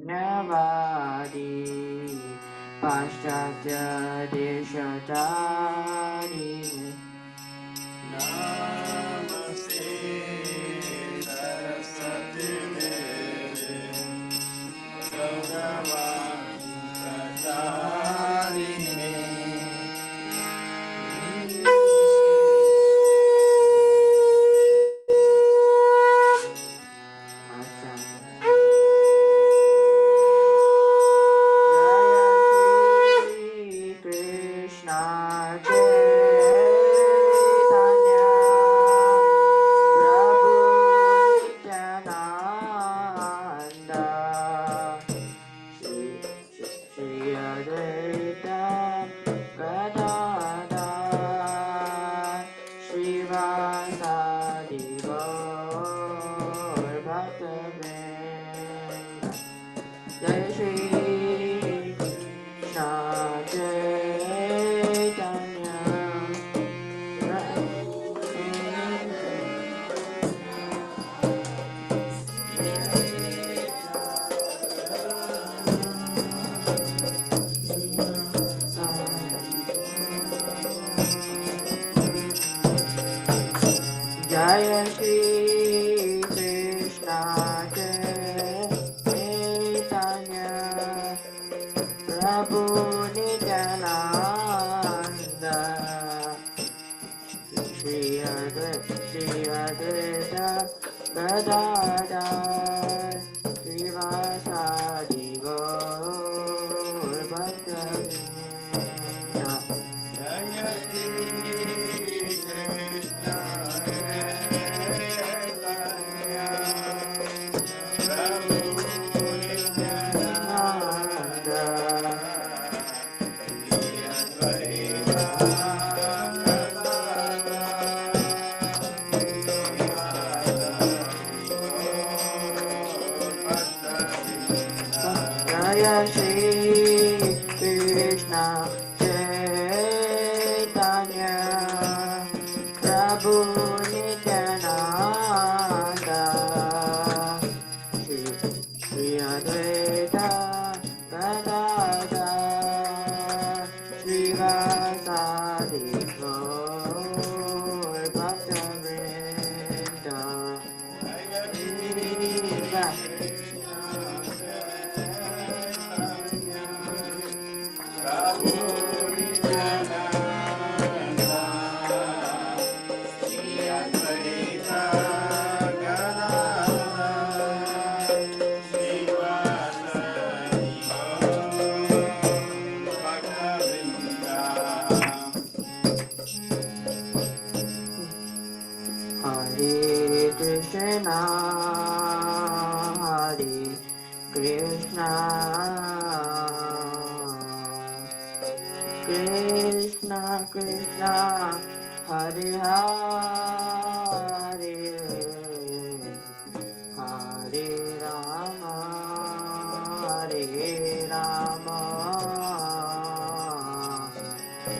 Navadi Paschatya Deshatari Namaste Saraswati Deve Gaudavani Pracharine Jaya Shri Krishna Chaitanya Prabhu Nityananda Shri Advaita Gadadhar Srivasadi Gaur Bhakta-vrinda Jaya Shri Krishna Chaitanya Prabhu Nityananda Shri Advaita Jaya Shri Krishna Chaitanya Prabhu Nityananda Shri Advaita Gadadhar Srivasadi Gaur Bhakta-vrinda Hare Krishna, Hare Krishna, Krishna Krishna, Hare Hare, Hare Rama, Hare Rama,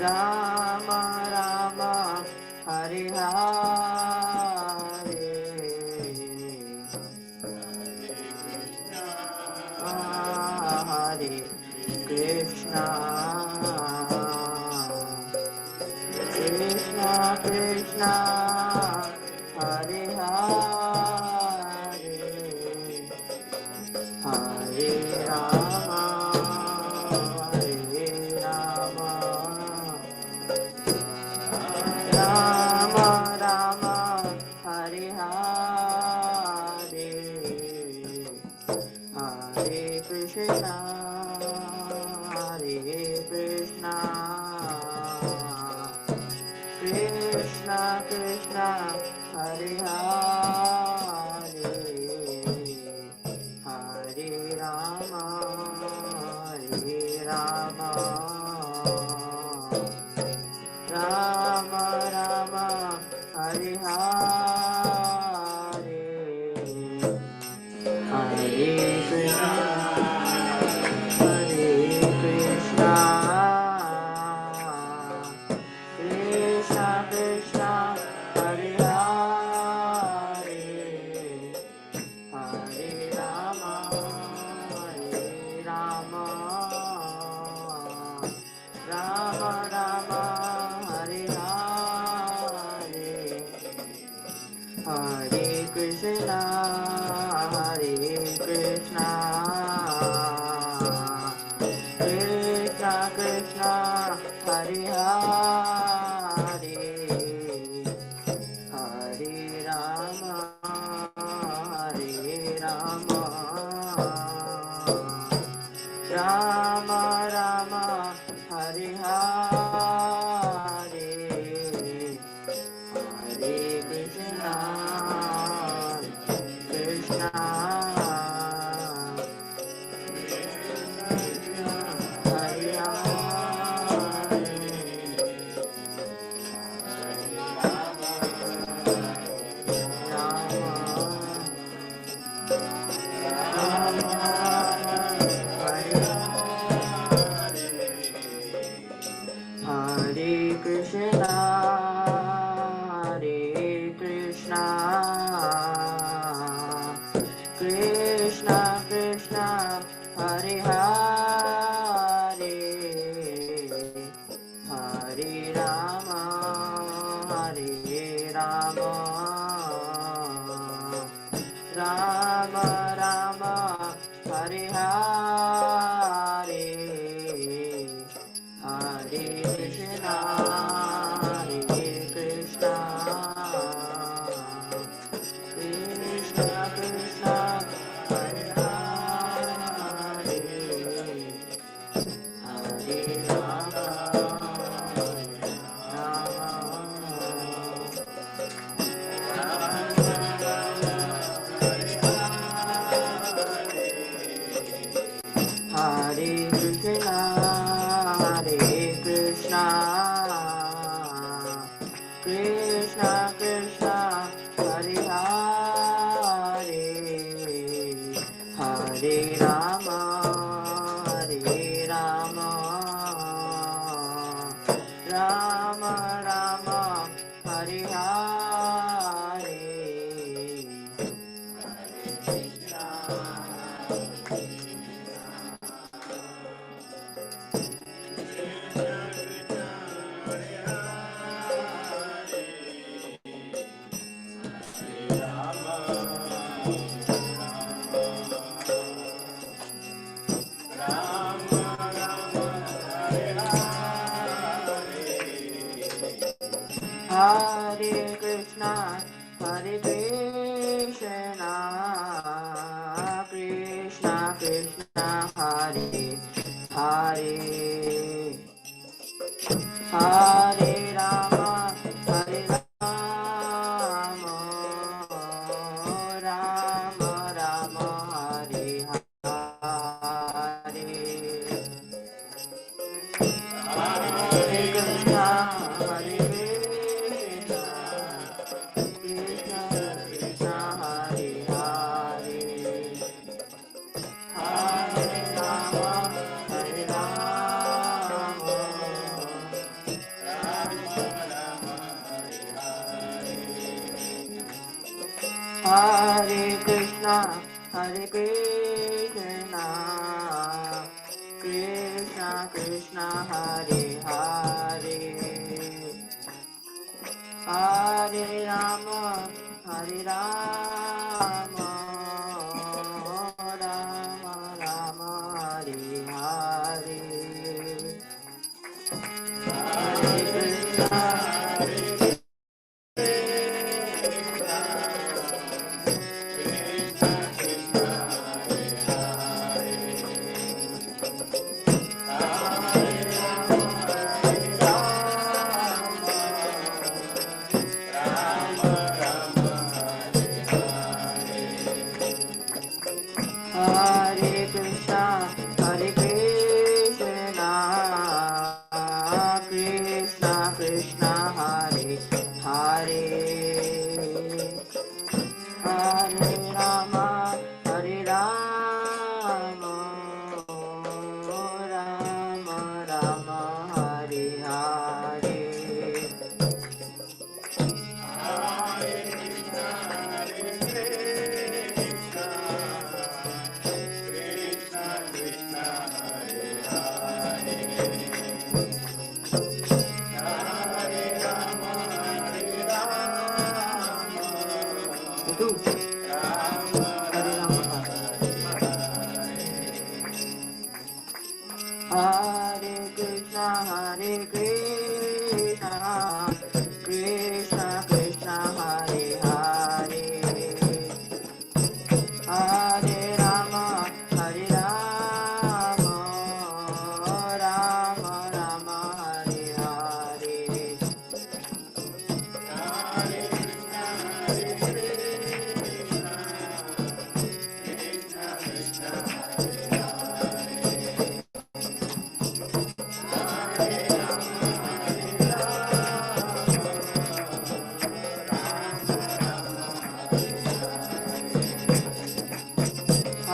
Rama Rama, Hare Hare, Hare Krishna, Krishna Krishna, Hare Hare, Hare Rama, Hare Rama, Rama Rama, Hare Hare, Hare Krishna, Hare Krishna, Krishna Krishna, Hare Hare, Hare Rama, Hare Rama, Rama Rama, Hare Hare, Hare Krishna, Rama Rama Hare Hare Hare Krishna Krishna Hare Hare Krishna, Hare Krishna, Krishna Krishna, Hare Hare, Hare Rama, Hare Rama, Rama Rama, Hare Hare. Hare Krishna, Hare Krishna, Krishna Krishna, Hare Hare, Hare Rama, Hare Krishna, Hare Krishna, Krishna Krishna, Hare Hare, Hare Rama, Hare Rama, Rama Rama, Hare Hare, Hare Krishna, Hare Krishna, Krishna Krishna, Hare Hare, Hare Rama, Hare Rama, Rama Rama, Hare Hare, Hare Krishna, Hare Krishna, Krishna Krishna, Hare Hare, Hare Rama, Hare Rama, Hare Krishna, Hare Krishna, Krishna Krishna, Hare Hare, Hare Rama, Hare Rama, Rama Rama, Hare Hare, Hare Krishna, Hare Krishna, Hare Krishna, Krishna Krishna, Hare Hare, Hare Rama, Hare Rama, Rama Rama, Hare Hare,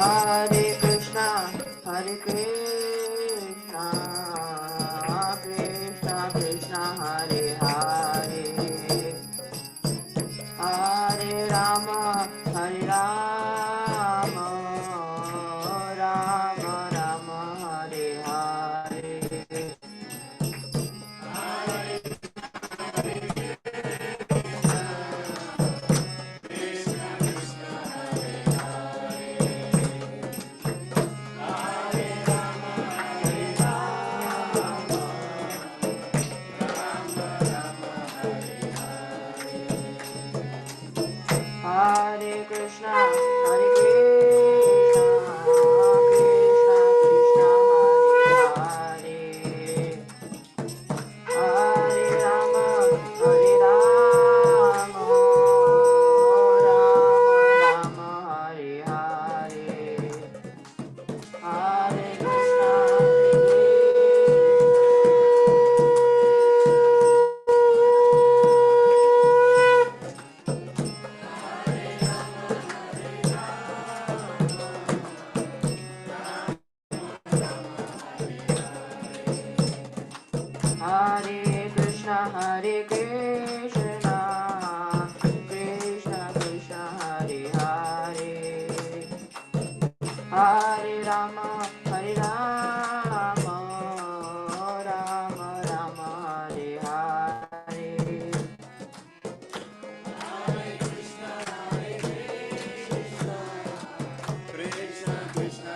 Hare Krishna, Hare Krishna, Krishna Krishna, Hare Hare, Hare Rama, Hare Rama, Rama Rama, Hare Hare. Hare Krishna, Hare Krishna, Krishna Krishna, Hare Hare, Hare Rama, Hare Rama, Rama Rama, Hare Hare, Hare Krishna, Hare Krishna, Hare Krishna, Krishna Krishna, Hare Hare, Hare Rama, Hare Rama, Rama Rama, Hare Hare. Krishna Krishna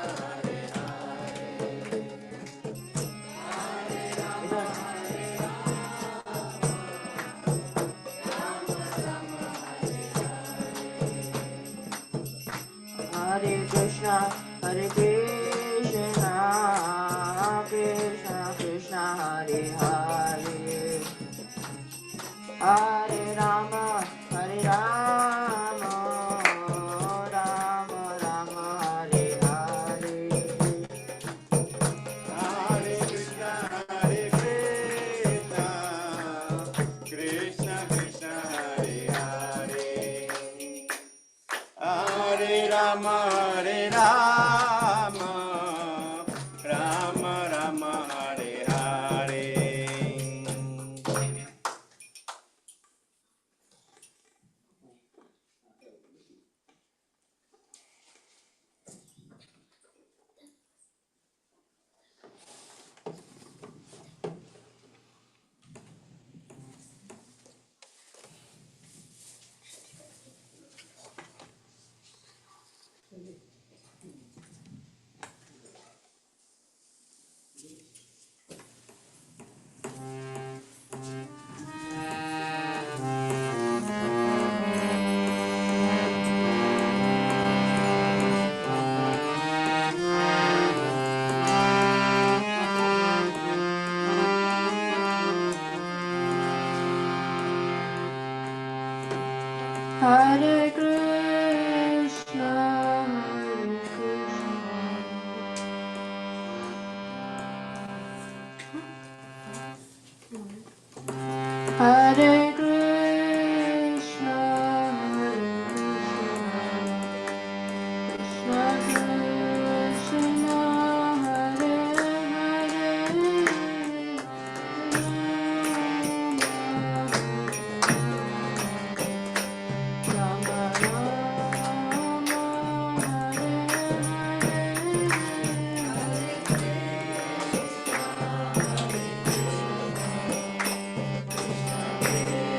Hare Hare Krishna, Hare Krishna, Krishna Krishna, Hare Hare, Hare Rama, Hare Rama, Rama Rama, Hare Hare. Hare Krishna Hare Krishna Krishna Krishna Hare Hare Hare Rama Hare Rama Rama Rama Hare Hare. Hare Krishna, Hare Krishna, Krishna Krishna, Hare Rama Rama, Hare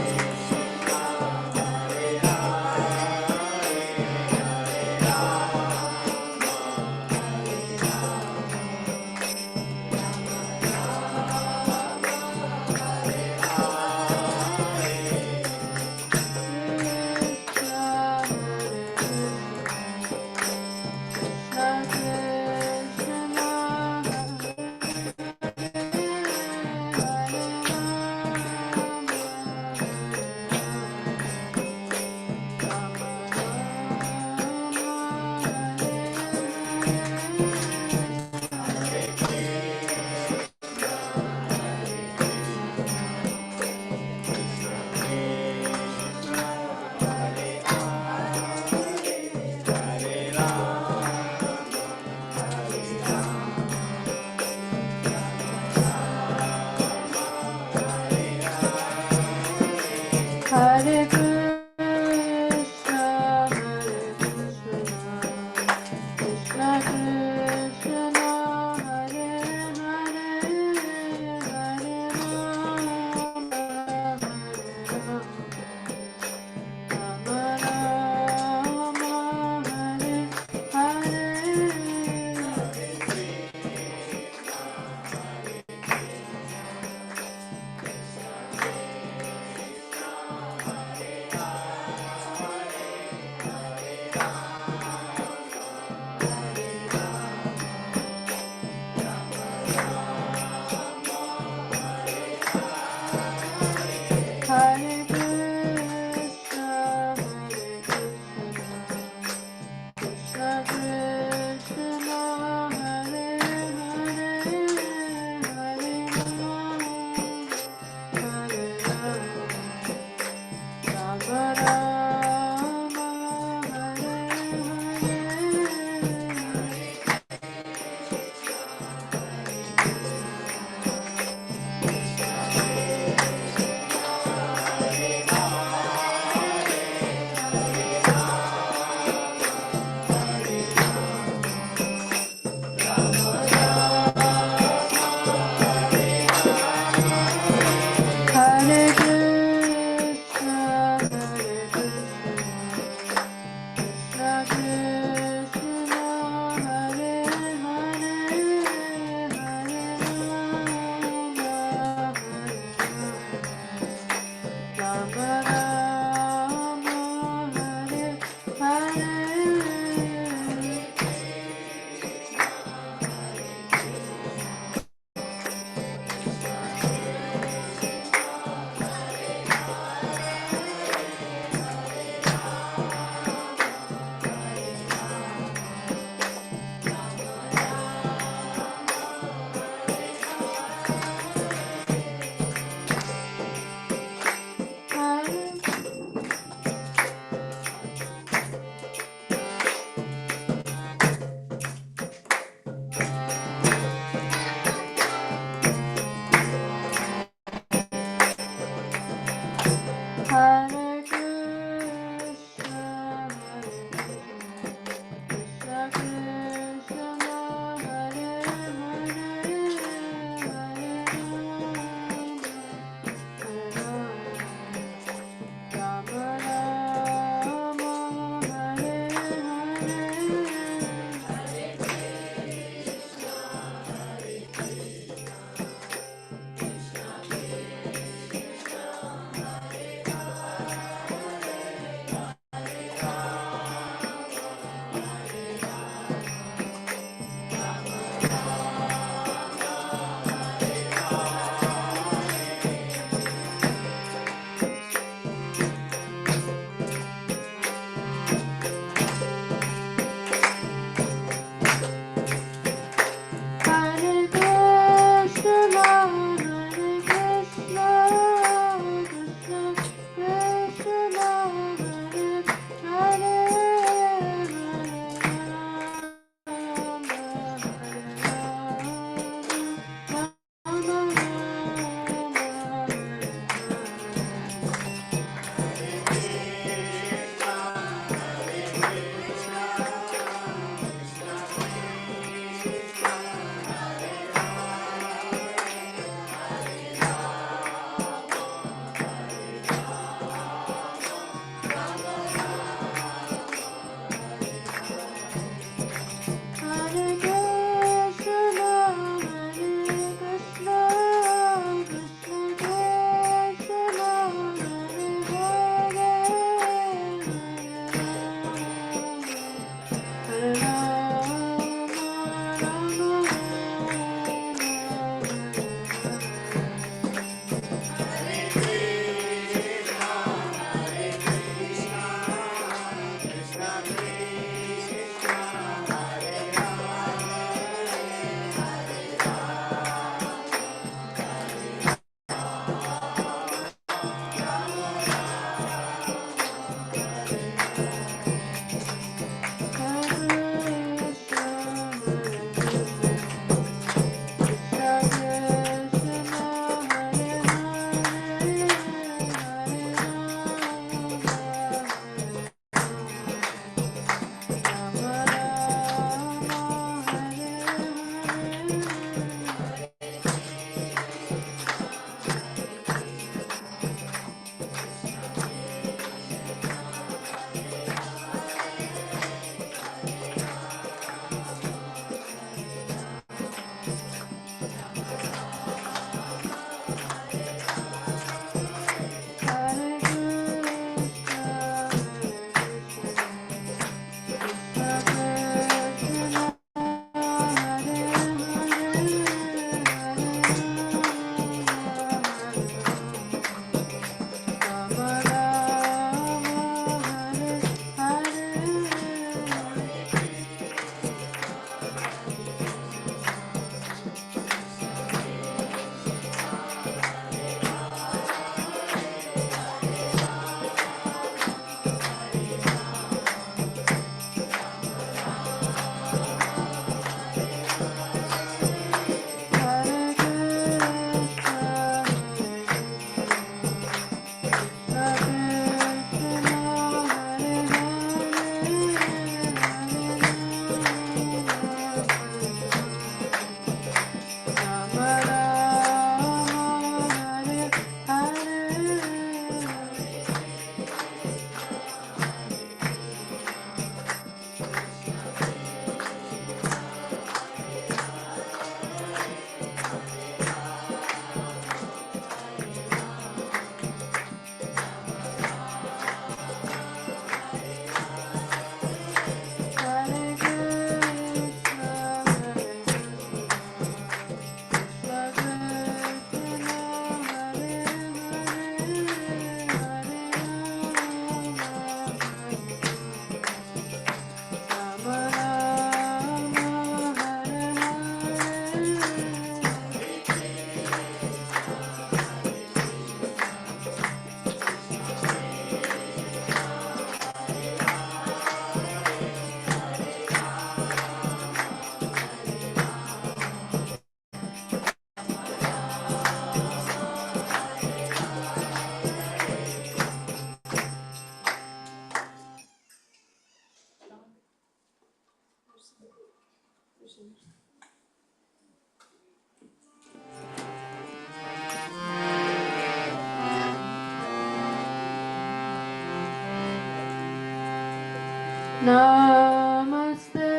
Namaste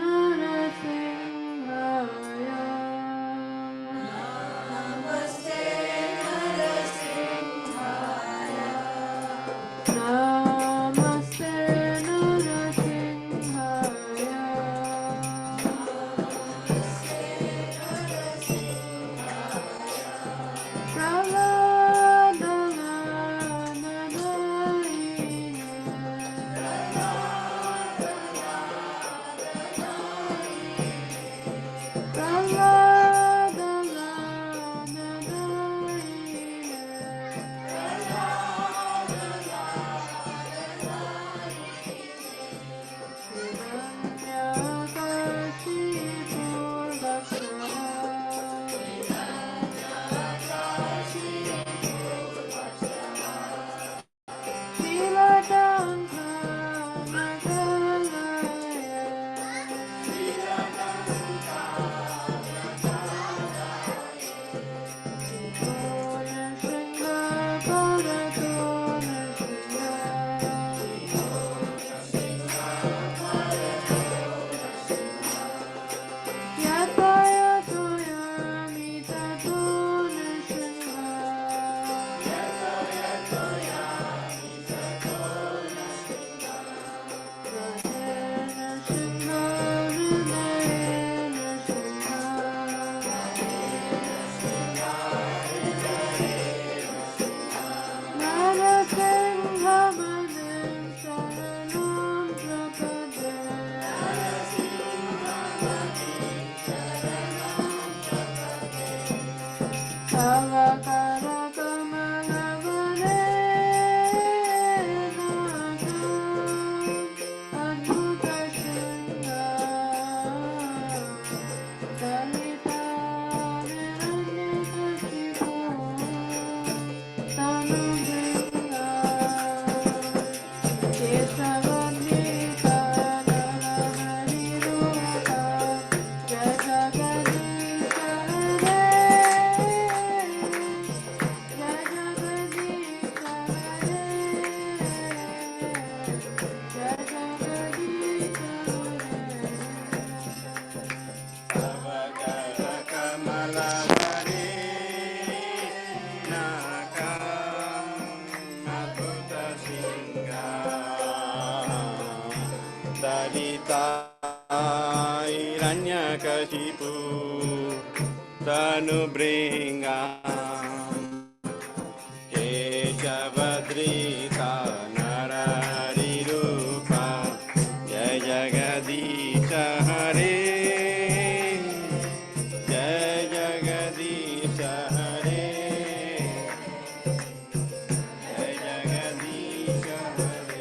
Narasimhaya. Namaste Narasimhaya. Namaste Narasimhaya. Hiranyakashipu Tanubringa Keshavadrita Nararirupa Jai Jagadisha Hare Jai Jagadisha Hare Jai Jagadisha Hare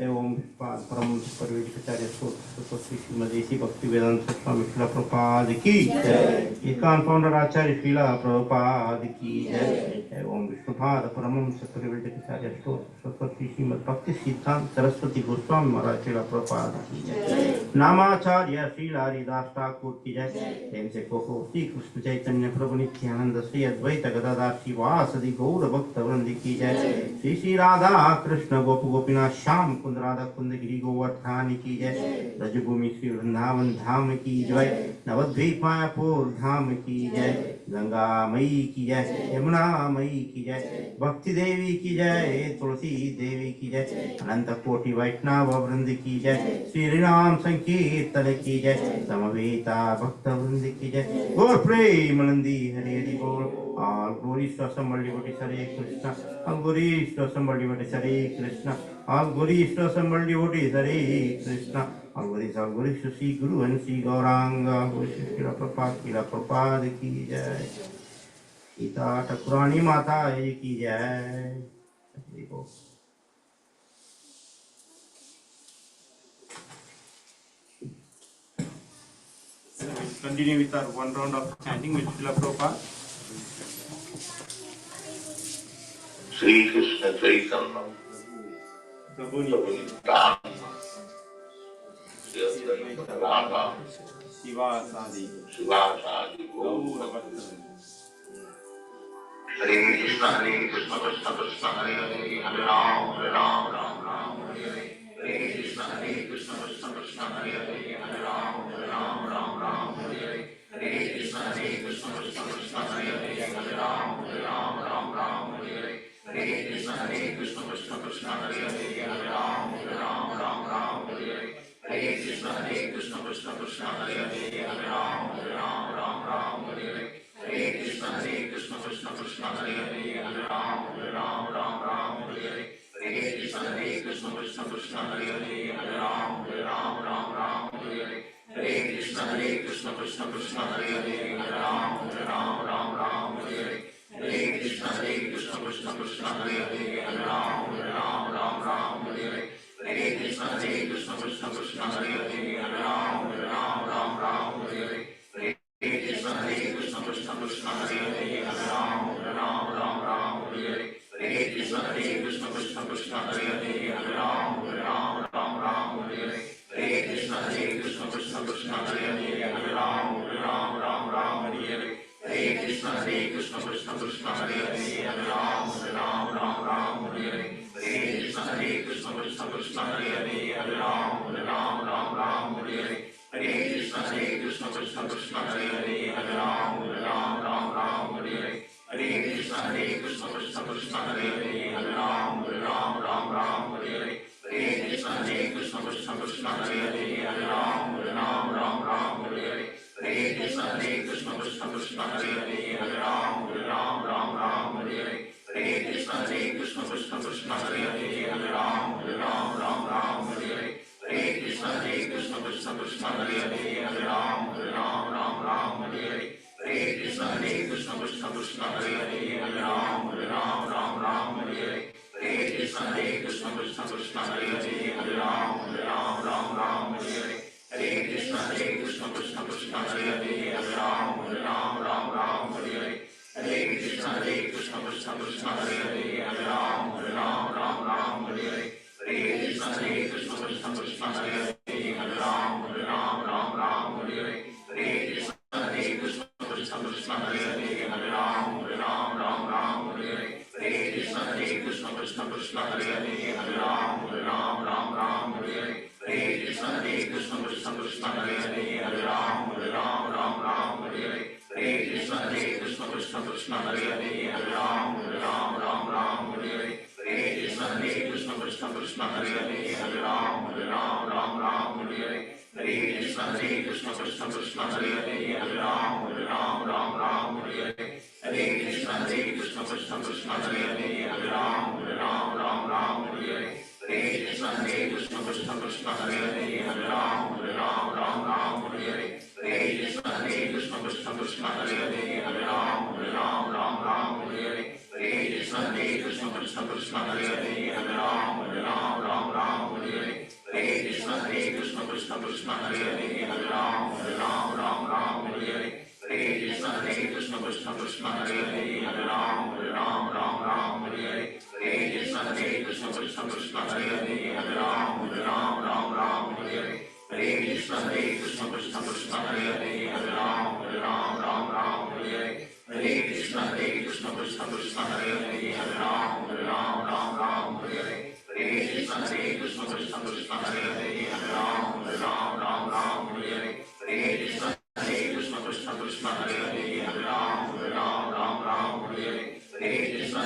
एवं परम परिवेशाचार्य श्री श्रीमदेशी भक्ति वेदांत स्वामी श्रीला प्रभुपाद की जय। एकांत founder आचार्य श्रीला प्रभुपाद की जय। एवं विष्णुपाद परम परिवेशाचार्य सरस्वती श्रीमद भक्ति सिद्धांत सरस्वती गोस्वामी महाराज श्रीला प्रभुपाद की जय। नामाचार्य श्रीला हरिदास ठाकुर की जय। जैसे कोको श्री कृष्ण चैतन्य प्रभु नित्यानंद श्री अद्वैत गदाधर श्रीवासदि गौर भक्त वृंद की जय। श्री श्री राधा कृष्ण गोप गोपीनाथ श्याम कुंद राधा कुंद गिरी गोवर्धन की जय। ब्रजभूमि श्री वृंदावन धाम की जय। नवद्वीप मायापुर धाम की जय। गंगा मई की जय। यमुना मई की जय। भक्ति देवी की जय। तुलसी देवी की जय। अनंत कोटि वैष्णव वृंद की जय। श्री राम संकीर्तन की जय। समवेता भक्त वृंद की जय। गौर प्रेमानंदी हरि हरि बोल। All glories to somebody what is Hare Krishna. All glories to somebody what is Hare Krishna. All glories to somebody what is Hare Krishna. All glories to Sri Guru and Sri Gauranga. Shila Prabhupada ki jai. Sita Thakurani Mata ki jai. Continue with our one round of chanting with Srila Prabhupada. Sri Krishna Chaitanya Prabhu Nityananda Sri Advaita Radha Sivasadi Gaura Bhatta Hare Krishna Krishna Krishna Hare Hare Hare Ram Ram Hare Hare Hare Krishna Krishna Krishna Hare Hare Hare Ram Hare Hare Hare Krishna Krishna Krishna Hare Hare Hare Ram Hare Hare Hare Krishna Krishna Krishna Hare Hare Hare Ram Hare Hare Hare Krishna Krishna Krishna Hare Hare Hare Ram Hare Hare Hare Krishna Krishna Krishna Hare Hare Hare Ram Hare Hare Hare Krishna Krishna Krishna Hare Hare Hare Ram Hare Hare Hare Krishna Krishna Krishna Hare Hare Hare Ram Hare Hare Hare Krishna Krishna Krishna Hare Hare Hare Ram Hare Hare Hare Krishna Krishna Krishna Hare Hare Hare Ram Hare Hare Hare Krishna Krishna Krishna Hare Hare Hare Ram Hare Hare Hare Krishna Krishna Krishna Hare Hare Hare Ram Hare Hare Hare Krishna Krishna Krishna Hare Hare Hare Ram Hare Hare Hare Krishna Krishna Krishna Hare Hare Hare Ram Hare Hare Hare Krishna Krishna Krishna Hare Hare Hare Ram Hare Hare Hare Krishna Krishna Krishna Hare Hare Hare Ram Hare Hare Hare Krishna Krishna Krishna Hare Hare Hare Ram Hare Hare Hare Krishna Krishna Krishna Hare Hare Hare Ram Hare Hare Hare Krishna Krishna Krishna Hare Hare Hare Ram Hare Hare Hare Krishna Krishna Krishna Hare Hare Hare Ram Hare Hare Hare Krishna Krishna Krishna Hare Hare Hare Ram Hare Hare Hare Krishna Krishna Krishna Hare Hare Hare Ram Hare Hare Hare Krishna Krishna Krishna Hare Hare Hare Ram Hare Hare Hare Krishna Krishna Krishna Hare Hare Hare Ram Hare Hare Hare Krishna Krishna Krishna Hare Hare Hare Ram Hare Hare Hare Krishna Krishna Krishna Hare Hare Hare Ram Hare Hare Hare Krishna Krishna Krishna Hare Hare Hare Ram Hare Hare Hare Krishna Krishna Krishna Hare Hare Hare Ram Hare Hare Hare Krishna Krishna Krishna Hare Hare Hare Ram Hare Hare Hare Krishna Krishna Krishna Hare Hare Hare Ram Hare Hare Hare Krishna Krishna Krishna Hare Hare Hare Ram Hare Hare Hare Krishna Krishna Krishna Hare Hare Hare Ram Hare Hare Hare Krishna Krishna Krishna Hare Hare Hare Ram Hare Hare Hare Krishna Krishna Krishna Hare Hare Hare Ram Hare Hare Hare Krishna Krishna Krishna Hare Hare Hare Ram Hare Hare Hare Krishna Krishna Krishna Hare Hare Hare Ram Hare Hare Krishna Krishna Hare Hare Hare Ram Ram Ram Hare Hare Hare Krishna Krishna Krishna Hare Hare Hare Ram Ram Hare Hare Hare Krishna Krishna Krishna Hare Hare Hare Ram Ram Hare Hare Hare Krishna Krishna Krishna Hare Hare Hare Ram Ram Hare Hare Hare Krishna Krishna Krishna Hare Hare Hare Ram Ram Hare Hare Hare Krishna Krishna Krishna Hare Hare Hare Ram Ram Hare Hare Hare Krishna Krishna Krishna Hare Hare Hare Ram Ram Hare Hare Hare Krishna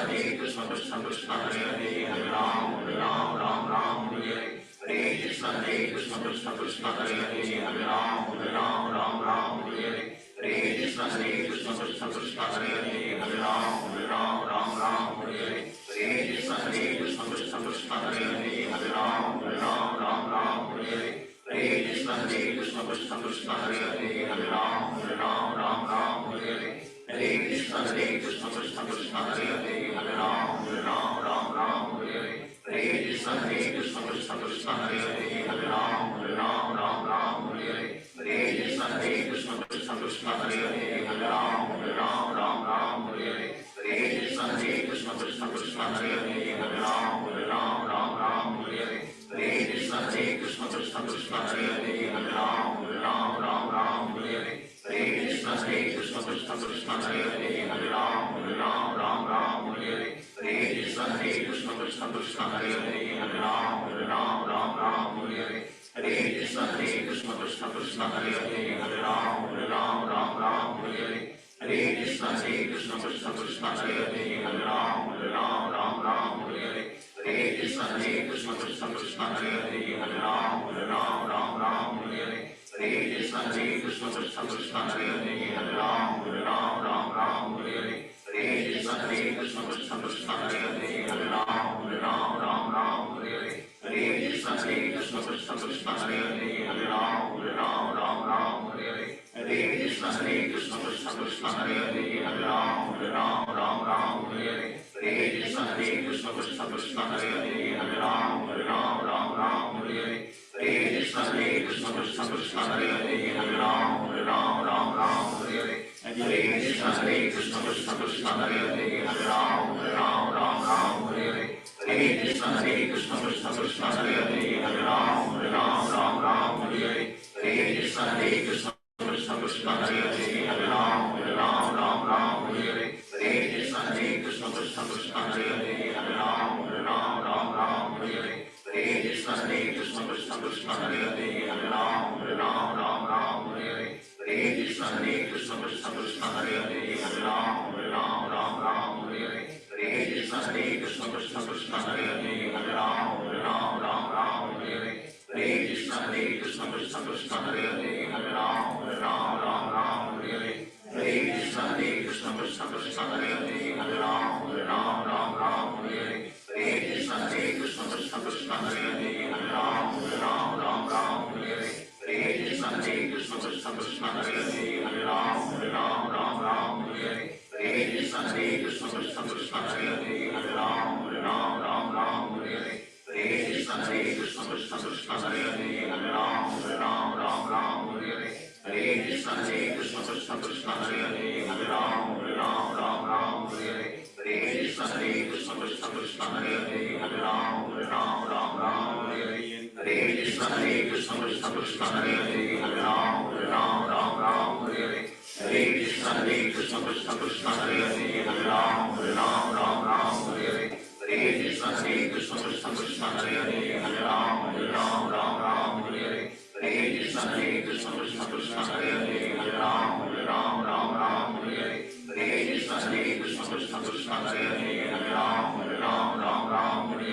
Krishna Krishna Hare Hare Hare Ram Ram Hare Hare Hare Krishna Krishna Krishna Hare Hare Hare Ram Ram Hare Hare Hare Krishna Krishna Krishna Hare Hare Hare Ram Ram Hare Hare Hare Krishna Krishna Krishna Hare Hare Hare Ram Ram Hare Hare Hare Krishna Krishna Krishna Hare Hare Hare Ram Ram Hare Hare Hare Krishna Krishna Krishna Hare Hare Hare Ram Ram Hare Hare Hare Krishna Krishna Krishna Hare Hare Hare Ram Ram Hare Hare Hare Krishna Krishna Krishna Hare Hare Hare Ram Ram Hare Hare Hare Krishna Krishna Krishna Hare Hare Hare Ram Ram Hare Hare Hare Krishna Krishna Krishna Hare Hare Hare Ram Ram Hare Hare Hare Krishna Krishna Krishna Hare Hare Hare Ram Ram Hare Hare Hare Krishna Krishna Krishna Hare Hare Hare Ram Ram Hare Hare Hare Krishna Krishna Krishna Hare Hare Hare Ram Ram Hare Hare Hare Krishna Krishna Krishna Hare Hare Hare Ram Ram Hare Hare Hare Krishna Krishna Krishna Hare Hare Hare Ram Ram Hare Hare Hare Krishna Krishna Krishna Hare Hare Hare Ram Ram Hare Hare Hare Krishna Krishna Krishna Hare Hare Hare Ram Ram Hare Hare Hare Krishna Krishna Krishna Hare Hare Hare Ram Ram Hare Hare Hare Krishna Krishna Krishna Hare Hare Hare Ram Ram Hare Hare Hare Krishna Krishna Krishna Hare Hare Hare Ram Ram Hare Hare Hare Krishna Krishna Krishna Hare Hare Hare Ram Ram Hare Hare Hare Krishna Krishna Krishna Hare Hare Hare Ram Ram Hare Hare Hare Krishna Krishna Krishna Hare Hare Hare Ram Ram Hare Hare Hare Krishna Krishna Krishna Hare Hare Hare Ram Ram Hare Hare Hare Krishna Krishna Krishna Hare Hare Hare Ram Ram Hare Hare Hare Krishna Krishna Krishna Hare Hare Hare Ram Ram Hare Hare Hare Krishna Krishna Krishna Hare Hare Hare Ram Ram Hare Hare Hare Krishna Krishna Krishna Hare Hare Hare Ram Ram Hare Hare Hare Krishna Krishna Krishna Hare Hare Hare Ram Ram Hare Hare Hare Krishna Krishna Krishna Hare Hare Hare Ram Ram Hare Hare Hare Krishna Krishna Krishna Hare Hare Hare Ram Ram Hare Hare Hare Krishna Krishna Krishna Hare Hare Hare Ram Ram Hare Hare Hare Krishna Krishna Krishna Hare Hare Hare Ram Ram Hare Hare Hare Krishna Krishna Krishna Hare Hare Hare Ram Ram Hare Hare Hare Krishna Krishna Krishna Hare Hare Hare Ram Ram Hare Hare Hare Krishna Krishna Krishna Hare Hare Hare Ram Ram Hare Hare Hare Krishna Krishna Krishna Hare Hare Hare Ram Ram Hare Hare Hare Krishna Krishna Krishna Hare Hare Hare Ram Ram Hare Hare Hare Krishna Krishna Krishna Hare Hare Hare Ram Ram Hare Hare Hare Krishna Krishna Krishna Hare Hare Hare Ram Ram Hare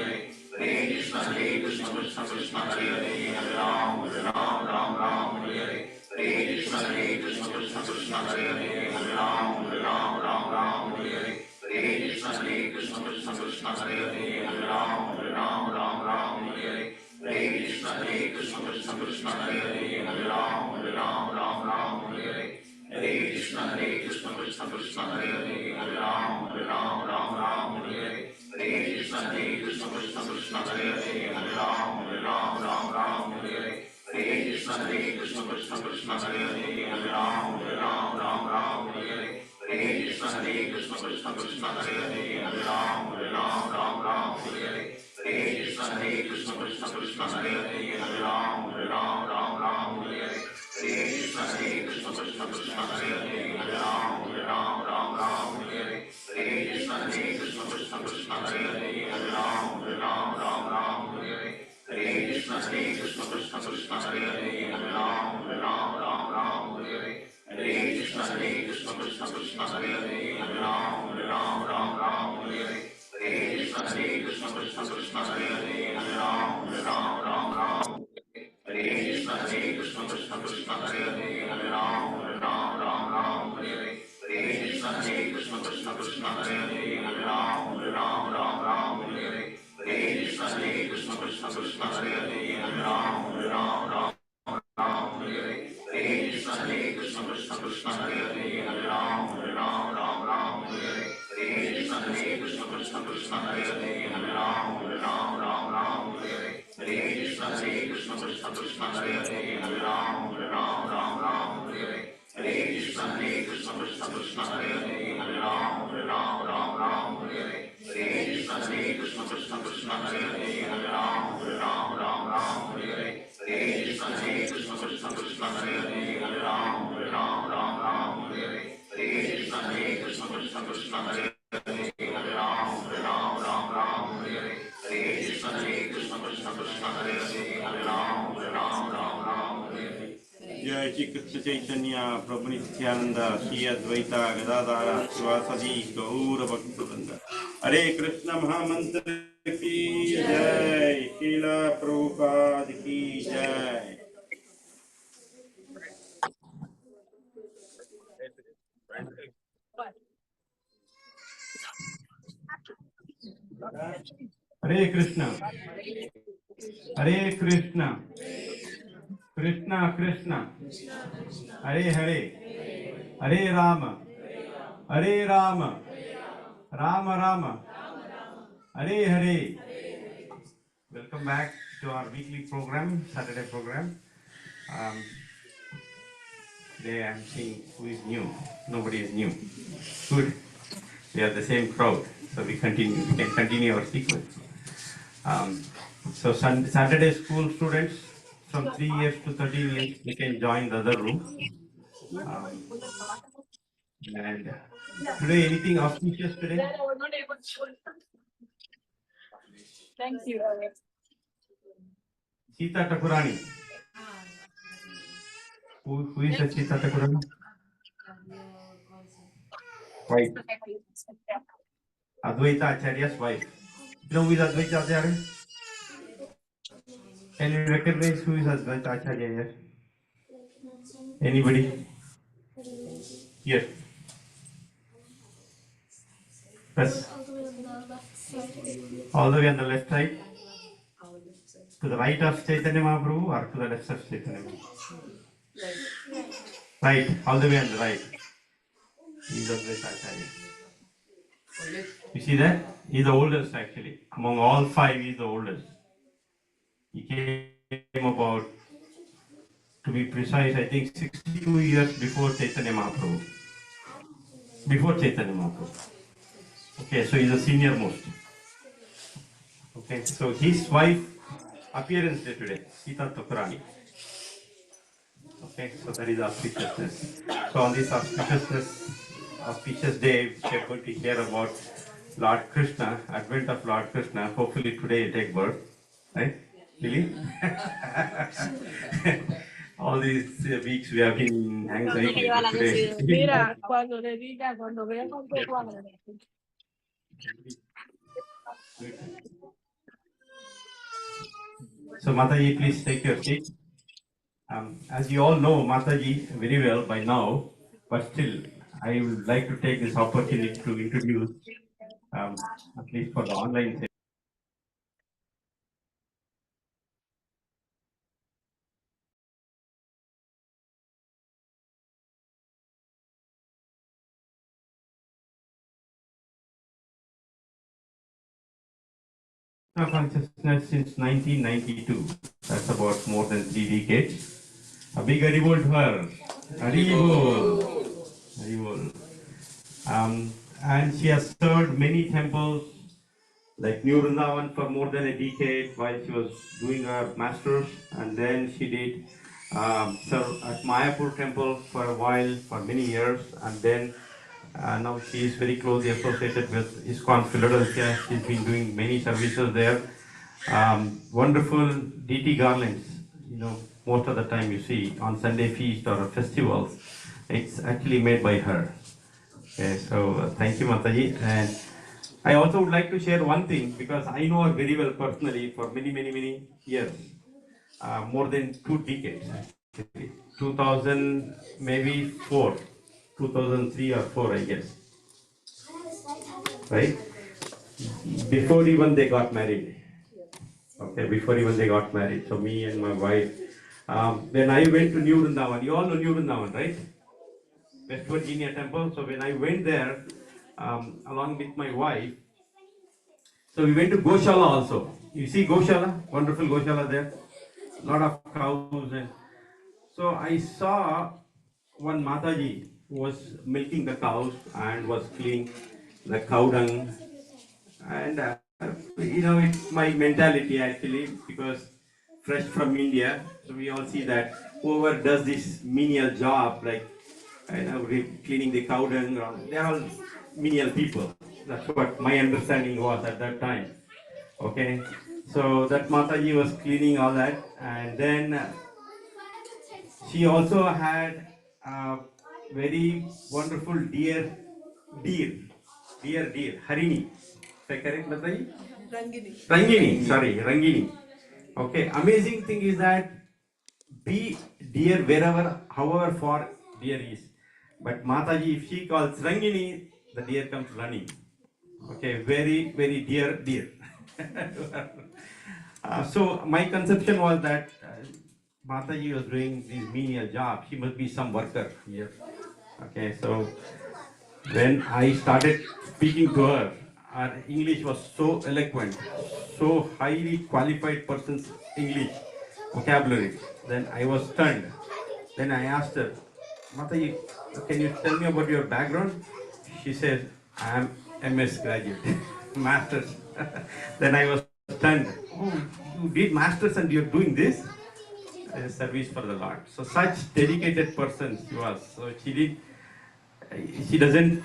Hare Hare Krishna Krishna Krishna Hare Hare Hare Ram Ram Hare Hare Hare Krishna Krishna Krishna Hare Hare Hare Ram Ram Hare Hare Hare Krishna Krishna Krishna Hare Hare Hare Ram Ram Hare Hare Hare Krishna Krishna Krishna Hare Hare Hare Ram Ram Hare Hare Hare Krishna Krishna Krishna Hare Hare Hare Ram Ram Hare Hare Hare Krishna Krishna Krishna Hare Hare Hare Ram Ram Hare Hare Hare Krishna Krishna Krishna Hare Hare Hare Ram Ram Hare Hare Hare Krishna Krishna Hare Hare Hare Ram Ram Ram Hare Hare Hare Krishna Krishna Krishna Hare Hare Hare Ram Ram Hare Hare Hare Krishna Krishna Krishna Hare Hare Hare Ram Ram Hare Hare Hare Krishna Krishna Krishna Hare Hare Hare Ram Ram Hare Hare Hare Krishna Krishna Krishna Hare Hare Hare Ram Ram Hare Hare Hare Krishna Krishna Krishna Hare Hare Hare Ram Ram Hare Krishna Krishna Krishna Hare Hare Hare Ram Ram Hare Hare Hare Krishna Krishna Krishna Hare Hare Hare Ram Ram Hare Hare Hare Krishna Krishna Krishna Hare Hare Hare Ram Ram Hare Hare Hare Krishna Krishna Krishna Hare Hare Hare Ram Ram Hare Hare Hare Krishna Krishna Krishna Hare Hare Hare Ram Ram Hare Hare Hare Krishna Krishna Krishna Hare Hare Hare Ram Ram Hare Hare Hare Krishna Krishna Krishna Hare Hare Hare Ram Ram Hare Hare Hare Krishna Krishna Krishna Hare Hare Hare Ram Ram Hare Hare Hare Krishna Krishna Krishna Hare Hare Hare Ram Ram Hare Hare Hare Krishna Krishna Krishna Hare Hare Hare Ram Ram Hare Hare Hare Krishna Krishna Krishna Hare Hare Hare Ram Hare Hare जय श्री कृष्ण चैतन्य प्रभु नित्यानंद श्री अद्वैता गदाधर शिवासदि गौर भक्तवृंद हरे कृष्ण महामंत्र की जय श्रीला प्रभुपाद की जय हरे Krishna Krishna Krishna Hare Hare Hare Ram Ram Ram Hare Hare. Welcome back to our weekly program, Saturday program. Today I'm seeing who is new. Nobody is new. Good. We are the same crowd, so we can continue our sequence. So Saturday school students from 3 years to 13 years, you can join the other room. And today, anything auspicious today? Thank you. Sita Thakurani. Who is the Sita Thakurani? Wife. Advaita Acharya's wife. You know who is Advaita Acharya? Can you recognize who is Advaita Acharya here? Anybody? Here. Press. All the way on the left side. To the right of Chaitanya Mahaprabhu or to the left of Chaitanya Mahaprabhu? Right. All the way on the right. He is Advaita Acharya. You see that? He is the oldest actually. Among all five, he is the oldest. He came about, to be precise, I think 62 years before Chaitanya Mahaprabhu. Okay, so he's the senior most. Okay, so his wife appearance day today, Sita Thakurani. Okay, so that is auspiciousness. So on this auspicious day, we are going to hear about Lord Krishna, advent of Lord Krishna. Hopefully today you take birth, right? Really? All these weeks we have been anxiety today. Mira, cuando le diga, cuando vea con tu cuadro. So Mataji, please take your seat. As you all know Mataji very well by now, but still I would like to take this opportunity to introduce, at least for the online session. Consciousness since 1992. That's about more than 3 decades. A big Haribol to her. Haribol. Haribol. And she has served many temples like New Vrindavan for more than a decade while she was doing her masters, and then she did serve at Mayapur temple for a while, for many years, and then now she is very closely associated with ISKCON Philadelphia. She's been doing many services there. Wonderful DT garlands, most of the time you see on Sunday feast or festivals, it's actually made by her. Okay, so thank you, Mataji. And I also would like to share one thing because I know her very well personally for many, many, many years, more than 2 decades. Actually. 2000, maybe 2003 or 4, I guess. Right? Before even they got married. Okay, before even they got married. So me and my wife, when I went to New Vrindavan, you all know New Vrindavan, right? West Virginia temple. So when I went there, along with my wife, so we went to Goshala also. You see Goshala, wonderful Goshala there, lot of cows, and so I saw one Mataji who was milking the cows and was cleaning the cow dung, and it's my mentality actually because fresh from India, so we all see that whoever does this menial job like cleaning the cow dung, they're all menial people. That's what my understanding was at that time. Okay, so that Mataji was cleaning all that, and then she also had a very wonderful deer, Harini. Is that correct, Mataji? Rangini, sorry, Rangini. Okay, amazing thing is that be deer wherever, however far deer is. But Mataji, if she calls Rangini, the deer comes running. Okay, very, very dear. So my conception was that Mataji was doing this menial job. She must be some worker here. Okay, so when I started speaking to her, her English was so eloquent, so highly qualified person's English vocabulary. Then I was stunned. Then I asked her, Mataji, can you tell me about your background? She said, I am MS graduate, masters. Then I was stunned. Oh, you did masters and you're doing this? Service for the Lord. So such dedicated person she was. So she doesn't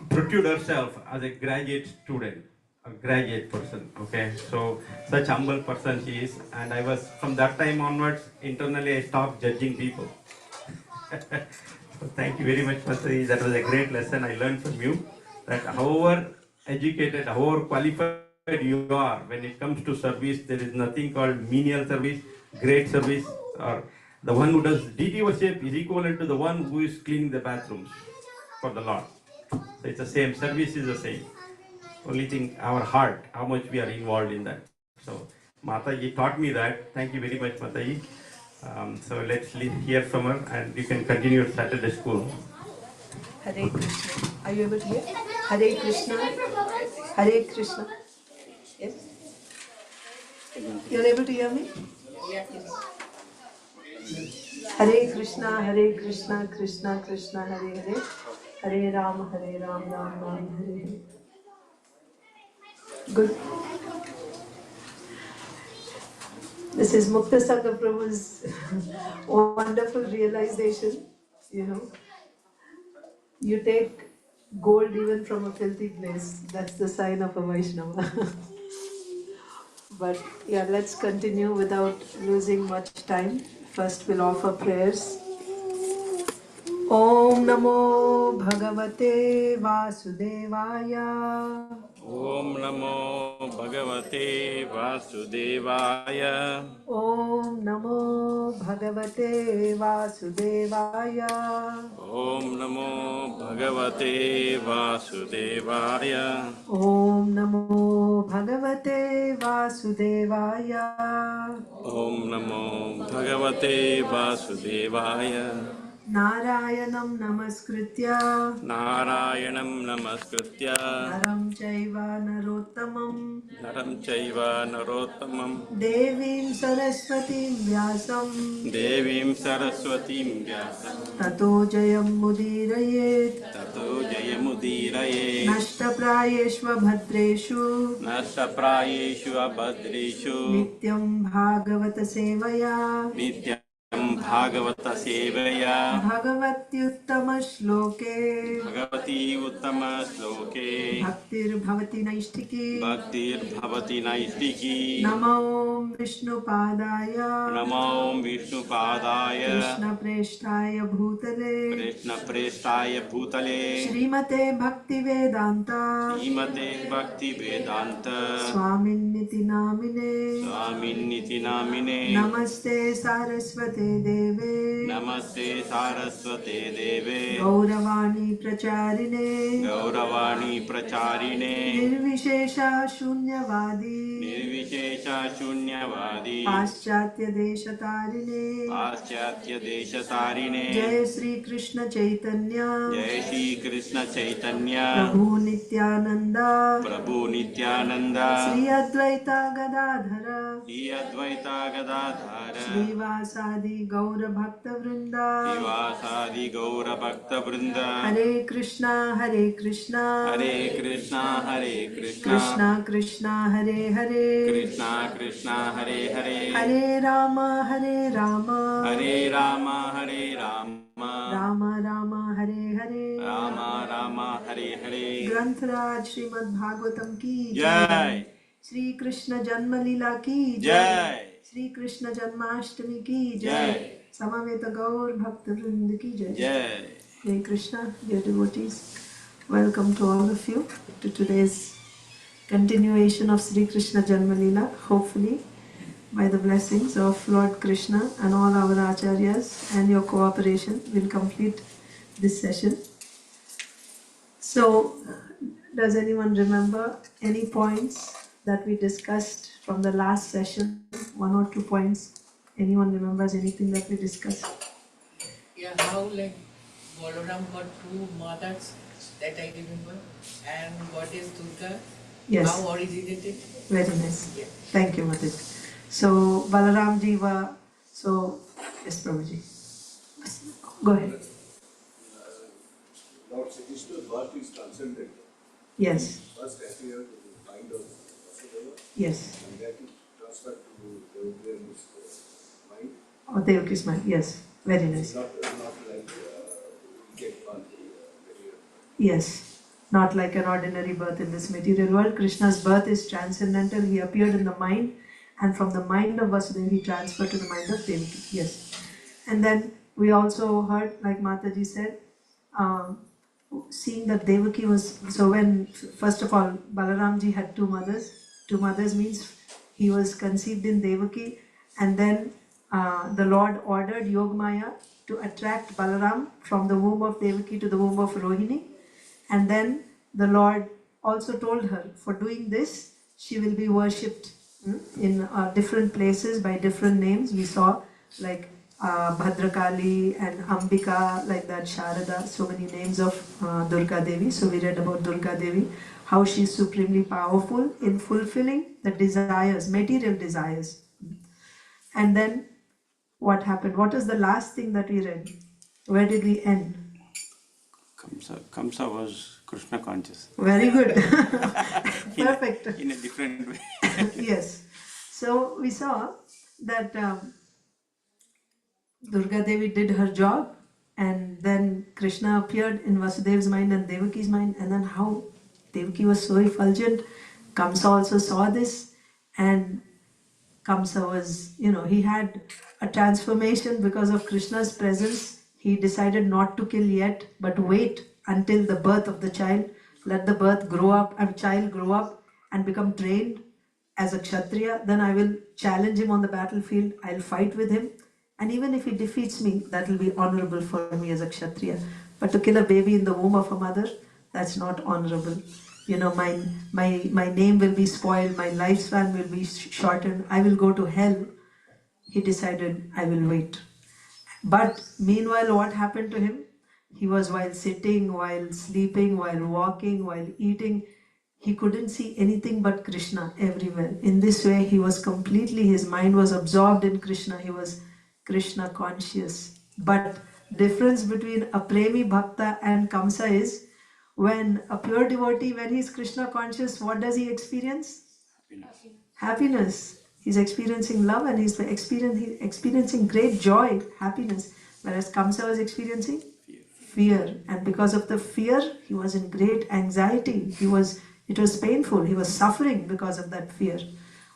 protrude herself as a graduate student, a graduate person. Okay, so such humble person she is. And I was, from that time onwards, internally I stopped judging people. So thank you very much, Pastor. That was a great lesson I learned from you. That however educated, however qualified you are, when it comes to service, there is nothing called menial service, great service, or the one who does DT worship is equivalent to the one who is cleaning the bathrooms for the Lord. So it's the same, service is the same. Only thing, our heart, how much we are involved in that. So Mataji taught me that. Thank you very much, Mataji. So let's hear from her and you can continue at Saturday school. Hare Krishna. Are you able to hear? Hare Krishna. Hare Krishna. Yes? You're able to hear me? Yes. Hare Krishna, Krishna Krishna, Hare Hare. Hare Ram, Ram Ram, Hare Hare. Good. This is Mukta Sangha Prabhu's wonderful realization, You take gold even from a filthy place. That's the sign of a Vaishnava. But yeah, let's continue without losing much time. First we'll offer prayers. Om Namo Bhagavate Vasudevaya. Om Namo Bhagavate Vasudevaya. Om Namo Bhagavate Vasudevaya. Om Namo Bhagavate Vasudevaya. Om Namo Bhagavate Vasudevaya. Om Namo Bhagavate Vasudevaya. Narayanam namaskritya Narayanam namaskritya Naram Chaiva Narottamam Naram Chaiva Narottamam Devim Saraswatim Vyasam Devim Saraswatim Vyasam Tato Jayam Mudirayet Tato Jayamudiraye Nashtaprayeshva Bhadreshu Nashtaprayeshu Abhadreshu Nityam Bhagavata Sevaya Nityam Bhagavata Sevaya Bhagavatyuttama Shloke Bhagavati Uttama Sloke Bhaktir Bhavati Naishtiki Bhaktir Bhavati Naistiki Namo Vishnu Padaya Namo Vishnu Padaya Krishna Preshtaya Bhutale Krishna Prestaya Bhutale Srimate Bhakti Vedanta Srimate Bhakti Vedanta Swaminiti Namine Swaminiti Namine Namaste Saraswate Deve Namaste Saraswate Deve Gauravani Pracharine Gauravani Pracharine Nirvishesha Shunyavadi Nirvishesha Shunyavadi Paschatya Deshatarine Paschatya Deshatarine Jai Sri Krishna Chaitanya Jai Shri Krishna Chaitanya Prabhu Nityananda Prabhu Nityananda Sri Advaita Gadadhara Shri Advaita Gadadhara Srivasadi Gaura Bhakta Vrinda Srivasadi Gaura Bhakta Vrinda Hare Krishna Hare Krishna Hare Krishna Hare Krishna Krishna Krishna Hare Hare Krishna Krishna Hare Hare Hare Rama Hare Rama Hare Rama Hare Rama Rama Rama Hare Hare Rama Rama Hare Hare Granth Raj Srimad Bhagavatam ki Jai Shri Krishna Janma Leela ki Jai Shri Krishna Janmashtami ki Jai Samaveta Gaur Bhakta Vrind ki Jai Jai Hare Krishna, dear devotees, welcome to all of you to today's continuation of Sri Krishna Janma Leela. Hopefully, by the blessings of Lord Krishna and all our acharyas and your cooperation, we'll complete this session. So, does anyone remember any points that we discussed from the last session? 1 or 2 points. Anyone remembers anything that we discussed? Yeah, how like Balaram got two mothers, that I remember, and what is Durga? Yes. How originated? Very nice. Yeah. Thank you, Matik. So, Balaram ji wa, so, yes, Prabhuji. Go ahead. Lord Sri Krishna's birth is transcendent. Yes, First appeared in the mind of Vasudeva, yes. and that is transferred to Devaki's mind. Oh, Devaki's mind. Yes, very It's nice. not like we get birth very Yes, not like an ordinary birth in this material world. Krishna's birth is transcendental. He appeared in the mind, and from the mind of Vasudeva, he transferred to the mind of Devaki. Yes. And then we also heard, like Mataji said, seeing that Devaki was, so when, first of all, Balaramji had two mothers. Two mothers means he was conceived in Devaki, and then the Lord ordered Yogmaya to attract Balaram from the womb of Devaki to the womb of Rohini. And then the Lord also told her, for doing this, she will be worshipped in different places by different names. We saw like Bhadrakali and Ambika, like that, Sharada, so many names of Durga Devi. So we read about Durga Devi, how she is supremely powerful in fulfilling the desires, material desires. And then what happened? What was the last thing that we read? Where did we end? Kamsa was Krishna conscious. Very good. Perfect. In a different way. Yes. So we saw that Durga Devi did her job, and then Krishna appeared in Vasudeva's mind and Devaki's mind, and then how Devaki was so effulgent. Kamsa also saw this, and Kamsa was, he had a transformation because of Krishna's presence. He decided not to kill yet, but wait until the birth of the child. Let the child grow up and become trained as a Kshatriya. Then I will challenge him on the battlefield. I'll fight with him. And even if he defeats me, that will be honorable for me as a Kshatriya. But to kill a baby in the womb of a mother, that's not honorable. My name will be spoiled, my lifespan will be shortened, I will go to hell. He decided, I will wait. But meanwhile, what happened to him? He was while sitting, while sleeping, while walking, while eating. He couldn't see anything but Krishna everywhere. In this way, he was completely, his mind was absorbed in Krishna. He was Krishna conscious. But difference between a Premi Bhakta and Kamsa is when a pure devotee, when he is Krishna conscious, what does he experience? Happiness. He's experiencing love and he's experiencing great joy, happiness. Whereas Kamsa was experiencing fear. And because of the fear, he was in great anxiety. It was painful. He was suffering because of that fear.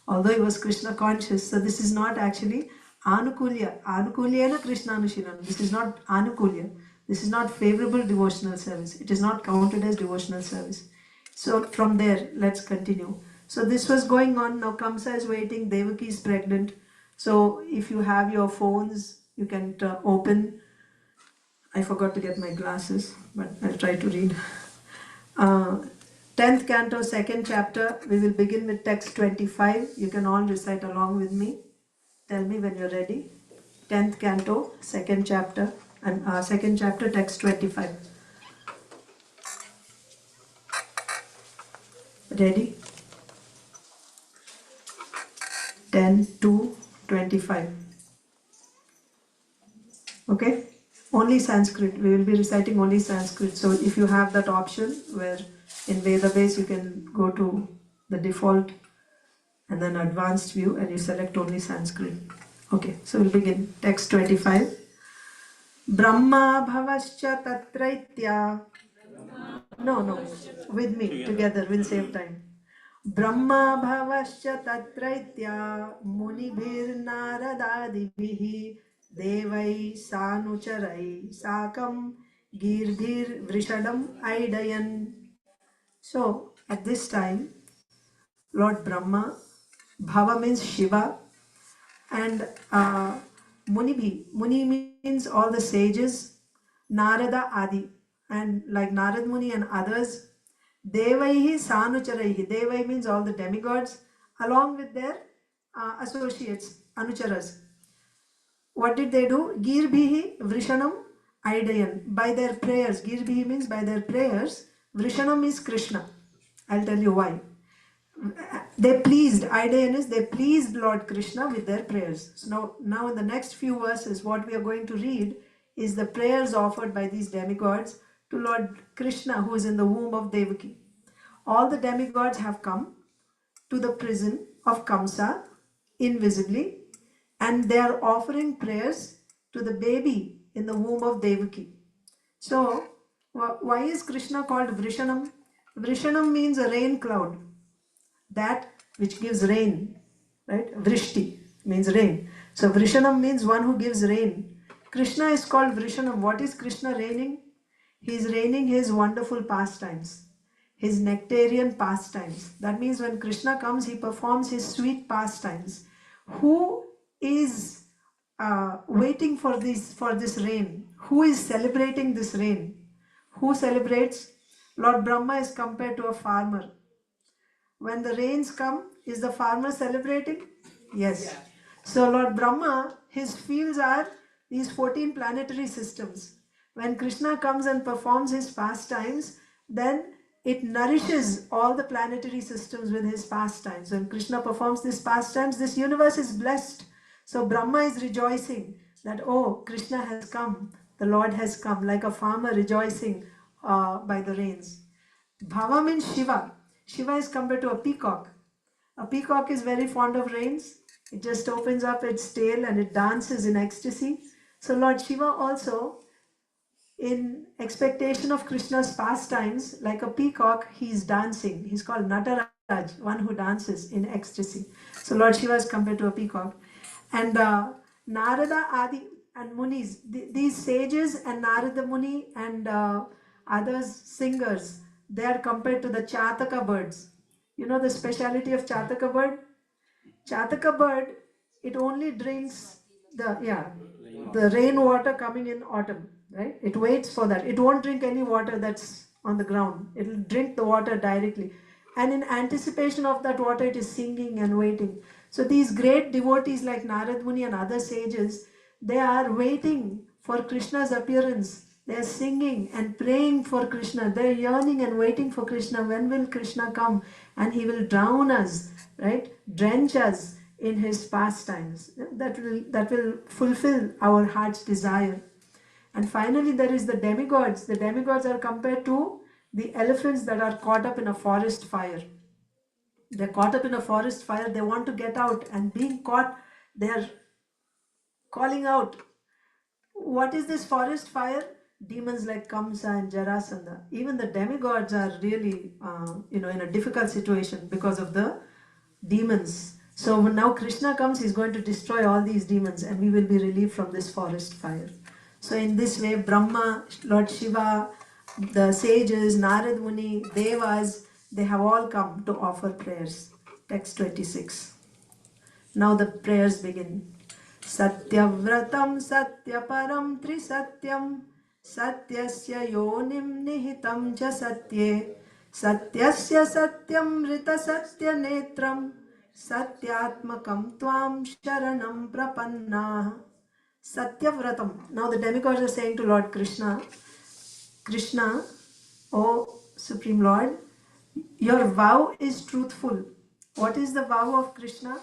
Although he was Krishna conscious, so this is not actually Anukulya. Anukulyena Krishna Anushilanam. This is not Anukulya. This is not favorable devotional service. It is not counted as devotional service. So from there, let's continue. So this was going on. Now Kamsa is waiting. Devaki is pregnant. So if you have your phones, you can open. I forgot to get my glasses, but I'll try to read. 10th canto, 2nd chapter. We will begin with text 25. You can all recite along with me. Tell me when you're ready. 10th canto, 2nd chapter, and 2nd chapter, text 25. Ready? 10 to 25. Okay? Only Sanskrit. We will be reciting only Sanskrit. So if you have that option where in Vedabase you can go to the default and then advanced view and you select only Sanskrit. Okay, so we'll begin. Text 25. Brahma bhavascha tatraitya. No. With me. Together. We'll save time. Brahma bhavascha tatraitya munibhir naradadibihi devai sanucharai sakam girbhir vrishadam aidayan. So at this time, Lord Brahma, Bhava means Shiva, and Muni means all the sages, Narada Adi, and like Narad Muni and others, Devaihi Sanucharaihi. Devai means all the demigods, along with their associates, Anucharas. What did they do? Girbhihi Vrishanam Aidayan. By their prayers, Girbhihi means by their prayers, Vrishanam is Krishna. I'll tell you why. They pleased, Aidayan is they pleased Lord Krishna with their prayers. So now in the next few verses, what we are going to read is the prayers offered by these demigods to Lord Krishna, who is in the womb of Devaki. All the demigods have come to the prison of Kamsa invisibly, and they are offering prayers to the baby in the womb of Devaki. So why is Krishna called Vrishanam? Vrishanam means a rain cloud, that which gives rain, right? Vrishti means rain. So Vrishanam means one who gives rain. Krishna is called Vrishanam. What is Krishna raining? He is raining his wonderful pastimes, his nectarian pastimes. That means when Krishna comes, he performs his sweet pastimes. Who is waiting for this rain? Who is celebrating this rain? Who celebrates? Lord Brahma is compared to a farmer. When the rains come, is the farmer celebrating? Yes. Yeah. So Lord Brahma, his fields are these 14 planetary systems. When Krishna comes and performs his pastimes, then it nourishes all the planetary systems with his pastimes. When Krishna performs these pastimes, this universe is blessed. So Brahma is rejoicing that, oh, Krishna has come, the Lord has come, like a farmer rejoicing by the rains. Bhava means Shiva. Shiva is compared to a peacock. A peacock is very fond of rains. It just opens up its tail and it dances in ecstasy. So Lord Shiva also, in expectation of Krishna's pastimes, like a peacock, he is dancing. He's called Nataraj, one who dances in ecstasy. So Lord Shiva is compared to a peacock. And Narada Adi and Munis, these sages and Narada Muni and others, singers, they are compared to the Chataka birds. You know the speciality of Chataka bird? Chataka bird, it only drinks the rainwater coming in autumn, right? It waits for that. It won't drink any water that's on the ground. It will drink the water directly. And in anticipation of that water, it is singing and waiting. So these great devotees like Narad Muni and other sages, They are waiting for Krishna's appearance. They are singing and praying for Krishna. They are yearning and waiting for Krishna. When will Krishna come? And he will drown us, right? Drench us in his pastimes. That will fulfill our heart's desire. And finally, there is the demigods. The demigods are compared to the elephants that are caught up in a forest fire. They're caught up in a forest fire. They want to get out, and being caught, they're calling out. What is this forest fire? Demons like Kamsa and Jarasandha. Even the demigods are really, in a difficult situation because of the demons. So when now Krishna comes, he's going to destroy all these demons, and we will be relieved from this forest fire. So in this way, Brahma, Lord Shiva, the sages, Narad Muni, Devas, they have all come to offer prayers. Text 26. Now the prayers begin. Satyavratam satyaparam trisatyam satyasya yonim nihitam cha satye satyasya satyam rita satya netram satyatmakam tvam sharanam prapanna. Satyavratam. Now the demigods are saying to Lord Krishna, Krishna, O Supreme Lord, your vow is truthful. What is the vow of Krishna?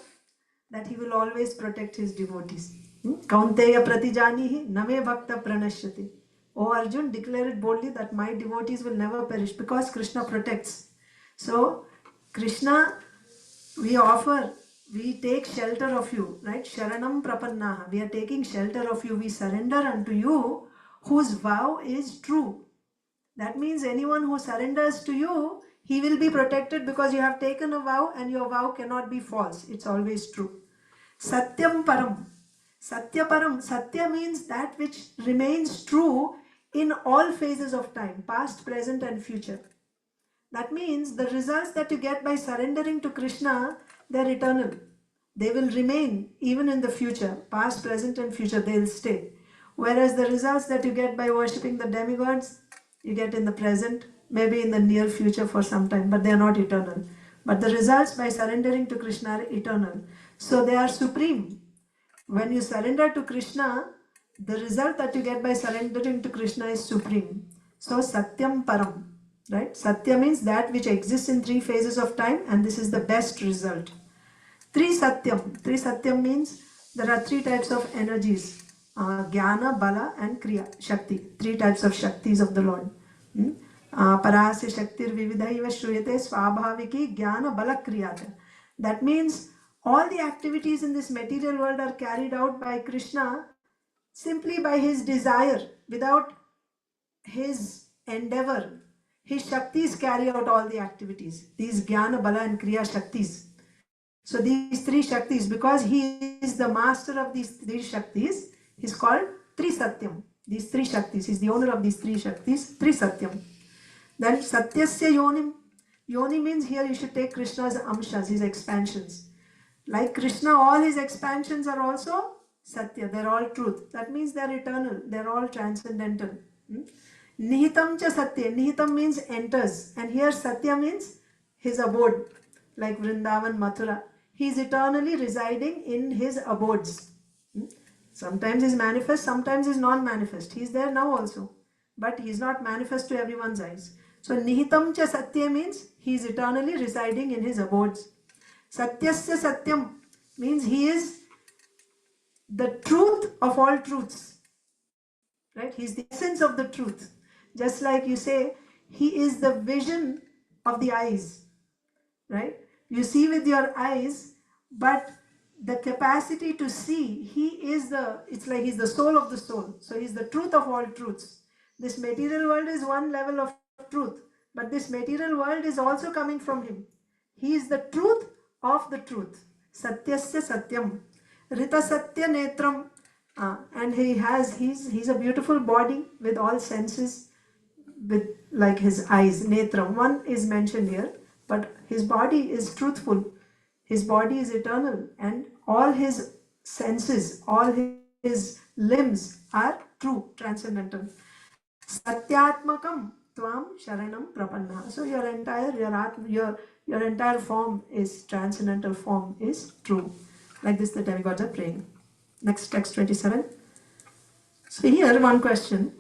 That he will always protect his devotees. Kaunteya pratijanihi name bhakta pranashyati. O Arjun, declare it boldly that my devotees will never perish, because Krishna protects. So, Krishna, we take shelter of you, right? Sharanam prapannaha. We are taking shelter of you. We surrender unto you whose vow is true. That means anyone who surrenders to you, he will be protected, because you have taken a vow and your vow cannot be false. It's always true. Satyam param. Satya param. Satya means that which remains true in all phases of time, past, present and future. That means the results that you get by surrendering to Krishna, they're eternal. They will remain even in the future, past, present and future, they'll stay. Whereas the results that you get by worshipping the demigods, you get in the present, maybe in the near future for some time, but they are not eternal. But the results by surrendering to Krishna are eternal. So they are supreme. When you surrender to Krishna, the result that you get by surrendering to Krishna is supreme. So Satyam Param, right? Satya means that which exists in three phases of time, and this is the best result. Trisatyam. Trisatyam means there are three types of energies. Jnana, Bala and Kriya, Shakti. Three types of Shaktis of the Lord. Parasya Shaktir Vividhaiva Shruyate Swabhaviki Jnana Bala Kriyata. That means all the activities in this material world are carried out by Krishna simply by his desire, without his endeavor. His Shaktis carry out all the activities. These Jnana, Bala and Kriya Shaktis. So these three Shaktis, because he is the master of these three Shaktis, he's called Trisatyam. These three Shaktis, he's the owner of these three Shaktis, Trisatyam. Then Satyasya Yonim. Yoni means here you should take Krishna's amshas, his expansions. Like Krishna, all his expansions are also Satya, they're all truth. That means they're eternal, they're all transcendental. Nihitam cha Satya. Nihitam means enters, and here Satya means his abode, like Vrindavan, Mathura. He is eternally residing in his abodes. Sometimes he's manifest, sometimes he's non-manifest. He's there now also, but he's not manifest to everyone's eyes. So Nihitam cha Satya means he is eternally residing in his abodes. Satyasya Satyam means he is the truth of all truths. Right? He is the essence of the truth. Just like you say, he is the vision of the eyes. Right? You see with your eyes, but the capacity to see, it's like he's the soul of the soul. So he's the truth of all truths. This material world is one level of truth, but this material world is also coming from him. He is the truth of the truth. Satyasya Satyam. Rita Satya Netram. And he's a beautiful body with all senses, with like his eyes, Netram. One is mentioned here, but his body is truthful. His body is eternal, and all his senses, all his limbs are true, transcendental. Satyatmakam Tvam Sharanam Prapanna. So your entire form is transcendental form is true. Like this the demigods are praying. Next text 27. So here one question.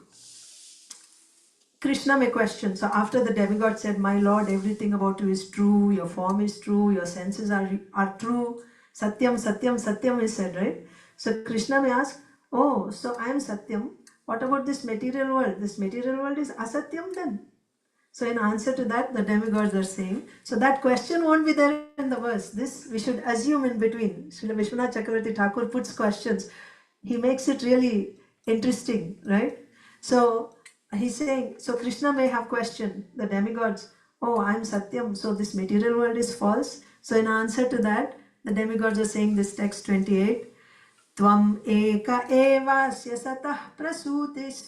Krishna may question. So after the demigod said, "My Lord, everything about you is true, your form is true, your senses are true. Satyam, Satyam, Satyam is said, right? So Krishna may ask, "Oh, so I am Satyam. What about this material world? This material world is Asatyam then?" So in answer to that, the demigods are saying, so that question won't be there in the verse. This we should assume in between. Srila Vishwanath Chakravarti Thakur puts questions. He makes it really interesting, right? So he's saying, so Krishna may have questioned the demigods, "Oh, I'm Satyam, so this material world is false." So in answer to that, the demigods are saying this text 28, Tvam eka evasya satah prasutis.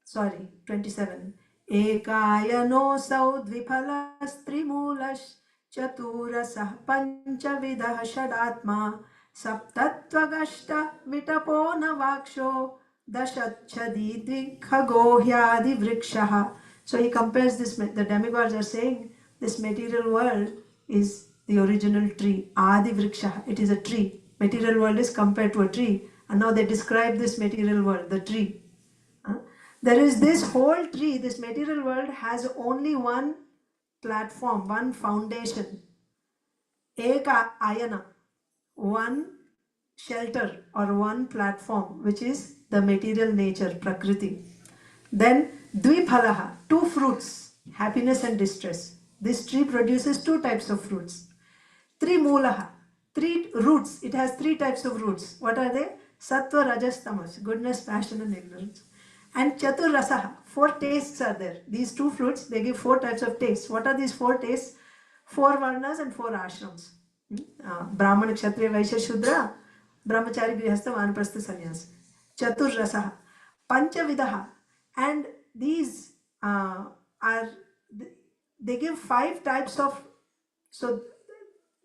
Sorry, 27. Ekayanosau dvipalas trimulash chaturasah panchavidah shadatma saptatvagashta vitapo navaksho dashachadi dvikhagohyadi vrikshaha. So he compares this, the demigods are saying this material world is the original tree, Adi Vriksha, it is a tree. Material world is compared to a tree, and now they describe this material world, the tree. There is this whole tree, this material world has only one platform, one foundation, Eka Ayana, one shelter or one platform, which is the material nature, Prakriti. Then Dvipalaha, two fruits, happiness and distress. This tree produces two types of fruits. Trimulaha, three roots. It has three types of roots. What are they? Sattva, Rajas, Tamas, goodness, passion, and ignorance. And Chatur Rasaha, four tastes are there. These two fruits, they give four types of tastes. What are these four tastes? Four Varnas and four Ashrams. Brahmana, Kshatriya, Vaishya, Shudra, Brahmachari, Grihastha, Vanaprastha, Sannyas. Chatur Rasaha, Panchavidaha. And these are, they give five types of, so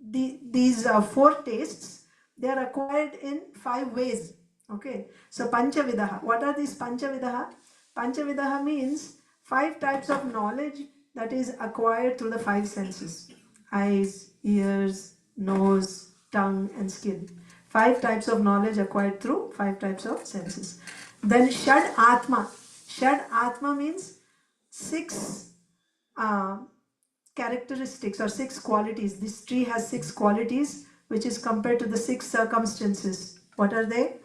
these four tastes, they are acquired in 5 ways. Okay, so Panchavidaha. What are these Panchavidaha? Panchavidaha means 5 types of knowledge that is acquired through the 5 senses: eyes, ears, nose, tongue, and skin. 5 types of knowledge acquired through 5 types of senses. Then Shad Atma. Shad Atma means 6 characteristics or 6 qualities. This tree has 6 qualities, which is compared to the 6 circumstances. What are they?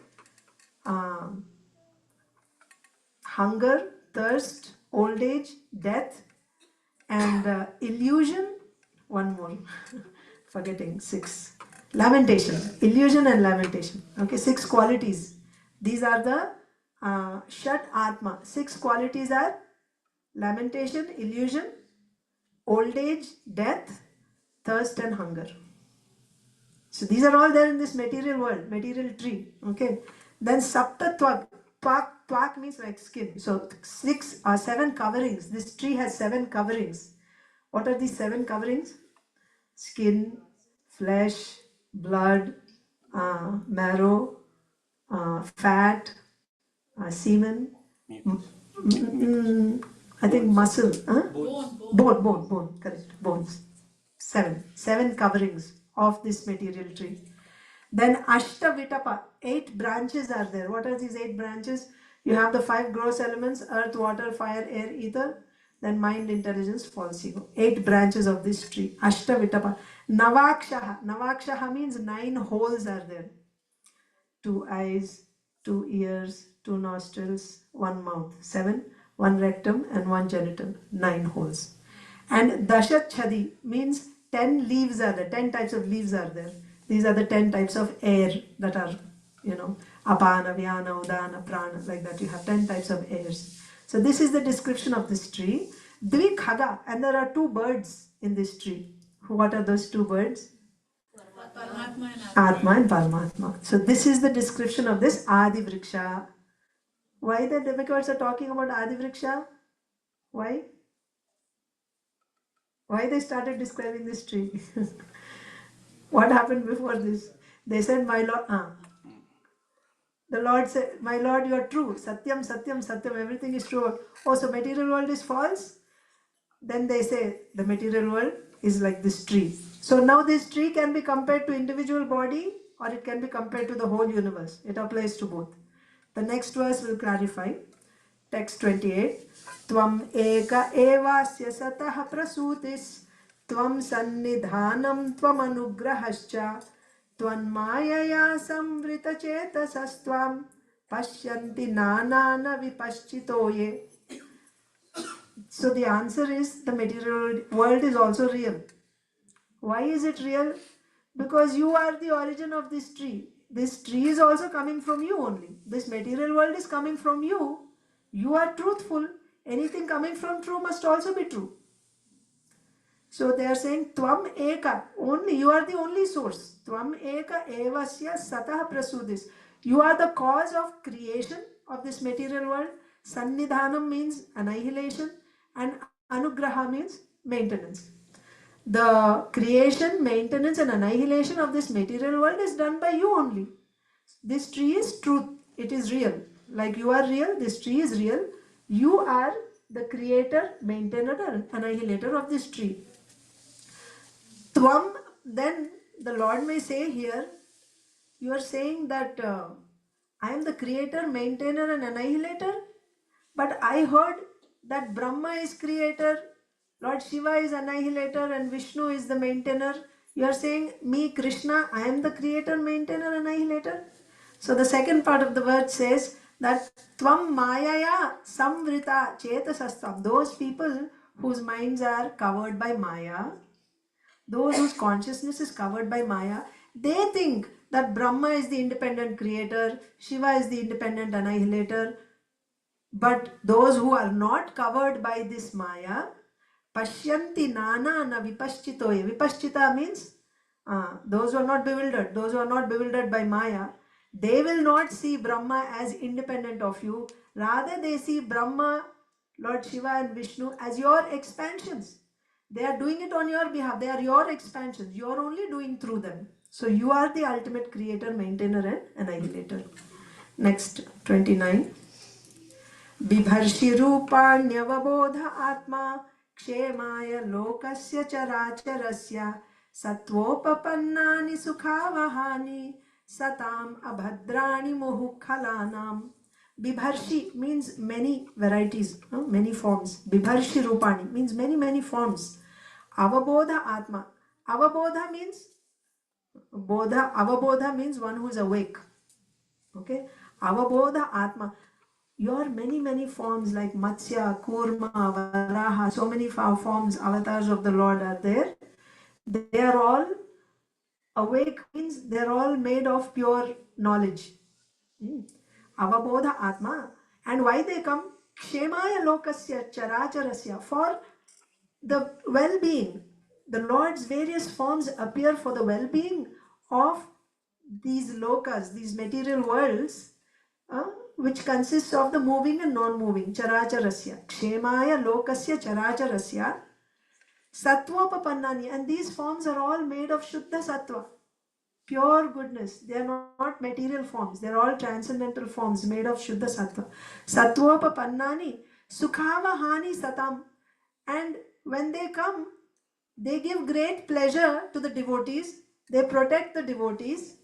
Hunger, thirst, old age, death, and illusion. One more, forgetting 6. Lamentation, illusion and lamentation. Okay, 6 qualities. These are the Shat Atma. 6 qualities are lamentation, illusion, old age, death, thirst, and hunger. So these are all there in this material world, material tree. Okay. Then Sapta Twak. Twak means like skin. So 7 coverings. This tree has 7 coverings. What are these 7 coverings? Skin, flesh, blood, marrow, fat, semen, I think muscle, bone, correct, bones. 7 coverings of this material tree. Then Ashtavitapa, 8 branches are there. What are these 8 branches? You have the 5 gross elements: earth, water, fire, air, ether. Then mind, intelligence, false ego. 8 branches of this tree. Ashtavitapa. Navakshaha. Navakshaha means 9 holes are there. 2 eyes, 2 ears, 2 nostrils, 1 mouth. 7. 1 rectum and 1 genital. 9 holes. And Dashachadi means 10 leaves are there. 10 types of leaves are there. These are the 10 types of air that are, apana, vyana, udana, prana, like that. You have 10 types of airs. So this is the description of this tree. Dvikhaga, and there are 2 birds in this tree. What are those 2 birds? Atma and Paramatma. So this is the description of this Adi Vriksha. Why the demigods are talking about Adi Vriksha? Why? Why they started describing this tree? What happened before this? They said, "My Lord," the Lord said, "My Lord, you are true. Satyam, Satyam, Satyam, everything is true." Oh, so material world is false? Then they say the material world is like this tree. So now this tree can be compared to individual body, or it can be compared to the whole universe. It applies to both. The next verse will clarify. Text 28. Tvam eka evasya satah prasutis tvam sannidhanam tvam anugrahascha tvanmayaya samvrita chetasastvam pashyanti nanana vipaschitoye. So the answer is the material world is also real. Why is it real? Because you are the origin of this tree. This tree is also coming from you only. This material world is coming from you. You are truthful. Anything coming from true must also be true. So they are saying Tvam Eka, only you are the only source. Tvam Eka Evasya Satah Prasudis. You are the cause of creation of this material world. Sannidhanam means annihilation and Anugraha means maintenance. The creation, maintenance and annihilation of this material world is done by you only. This tree is truth. It is real. Like you are real, this tree is real. You are the creator, maintainer and annihilator of this tree. Tvam, then the Lord may say here, you are saying that I am the creator, maintainer and annihilator. But I heard that Brahma is creator, Lord Shiva is annihilator and Vishnu is the maintainer. You are saying me, Krishna, I am the creator, maintainer, annihilator. So the second part of the word says that Tvam Mayaya Samvrita Chetasastvam. Those people whose minds are covered by Maya, those whose consciousness is covered by Maya, they think that Brahma is the independent creator, Shiva is the independent annihilator. But those who are not covered by this Maya, Pashyanti Nana na Vipaschitoye. Vipaschita means those who are not bewildered. Those who are not bewildered by Maya, they will not see Brahma as independent of you. Rather, they see Brahma, Lord Shiva and Vishnu as your expansions. They are doing it on your behalf. They are your expansions. You are only doing through them. So you are the ultimate creator, maintainer and annihilator. Next, 29. बिभर्षिरूपाण्यवबोध आत्मा क्षेमाय लोकस्य चराचरस्य सत्वोपपन्नानि सुखावहानि सताम अभद्राणि मुहुखलानाम. Bibharshi means many varieties, many forms. Bibharshi Rupani means many forms. Avabodha Atma. Avabodha means Bodha. Avabodha means one who is awake. Okay. Avabodha Atma. Your many forms like Matsya, Kurma, Varaha, so many forms, avatars of the Lord are there. They are all awake, means they are all made of pure knowledge. Avabodha Atma. And why they come? Kshemaya Lokasya Characharasya. For the well-being. The Lord's various forms appear for the well-being of these lokas, these material worlds, which consists of the moving and non-moving. Characharasya. Kshemaya Lokasya Characharasya. Sattva-papannani. And these forms are all made of Shuddha Sattva. Pure goodness. They are not material forms. They are all transcendental forms made of Shuddha Sattva. Sattva-papannani. Sukhavahani Satam. And when they come, they give great pleasure to the devotees. They protect the devotees.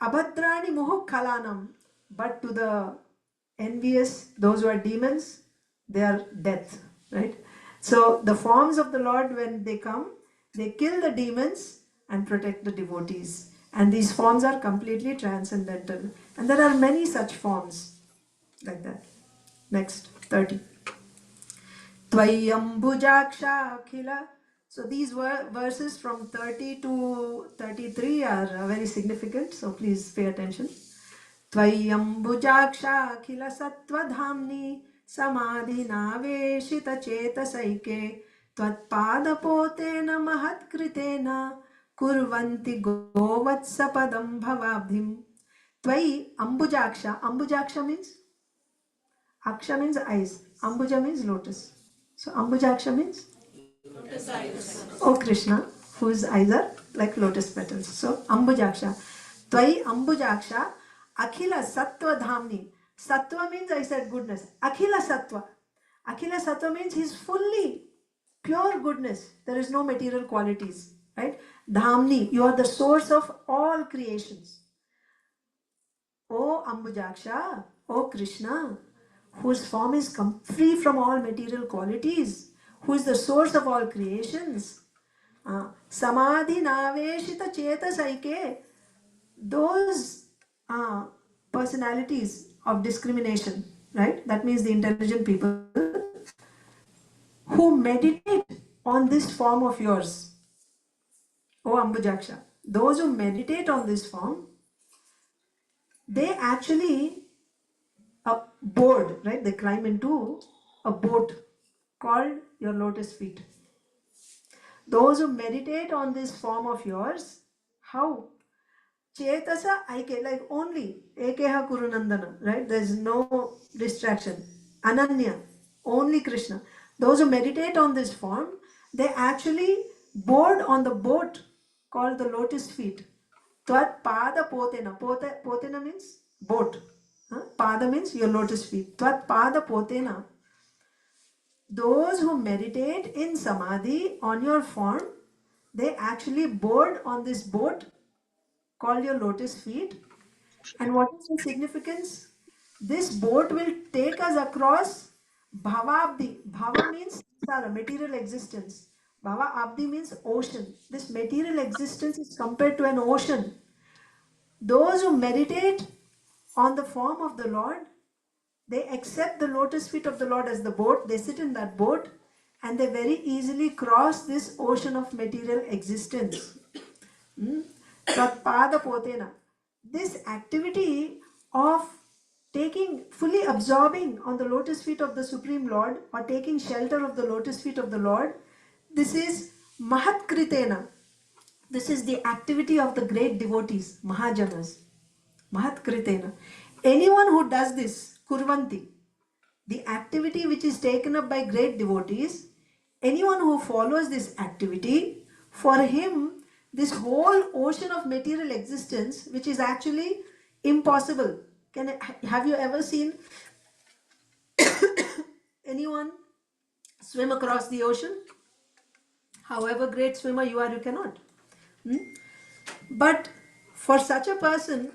Abhadrani muhuk khalanam. But to the envious, those who are demons, they are death. Right? So the forms of the Lord, when they come, they kill the demons and protect the devotees. And these forms are completely transcendental. And there are many such forms like that. Next, 30. Tvayambujaksha akhila. So these verses from 30 to 33 are very significant. So please pay attention. Tvayambujaksha akhila sattvadhamni samadhi naveshita chetasaike tvatpadapotena mahatkritena kurvanti govatsapadam bhavabdhim. Tvai ambujaksha. Ambujaksha means? Aksha means eyes. Ambuja means lotus. So Ambujaksha means? Lotus eyes. Oh Krishna, whose eyes are like lotus petals. So Ambujaksha. Tvai Ambujaksha Akhila Sattva Dhamni. Sattva means, I said, goodness. Akhila Sattva. Akhila Sattva means he's fully pure goodness. There is no material qualities. Right? Dhamni, you are the source of all creations. O Ambujaksha, O Krishna, whose form is free from all material qualities, who is the source of all creations. Samadhi Naveshita Cheta Saike, those personalities of discrimination, right? That means the intelligent people who meditate on this form of yours, O Ambujaksha. Those who meditate on this form, they actually board, right? They climb into a boat called your lotus feet. Those who meditate on this form of yours, how? Chetasa Aike, like only Ekeha Kurunandana, right? There is no distraction. Ananya, only Krishna. Those who meditate on this form, they actually board on the boat called the lotus feet. Tvat pada potena. Potena means boat. Pada means your lotus feet. Tvat pada potena. Those who meditate in samadhi on your form, they actually board on this boat called your lotus feet. And what is the significance? This boat will take us across Bhavabdi. Bhava means samsara, material existence. Bhava Abdi means ocean. This material existence is compared to an ocean. Those who meditate on the form of the Lord, they accept the lotus feet of the Lord as the boat. They sit in that boat and they very easily cross this ocean of material existence. Tatpada potena. This activity of fully absorbing on the lotus feet of the Supreme Lord or taking shelter of the lotus feet of the Lord, this is Mahatkritena. This is the activity of the great devotees, Mahajanas. Mahatkritena. Anyone who does this, Kurvanti, the activity which is taken up by great devotees, anyone who follows this activity, for him, this whole ocean of material existence, which is actually impossible. Have you ever seen anyone swim across the ocean? However great swimmer you are, you cannot. But for such a person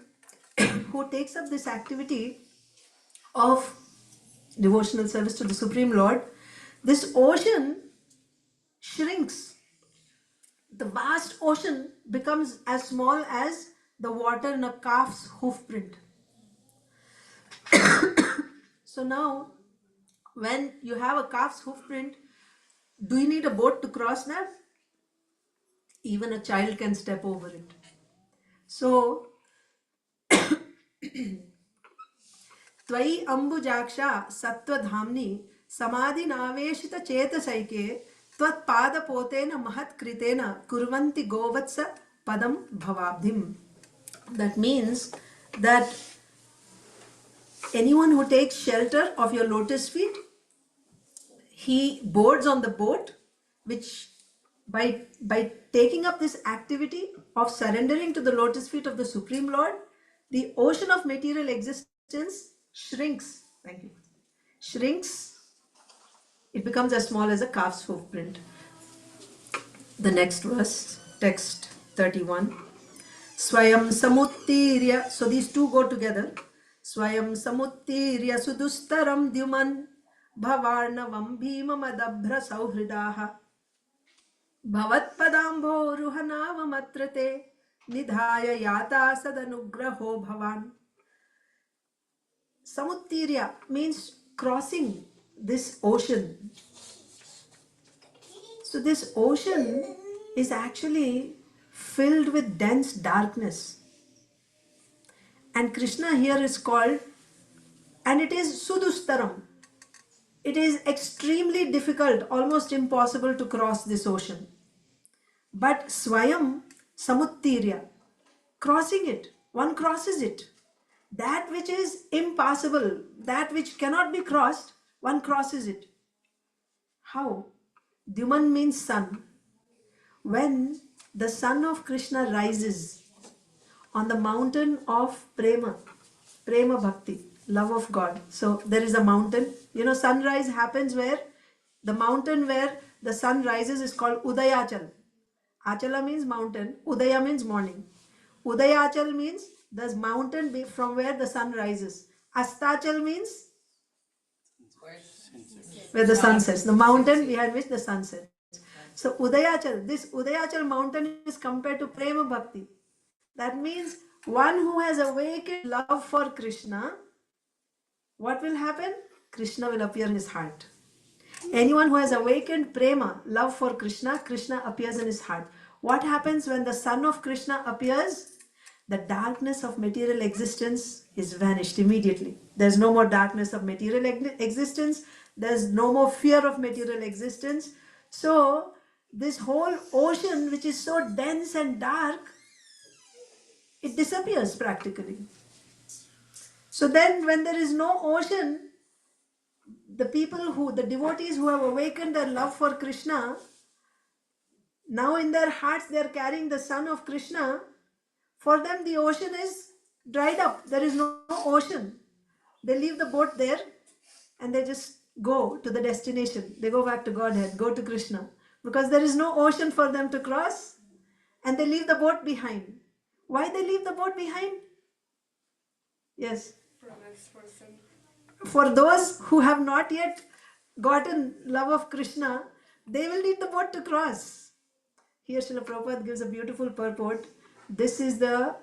who takes up this activity of devotional service to the Supreme Lord, this ocean shrinks. The vast ocean becomes as small as the water in a calf's hoof print. So now, when you have a calf's hoof print, do you need a boat to cross that? Even a child can step over it. So, Tvai Ambujaksha Sattva-dhamni Samadhi Naveshita Chetasaike Tvat Pada Potena Mahat Kritena Kurvanti Govatsa Padam Bhavabdhim. That means that anyone who takes shelter of your lotus feet, he boards on the boat, which by taking up this activity of surrendering to the lotus feet of the Supreme Lord, the ocean of material existence shrinks. Thank you. Shrinks. It becomes as small as a calf's hoof print. The next verse, text 31. Swayam samuttirya. So these two go together. Swayam samuttirya sudustaram dyuman bhavarnavam bhimamadabhra sauhridaha bhavatpadambho ruhanavamatrate nidhaya yata sadanugraho bhavan. Samuttirya means crossing this ocean. So this ocean is actually filled with dense darkness. And Krishna here is called, and it is Sudustaram. It is extremely difficult, almost impossible to cross this ocean. But Swayam Samuttirya, crossing it, one crosses it. That which is impassable, that which cannot be crossed, one crosses it. How? Dyuman means sun. When the sun of Krishna rises on the mountain of Prema Bhakti, love of God. So there is a mountain. You know, sunrise happens where the mountain where the sun rises is called Udayachal. Achala means mountain. Udaya means morning. Udayachal means the mountain from where the sun rises. Astachal means where the sun sets, the mountain behind which the sun sets. So Udayachal, this Udayachal mountain is compared to Prema Bhakti. That means one who has awakened love for Krishna, what will happen? Krishna will appear in his heart. Anyone who has awakened Prema, love for Krishna, Krishna appears in his heart. What happens when the son of Krishna appears? The darkness of material existence is vanished immediately. There's no more darkness of material existence. There's no more fear of material existence. So this whole ocean, which is so dense and dark, it disappears practically. So then when there is no ocean, the devotees who have awakened their love for Krishna, now in their hearts they are carrying the son of Krishna. For them the ocean is dried up. There is no ocean. They leave the boat there and they just go to the destination. They go back to Godhead, go to Krishna. Because there is no ocean for them to cross, and they leave the boat behind. Why they leave the boat behind? Yes. For those who have not yet gotten love of Krishna, they will need the boat to cross. Here Srila Prabhupada gives a beautiful purport. This is the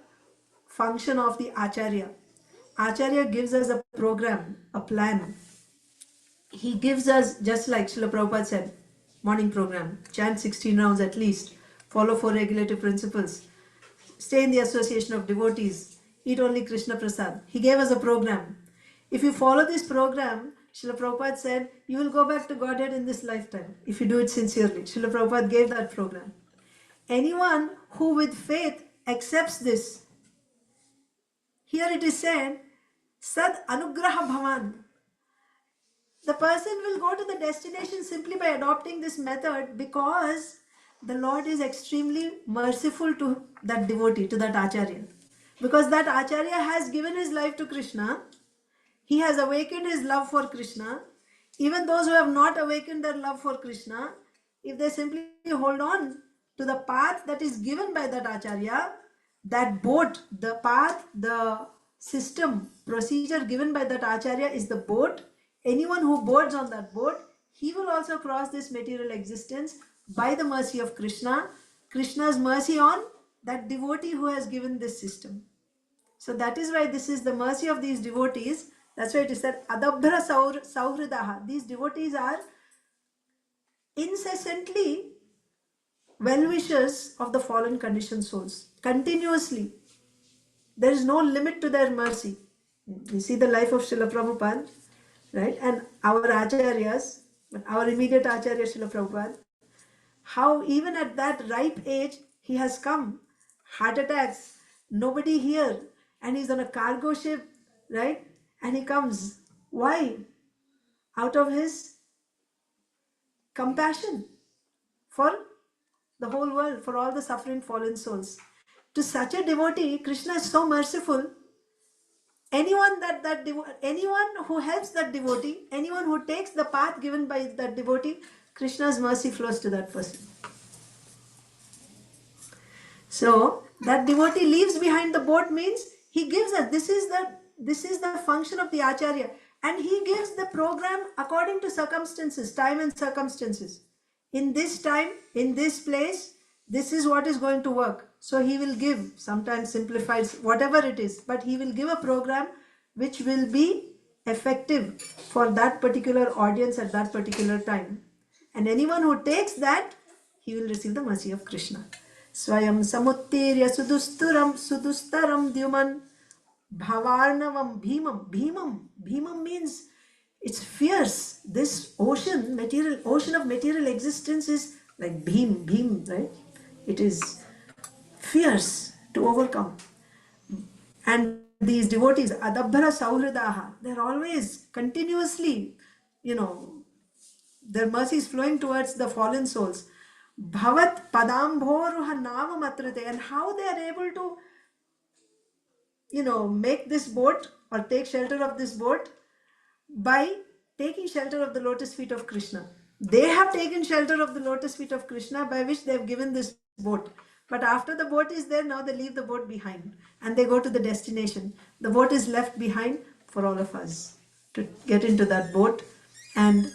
function of the Acharya. Acharya gives us a program, a plan. He gives us, just like Srila Prabhupada said, morning program, chant 16 rounds at least, follow 4 regulative principles, stay in the association of devotees, eat only Krishna Prasad. He gave us a program. If you follow this program, Srila Prabhupada said, you will go back to Godhead in this lifetime, if you do it sincerely. Srila Prabhupada gave that program. Anyone who with faith accepts this, here it is said, Sad Anugraha Bhavan. The person will go to the destination simply by adopting this method, because the Lord is extremely merciful to that devotee, to that Acharya. Because that Acharya has given his life to Krishna. He has awakened his love for Krishna. Even those who have not awakened their love for Krishna, if they simply hold on to the path that is given by that Acharya, that boat, the path, the system, procedure given by that Acharya is the boat. Anyone who boards on that boat, he will also cross this material existence by the mercy of Krishna. Krishna's mercy on that devotee who has given this system. So that is why this is the mercy of these devotees. That's why it is said, Adabhra Sauhridaha. These devotees are incessantly well-wishers of the fallen conditioned souls. Continuously. There is no limit to their mercy. You see the life of Srila Prabhupada, right? And our Acharyas, our immediate Acharya Srila Prabhupada, how even at that ripe age, he has come. Heart attacks, nobody here. And he's on a cargo ship, right? And he comes. Why? Out of his compassion for the whole world, for all the suffering fallen souls. To such a devotee, Krishna is so merciful. Anyone who helps that devotee, anyone who takes the path given by that devotee, Krishna's mercy flows to that person. So that devotee leaves behind the boat means he gives us, this is the function of the Acharya, and he gives the program according to circumstances, time and circumstances. In this time, in this place, this is what is going to work. So he will give, sometimes simplified, whatever it is, but he will give a program which will be effective for that particular audience at that particular time. And anyone who takes that, he will receive the mercy of Krishna. Swayam samuttirya sudustaram dyuman bhavarnavam bhimam. Bhimam means it's fierce. This ocean of material existence is like bhim, right? It is fierce to overcome. And these devotees, adabhara sauhridaha, they're always continuously, their mercy is flowing towards the fallen souls. Bhavat padambhoruha navamatrite. And how they are able to, make this boat or take shelter of this boat? By taking shelter of the lotus feet of Krishna. They have taken shelter of the lotus feet of Krishna, by which they have given this boat. But after the boat is there, now they leave the boat behind and they go to the destination. The boat is left behind for all of us to get into that boat, and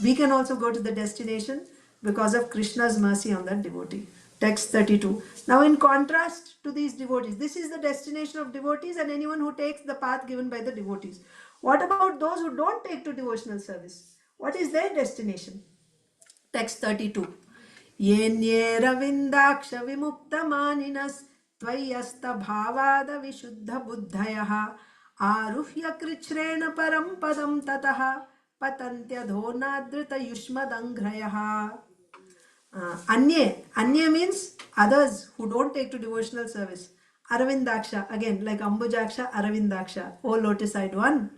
we can also go to the destination because of Krishna's mercy on that devotee. Text 32. Now, in contrast to these devotees, this is the destination of devotees and anyone who takes the path given by the devotees. What about those who don't take to devotional service? What is their destination? Text 32. Yenye ravindaksha vimukta maninas tvayasta bhavada vishuddha buddhayaha aruhya krichrena param padam tataha patantya dhonadrita yushmadanghrayaha. Anye means others who don't take to devotional service. Aravindaksha, again like Ambujaksha, Aravindaksha, O lotus-eyed one.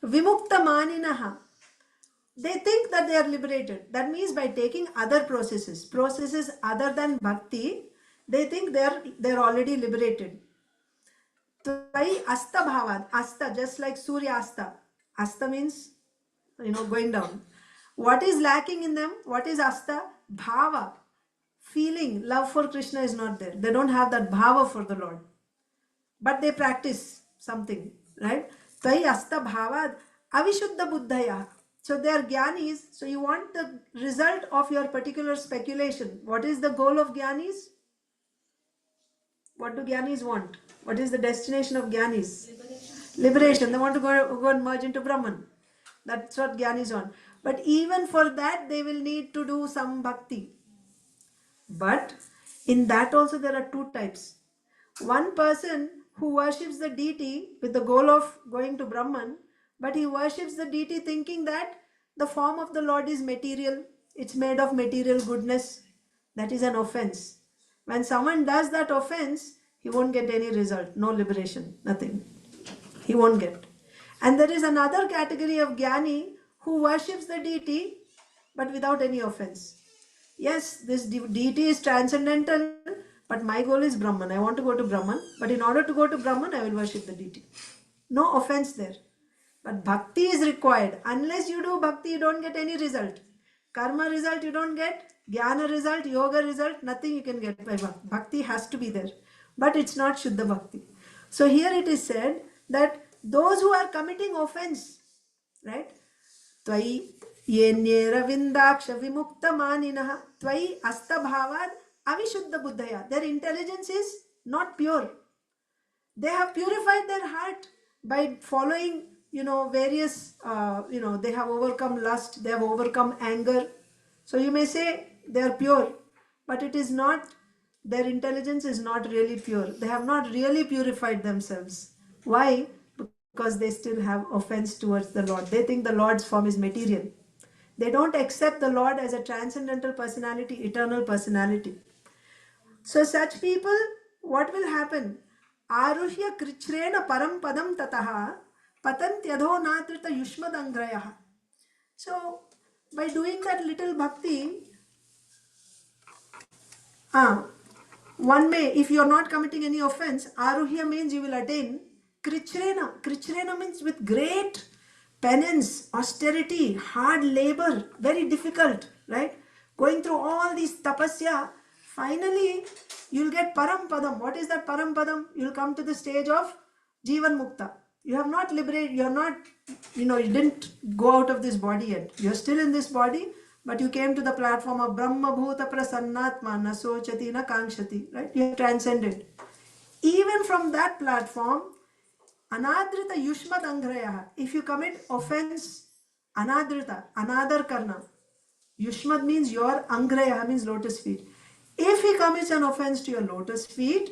Vimukta maninaha. They think that they are liberated. That means by taking other processes other than bhakti, they think they're already liberated. Tvai asta bhavad, asta just like Surya asta. Asta means going down. What is lacking in them? What is asta? Bhava. Feeling, love for Krishna is not there. They don't have that bhava for the Lord. But they practice something, right? Tvai asta bhavad avishuddha buddhaya. So they are jnanis. So you want the result of your particular speculation. What is the goal of jnanis? What do jnanis want? What is the destination of jnanis? Liberation. They want to go and merge into Brahman. That's what jnanis want. But even for that, they will need to do some bhakti. But in that also there are two types. One person who worships the deity with the goal of going to Brahman, but he worships the deity thinking that the form of the Lord is material, it's made of material goodness. That is an offense. When someone does that offense, he won't get any result, no liberation, nothing. He won't get. And there is another category of jnani who worships the deity but without any offense. Yes, this deity is transcendental, but my goal is Brahman. I want to go to Brahman, but in order to go to Brahman, I will worship the deity. No offense there. But bhakti is required. Unless you do bhakti, you don't get any result. Karma result you don't get, jnana result, yoga result, nothing you can get by bhakti. Bhakti has to be there. But it's not Shuddha Bhakti. So here it is said that those who are committing offense, right? Tvai yenye ravindaksha vimukta maninaha tvai asta bhavad avishuddha buddhaya. Their intelligence is not pure. They have purified their heart by following, various, they have overcome lust, they have overcome anger. So you may say they are pure, but it is not, their intelligence is not really pure. They have not really purified themselves. Why? Because they still have offense towards the Lord. They think the Lord's form is material. They don't accept the Lord as a transcendental personality, eternal personality. So such people, what will happen? Aruhya krichrena param padam tataha patantyadho natrita yushmadangrayaha. So by doing that little bhakti, one may, if you are not committing any offense, aruhya means you will attain krichrena. Krichrena means with great penance, austerity, hard labor, very difficult, right? Going through all these tapasya, finally you'll get param padam. What is that param padam? You'll come to the stage of Jivan Mukta. You have not liberated, you're not, you didn't go out of this body yet. You're still in this body, but you came to the platform of Brahma Bhuta Prasannatma na sochati na kankshati, right? You have transcended. Even from that platform, Anadrita Yushmad Angrayaha. If you commit offense, Anadrita, another karna. Yushmad means your Angrayaha means lotus feet. If he commits an offense to your lotus feet,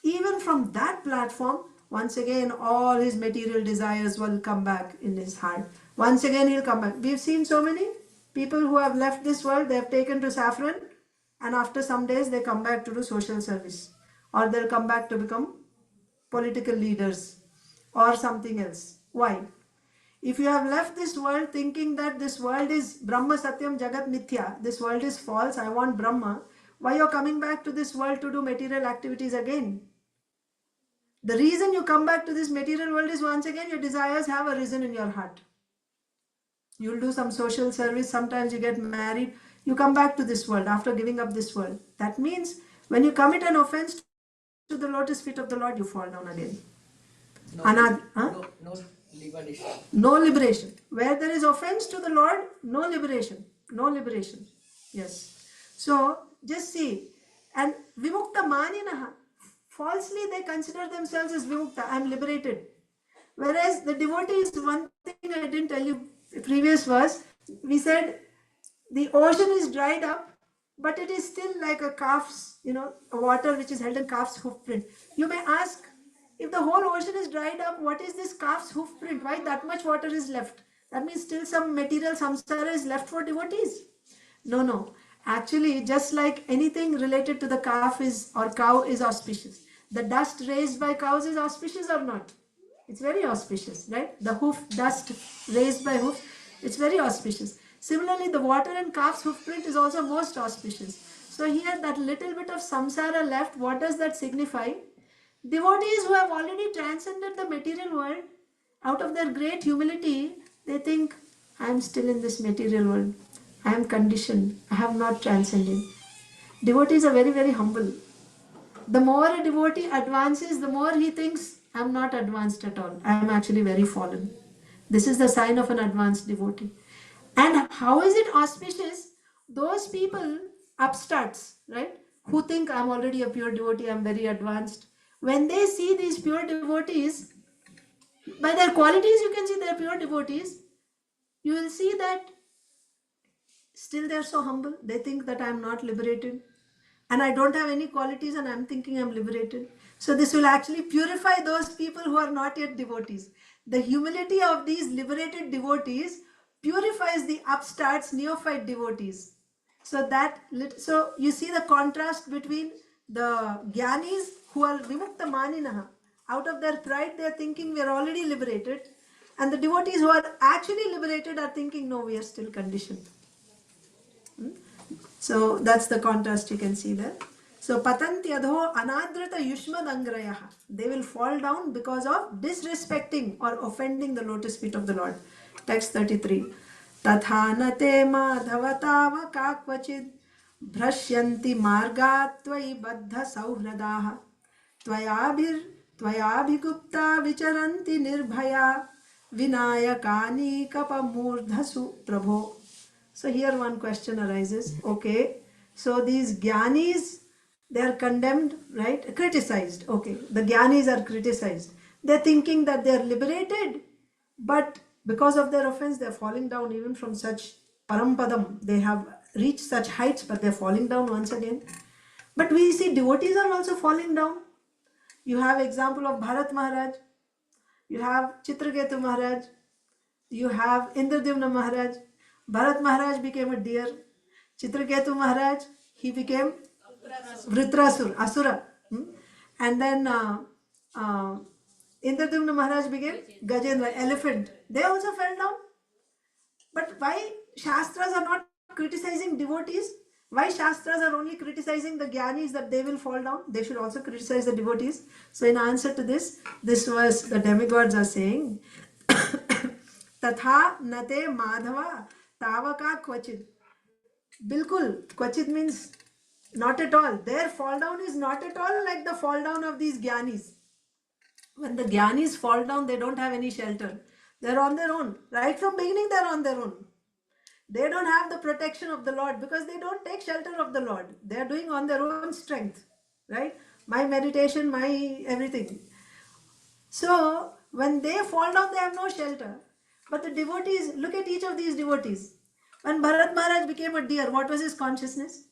even from that platform, once again all his material desires will come back in his heart. Once again he'll come back. We've seen so many people who have left this world, they have taken to saffron, and after some days they come back to do social service, or they'll come back to become political leaders or something else. Why? If you have left this world thinking that this world is Brahma Satyam Jagat Mithya, this world is false, I want Brahma, why you're coming back to this world to do material activities again? The reason you come back to this material world is once again your desires have arisen in your heart. You'll do some social service, sometimes you get married, you come back to this world after giving up this world. That means When you commit an offense to the lotus feet of the Lord, you fall down again. No, Huh? no liberation. No liberation. Where there is offense to the Lord, no liberation. No liberation. Yes. So just see. And vimukta maninaha. Falsely they consider themselves as vimukta. I am liberated. Whereas the devotees, one thing I didn't tell you previous verse, we said the ocean is dried up, but it is still like a calf's, a water which is held in calf's hoof print. You may ask, if the whole ocean is dried up, what is this calf's hoof print? Why that much water is left? That means still some material samsara is left for devotees. No. Actually, just like anything related to the calf is or cow is auspicious. The dust raised by cows is auspicious or not? It's very auspicious, right? The hoof dust raised by hoof, it's very auspicious. Similarly, the water in calf's hoof print is also most auspicious. So here, that little bit of samsara left, what does that signify? Devotees who have already transcended the material world, out of their great humility, they think, I am still in this material world. I am conditioned. I have not transcended. Devotees are very, very humble. The more a devotee advances, the more he thinks, I am not advanced at all. I am actually very fallen. This is the sign of an advanced devotee. And how is it auspicious? Those people, upstarts, right, who think I am already a pure devotee, I am very advanced. When they see these pure devotees, by their qualities you can see they are pure devotees. You will see that still they are so humble. They think that I am not liberated. And I don't have any qualities and I'm thinking I'm liberated. So this will actually purify those people who are not yet devotees. The humility of these liberated devotees purifies the upstarts, neophyte devotees. So you see the contrast between the Gyanis who are vimukta maninaha. Out of their pride they are thinking we are already liberated. And the devotees who are actually liberated are thinking no, we are still conditioned. So that's the contrast you can see there. So patantyadho anadrata yushmadangrayaha. They will fall down because of disrespecting or offending the lotus feet of the Lord. Text 33. Tathanate madhavatava kakvachid bhrashyanti margat tvai baddha sauhradaha tvayabhigupta vicharanti nirbhaya vinayakani kapamurdhasu prabho. So here one question arises. Okay, so these Gyanis, they are condemned, right? Criticized. Okay, the Gyanis are criticized. They're thinking that they're liberated, but because of their offense, they're falling down even from such parampadam. They have reached such heights, but they're falling down once again. But we see devotees are also falling down. You have example of Bharat Maharaj. You have Chitraketu Maharaj. You have Indradyumna Maharaj. Bharat Maharaj became a deer. Chitraketu Maharaj, he became Vritrasur, Asura. And then Indradyumna Maharaj became Gajendra, elephant. They also fell down. But why Shastras are not criticizing devotees? Why Shastras are only criticizing the Gyanis that they will fall down? They should also criticize the devotees. So in answer to this verse, the demigods are saying, Tatha nate madhava tavaka kvachid. Bilkul, kvachid means not at all. Their fall down is not at all like the fall down of these Gyanis. When the Gyanis fall down, they don't have any shelter. They're on their own. Right from beginning, they're on their own. They don't have the protection of the Lord because they don't take shelter of the Lord. They're doing on their own strength. Right? My meditation, my everything. So, when they fall down, they have no shelter. But the devotees, look at each of these devotees. When Bharat Maharaj became a deer, what was his consciousness?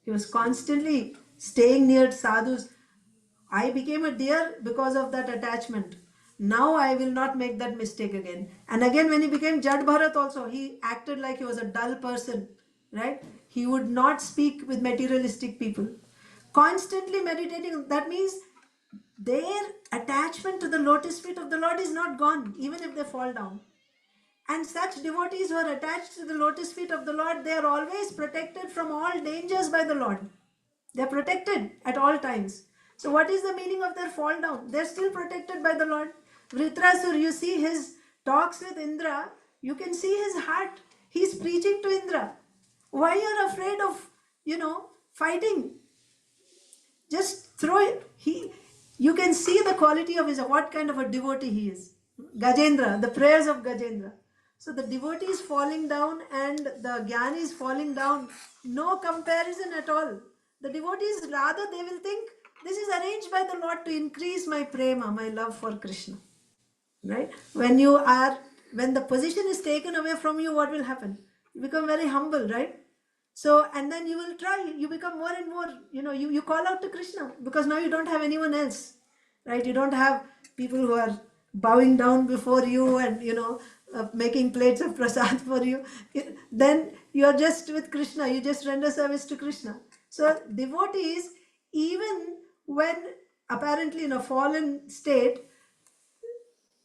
He was constantly staying near sadhus. I became a deer because of that attachment. Now I will not make that mistake again. And again, when he became Jad Bharat also, he acted like he was a dull person, right? He would not speak with materialistic people. Constantly meditating, that means their attachment to the lotus feet of the Lord is not gone, even if they fall down. And such devotees who are attached to the lotus feet of the Lord, they are always protected from all dangers by the Lord. They are protected at all times. So what is the meaning of their fall down? They are still protected by the Lord. Vritrasur, you see his talks with Indra, you can see his heart. He is preaching to Indra. Why you are afraid of, fighting? Just throw it. You can see the quality of what kind of a devotee he is. Gajendra, the prayers of Gajendra. So the devotee is falling down and the Gyani is falling down. No comparison at all. The devotees, rather, they will think, this is arranged by the Lord to increase my prema, my love for Krishna. Right? When the position is taken away from you, what will happen? You become very humble, right? So, and then you will try, you become more and more, you call out to Krishna because now you don't have anyone else, right? You don't have people who are bowing down before you and, making plates of prasad for you. Then you are just with Krishna, you just render service to Krishna. So, devotees, even when apparently in a fallen state,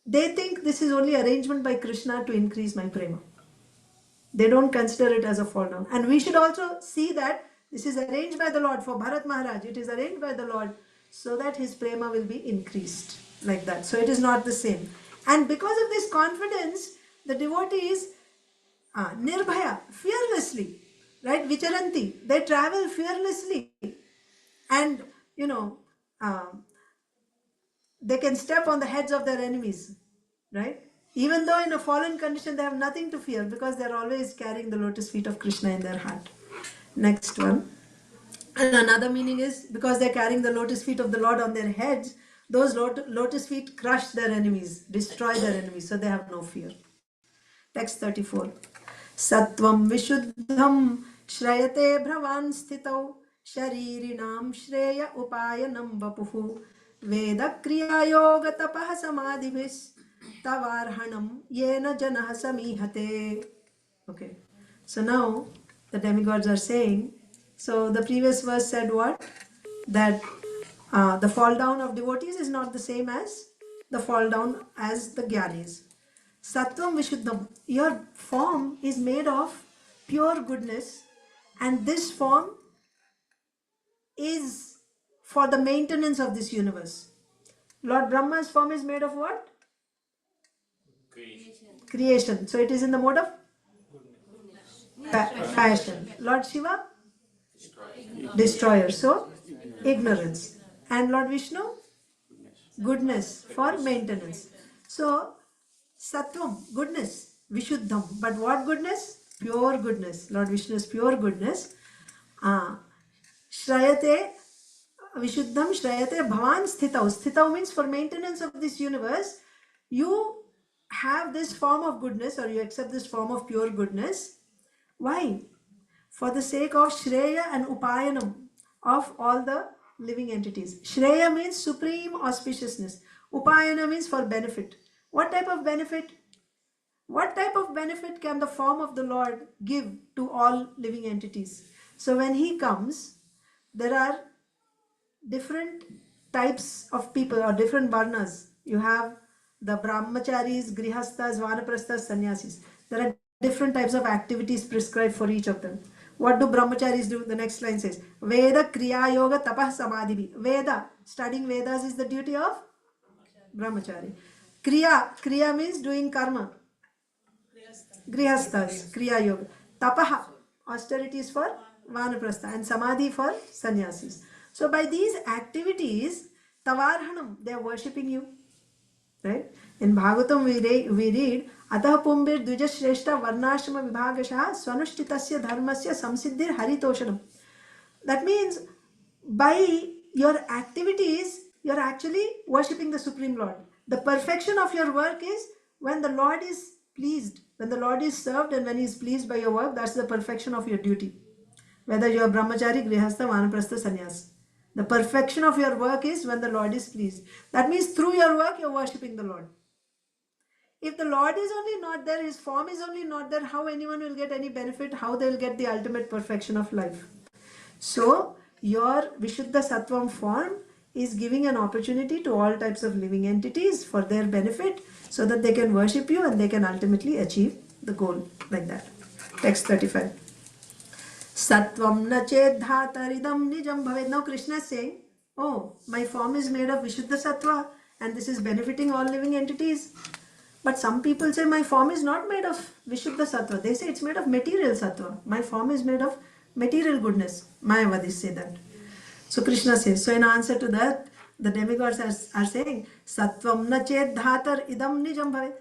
they think this is only arrangement by Krishna to increase my prema. They don't consider it as a fall down. And we should also see that this is arranged by the Lord for Bharat Maharaj. It is arranged by the Lord so that his prema will be increased like that. So it is not the same. And because of this confidence, the devotees, nirbhaya, fearlessly, right? Vicharanti, they travel fearlessly. And, they can step on the heads of their enemies, right? Even though in a fallen condition, they have nothing to fear because they're always carrying the lotus feet of Krishna in their heart. Next one. And another meaning is because they're carrying the lotus feet of the Lord on their heads, those lotus feet crush their enemies, destroy their enemies, so they have no fear. Text 34. Sattvam vishuddham shrayate bhravan sthitau sharirinam shreya upayanam vapuhu veda kriya yoga tapah samadhibhis tavarhanam yena janah samihate. Okay. So now the demigods are saying, so the previous verse said what? That the fall down of devotees is not the same as the fall down as the Gyanis. Sattvam Vishuddham, your form is made of pure goodness, and this form is for the maintenance of this universe. Lord Brahma's form is made of what? Creation. So it is in the mode of passion. Lord Shiva? Destroyer. So ignorance. And Lord Vishnu? Goodness for maintenance. So Sattvam, goodness, Vishuddham. But what goodness? Pure goodness. Lord Vishnu is pure goodness. Shrayate, Vishuddham Shrayate Bhavan Sthitau. Sthitau means for maintenance of this universe, you have this form of goodness or you accept this form of pure goodness. Why? For the sake of Shreya and Upayanam of all the living entities. Shreya means supreme auspiciousness. Upayana means for benefit. What type of benefit? What type of benefit can the form of the Lord give to all living entities? So when he comes, there are different types of people or different varnas. You have the brahmacharis, grihastas, vanaprasthas, sannyasis. There are different types of activities prescribed for each of them. What do brahmacharis do? The next line says, Veda kriya yoga tapah samadhi. Veda, studying Vedas is the duty of brahmachari. Kriya means doing karma. Grihastas, kriya yoga. Tapaha, austerities for vanaprastha, and samadhi for sannyasis. So by these activities, tavarhanam, they are worshipping you. Right? In Bhagavatam we read, Atah pumbir dvija shreshta varnashrama vibhagashaha swanushtitasya dharmasya samsiddhir haritoshanam. That means by your activities, you are actually worshipping the Supreme Lord. The perfection of your work is when the Lord is pleased, when the Lord is served and when he is pleased by your work, that's the perfection of your duty. Whether you are brahmachari, grihastha, vanaprastha, sannyas. The perfection of your work is when the Lord is pleased. That means through your work, you are worshipping the Lord. If the Lord is only not there, his form is only not there, how anyone will get any benefit, how they will get the ultimate perfection of life. So, your Vishuddha Sattvam form is giving an opportunity to all types of living entities for their benefit so that they can worship you and they can ultimately achieve the goal like that. Text 35. Sattvam na chedhataridam nijam bhaved. Now Krishna is saying, oh, my form is made of Vishuddha Sattva and this is benefiting all living entities. But some people say my form is not made of Vishuddha Sattva. They say it's made of material Sattva. My form is made of material goodness. Mayavadis say that. So Krishna says, so in answer to that, the demigods are saying, Sattvam na ched dhatar idam nijam bhavet.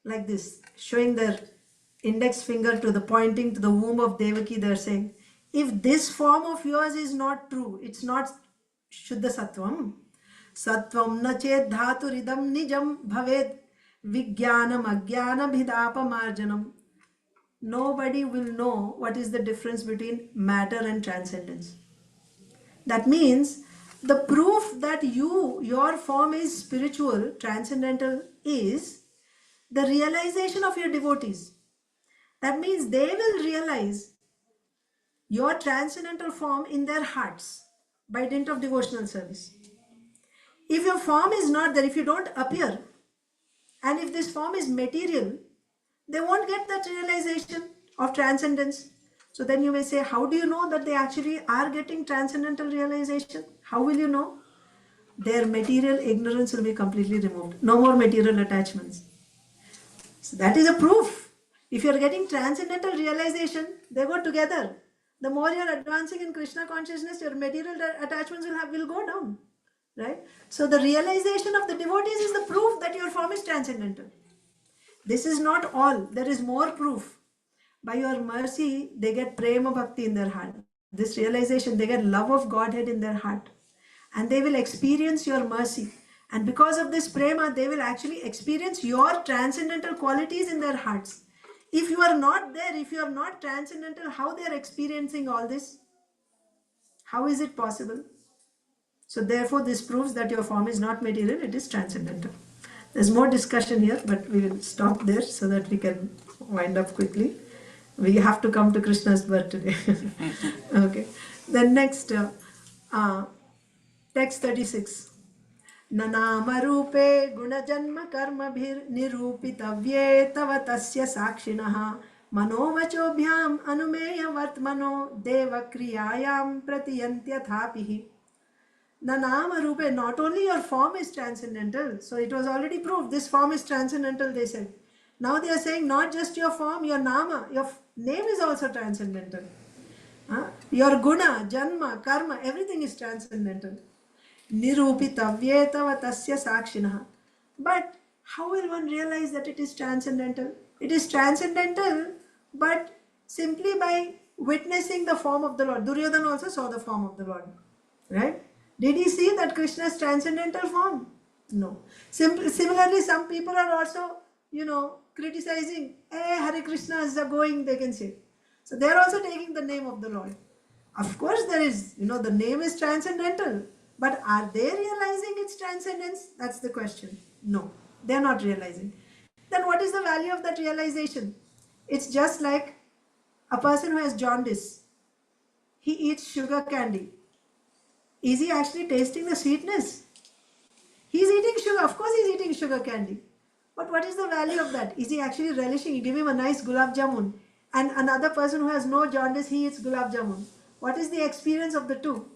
Like this, showing their index finger to the pointing to the womb of Devaki, they're saying, if this form of yours is not true, it's not Shuddha Sattvam. Sattvam na ched dhatur idam nijam bhavet vijnanam ajnana bhidapa marjanam. Nobody will know what is the difference between matter and transcendence. That means the proof that your form is spiritual, transcendental, is the realization of your devotees. That means they will realize your transcendental form in their hearts by dint of devotional service. If your form is not there, if you don't appear, and if this form is material, they won't get that realization of transcendence. So then you may say, how do you know that they actually are getting transcendental realization? How will you know? Their material ignorance will be completely removed. No more material attachments. So that is a proof. If you are getting transcendental realization, they go together. The more you are advancing in Krishna consciousness, your material attachments will go down. Right? So the realization of the devotees is the proof that your form is transcendental. This is not all. There is more proof. By your mercy, they get prema bhakti in their heart. This realization, they get love of Godhead in their heart. And they will experience your mercy. And because of this prema, they will actually experience your transcendental qualities in their hearts. If you are not there, if you are not transcendental, how they are experiencing all this? How is it possible? So therefore, this proves that your form is not material, it is transcendental. There's more discussion here, but we will stop there so that we can wind up quickly. We have to come to Krishna's birth today. Okay. Then next, text 36. Nanama rupe gunajanma karma bhir nirupitavye tava tasya sakshinaha manovachobhyam anumeya vartmano deva kriyayam pratiyantyathapihi. Nanama rupe, not only your form is transcendental, so it was already proved, this form is transcendental, they said. Now they are saying not just your form, your nama, your name is also transcendental. Your guna, janma, karma, everything is transcendental. Nirupitavyetava tasya sakshinaha. But how will one realize that it is transcendental? It is transcendental, but simply by witnessing the form of the Lord. Duryodhana also saw the form of the Lord. Right? Did he see that Krishna's transcendental form? No. Similarly, some people are also, criticizing, hey, Hare Krishna is going, they can say. So they are also taking the name of the Lord. Of course, there is, the name is transcendental. But are they realizing its transcendence? That's the question. No, they are not realizing. Then what is the value of that realization? It's just like a person who has jaundice. He eats sugar candy. Is he actually tasting the sweetness? He's eating sugar. Of course he's eating sugar candy. But what is the value of that? Is he actually relishing? You give him a nice gulab jamun. And another person who has no jaundice, he eats gulab jamun. What is the experience of the two?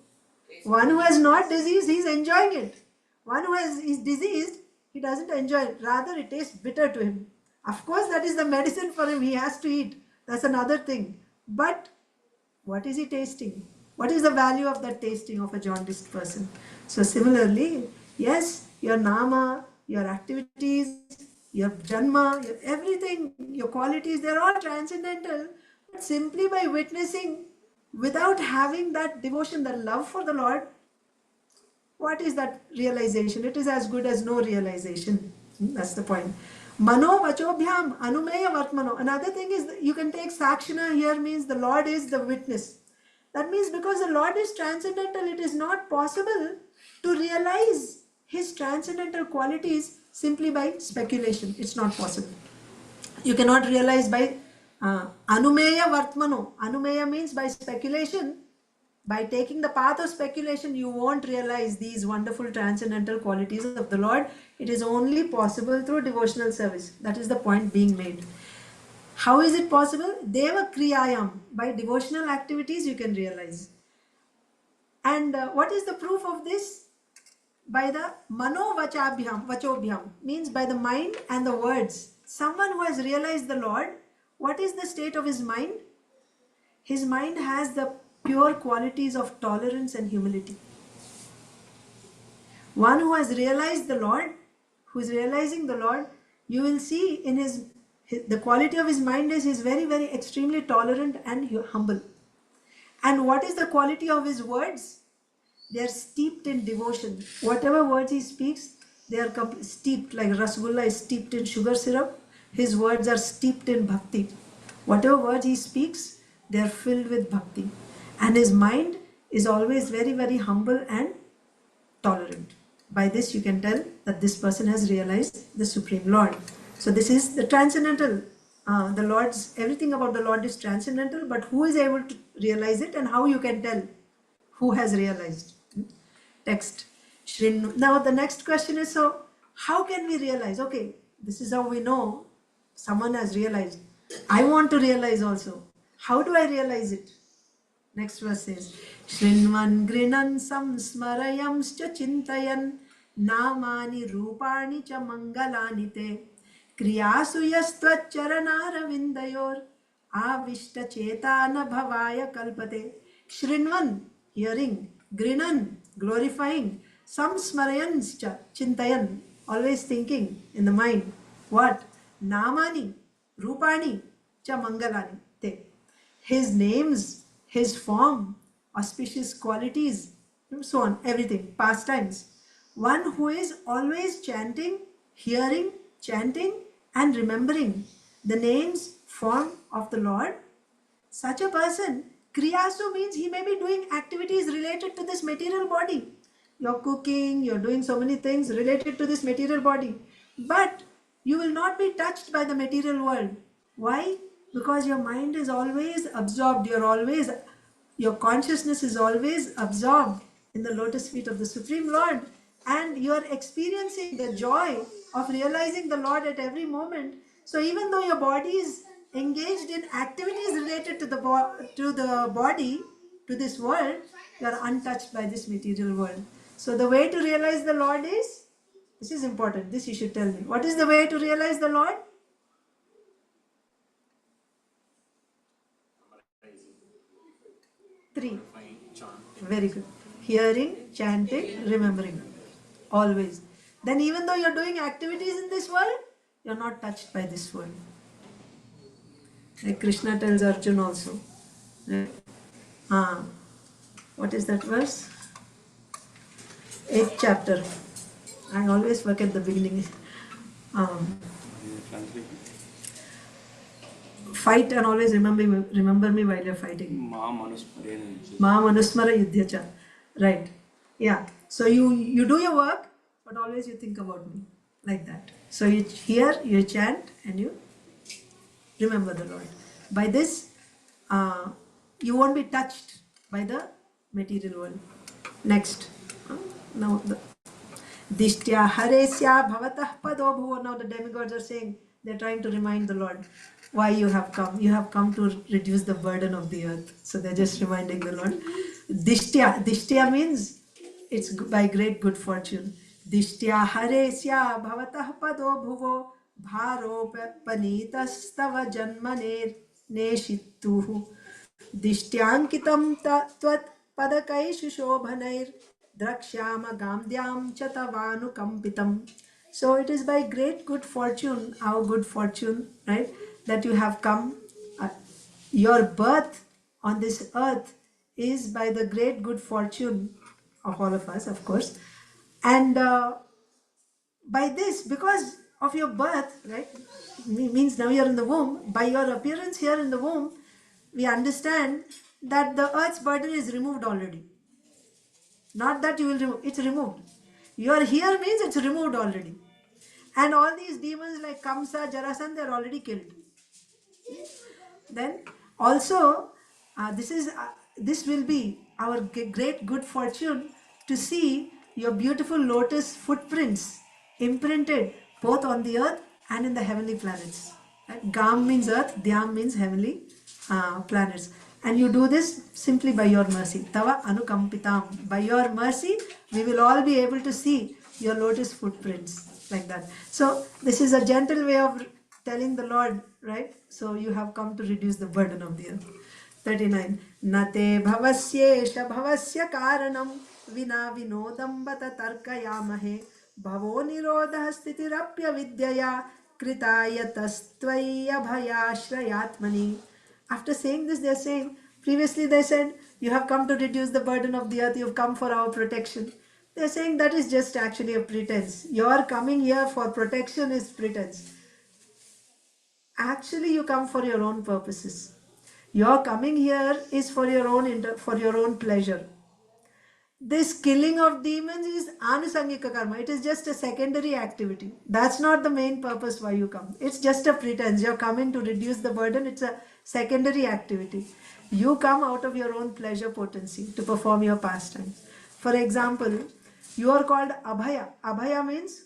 One who has not disease, he's enjoying it. One who is diseased, he doesn't enjoy it. Rather, it tastes bitter to him. Of course, that is the medicine for him. He has to eat. That's another thing. But what is he tasting? What is the value of that tasting of a jaundiced person? So similarly, yes, your nama, your activities, your janma, your everything, your qualities, they're all transcendental. But simply by witnessing, without having that devotion, that love for the Lord, what is that realization? It is as good as no realization. That's the point. Mano vachobhyam anumeya vartmano. Another thing is you can take sakshina here means the Lord is the witness. That means because the Lord is transcendental, it is not possible to realize his transcendental qualities simply by speculation. It's not possible. You cannot realize by anumeya vartmano. Anumeya means by speculation. By taking the path of speculation, you won't realize these wonderful transcendental qualities of the Lord. It is only possible through devotional service. That is the point being made. How is it possible? Deva kriyayam. By devotional activities, you can realize. And what is the proof of this? By the mano vachobhyam, means by the mind and the words. Someone who has realized the Lord, what is the state of his mind? His mind has the pure qualities of tolerance and humility. One who has realized the Lord, who is realizing the Lord, you will see in the quality of his mind is he's very, very extremely tolerant and humble. And what is the quality of his words? They are steeped in devotion. Whatever words he speaks, they are steeped, like Rasgulla is steeped in sugar syrup. His words are steeped in bhakti. Whatever words he speaks, they are filled with bhakti. And his mind is always very, very humble and tolerant. By this you can tell that this person has realized the Supreme Lord. So this is the transcendental. The Lord's, everything about the Lord is transcendental, but who is able to realize it and how you can tell who has realized? Text. Now the next question is, so how can we realize? Okay, this is how we know someone has realized. I want to realize also. How do I realize it? Next verse says, Shrinvan grinan samsmarayamscha chintayan namani rupani cha mangalani te kriyasu yastvaccharanara vindayor avishta chetana bhavaya kalpate. Shrinvan, hearing, grinan, glorifying, samsmarayanscha chintayan, always thinking in the mind. What? Namani, rupani cha mangalani te. His names, his form, auspicious qualities, and so on, everything, pastimes. One who is always chanting, hearing, chanting, and remembering the names, form of the Lord. Such a person, Kriyasu means he may be doing activities related to this material body. You're cooking, you're doing so many things related to this material body. But you will not be touched by the material world. Why? Because your mind is always absorbed, your consciousness is always absorbed in the lotus feet of the Supreme Lord, and you are experiencing the joy of realizing the Lord at every moment. So even though your body is engaged in activities related to the body, to this world, you are untouched by this material world. So the way to realize the Lord is, this is important, this you should tell me. What is the way to realize the Lord? Three. Very good. Hearing, chanting, remembering. Always. Then even though you're doing activities in this world, you're not touched by this world. Like Krishna tells Arjuna also. What is that verse? 8th chapter. I always forget the beginning. Fight and always remember me while you're fighting. Ma manusmara yudhyacha. Right. Yeah. So you do your work, but always you think about me. Like that. So you hear, you chant, and you remember the Lord. By this, you won't be touched by the material world. Next. Now the Dishtya Haresya Bhavatah Pado Bhuva. Now the demigods are saying, they're trying to remind the Lord why you have come. You have come to reduce the burden of the earth. So they're just reminding the Lord. Dishtya means it's by great good fortune. Dishtya Haresya Bhavatah Pado Bhuvo Bharo Panitastava Janmaner Neshituhu Dishtyankitam Tvat Padakaishu Shobhanair Drakshama Gamdyam Chatavanu Kampitam. So it is by great good fortune, our good fortune, right, that you have come. Your birth on this earth is by the great good fortune of all of us, of course. And by this, because of your birth, right, means now you're in the womb, by your appearance here in the womb, we understand that the earth's burden is removed already. Not that you will remove, it's removed. You are here means it's removed already. And all these demons like Kamsa, Jarasan, they're already killed. Then also, this will be our great good fortune to see your beautiful lotus footprints imprinted both on the earth and in the heavenly planets. Right? Gam means earth, Dhyam means heavenly planets. And you do this simply by your mercy. Tava anukampitam. By your mercy, we will all be able to see your lotus footprints like that. So this is a gentle way of telling the Lord, right? So you have come to reduce the burden of the earth. 39. Nate bhavasyesha bhavasya karanam vina vinodam bata tarkayamahe bhavo nirodha sthitirapya vidyaya kritaya tastvaya bhayashrayatmani. After saying this, they are saying, previously they said, you have come to reduce the burden of the earth, you have come for our protection. They are saying that is just actually a pretense. Your coming here for protection is pretense. Actually, you come for your own purposes. Your coming here is for your own pleasure. This killing of demons is anusangika karma. It is just a secondary activity. That's not the main purpose why you come. It's just a pretense. You're coming to reduce the burden. It's a secondary activity. You come out of your own pleasure potency to perform your pastimes. For example, you are called Abhaya. Abhaya means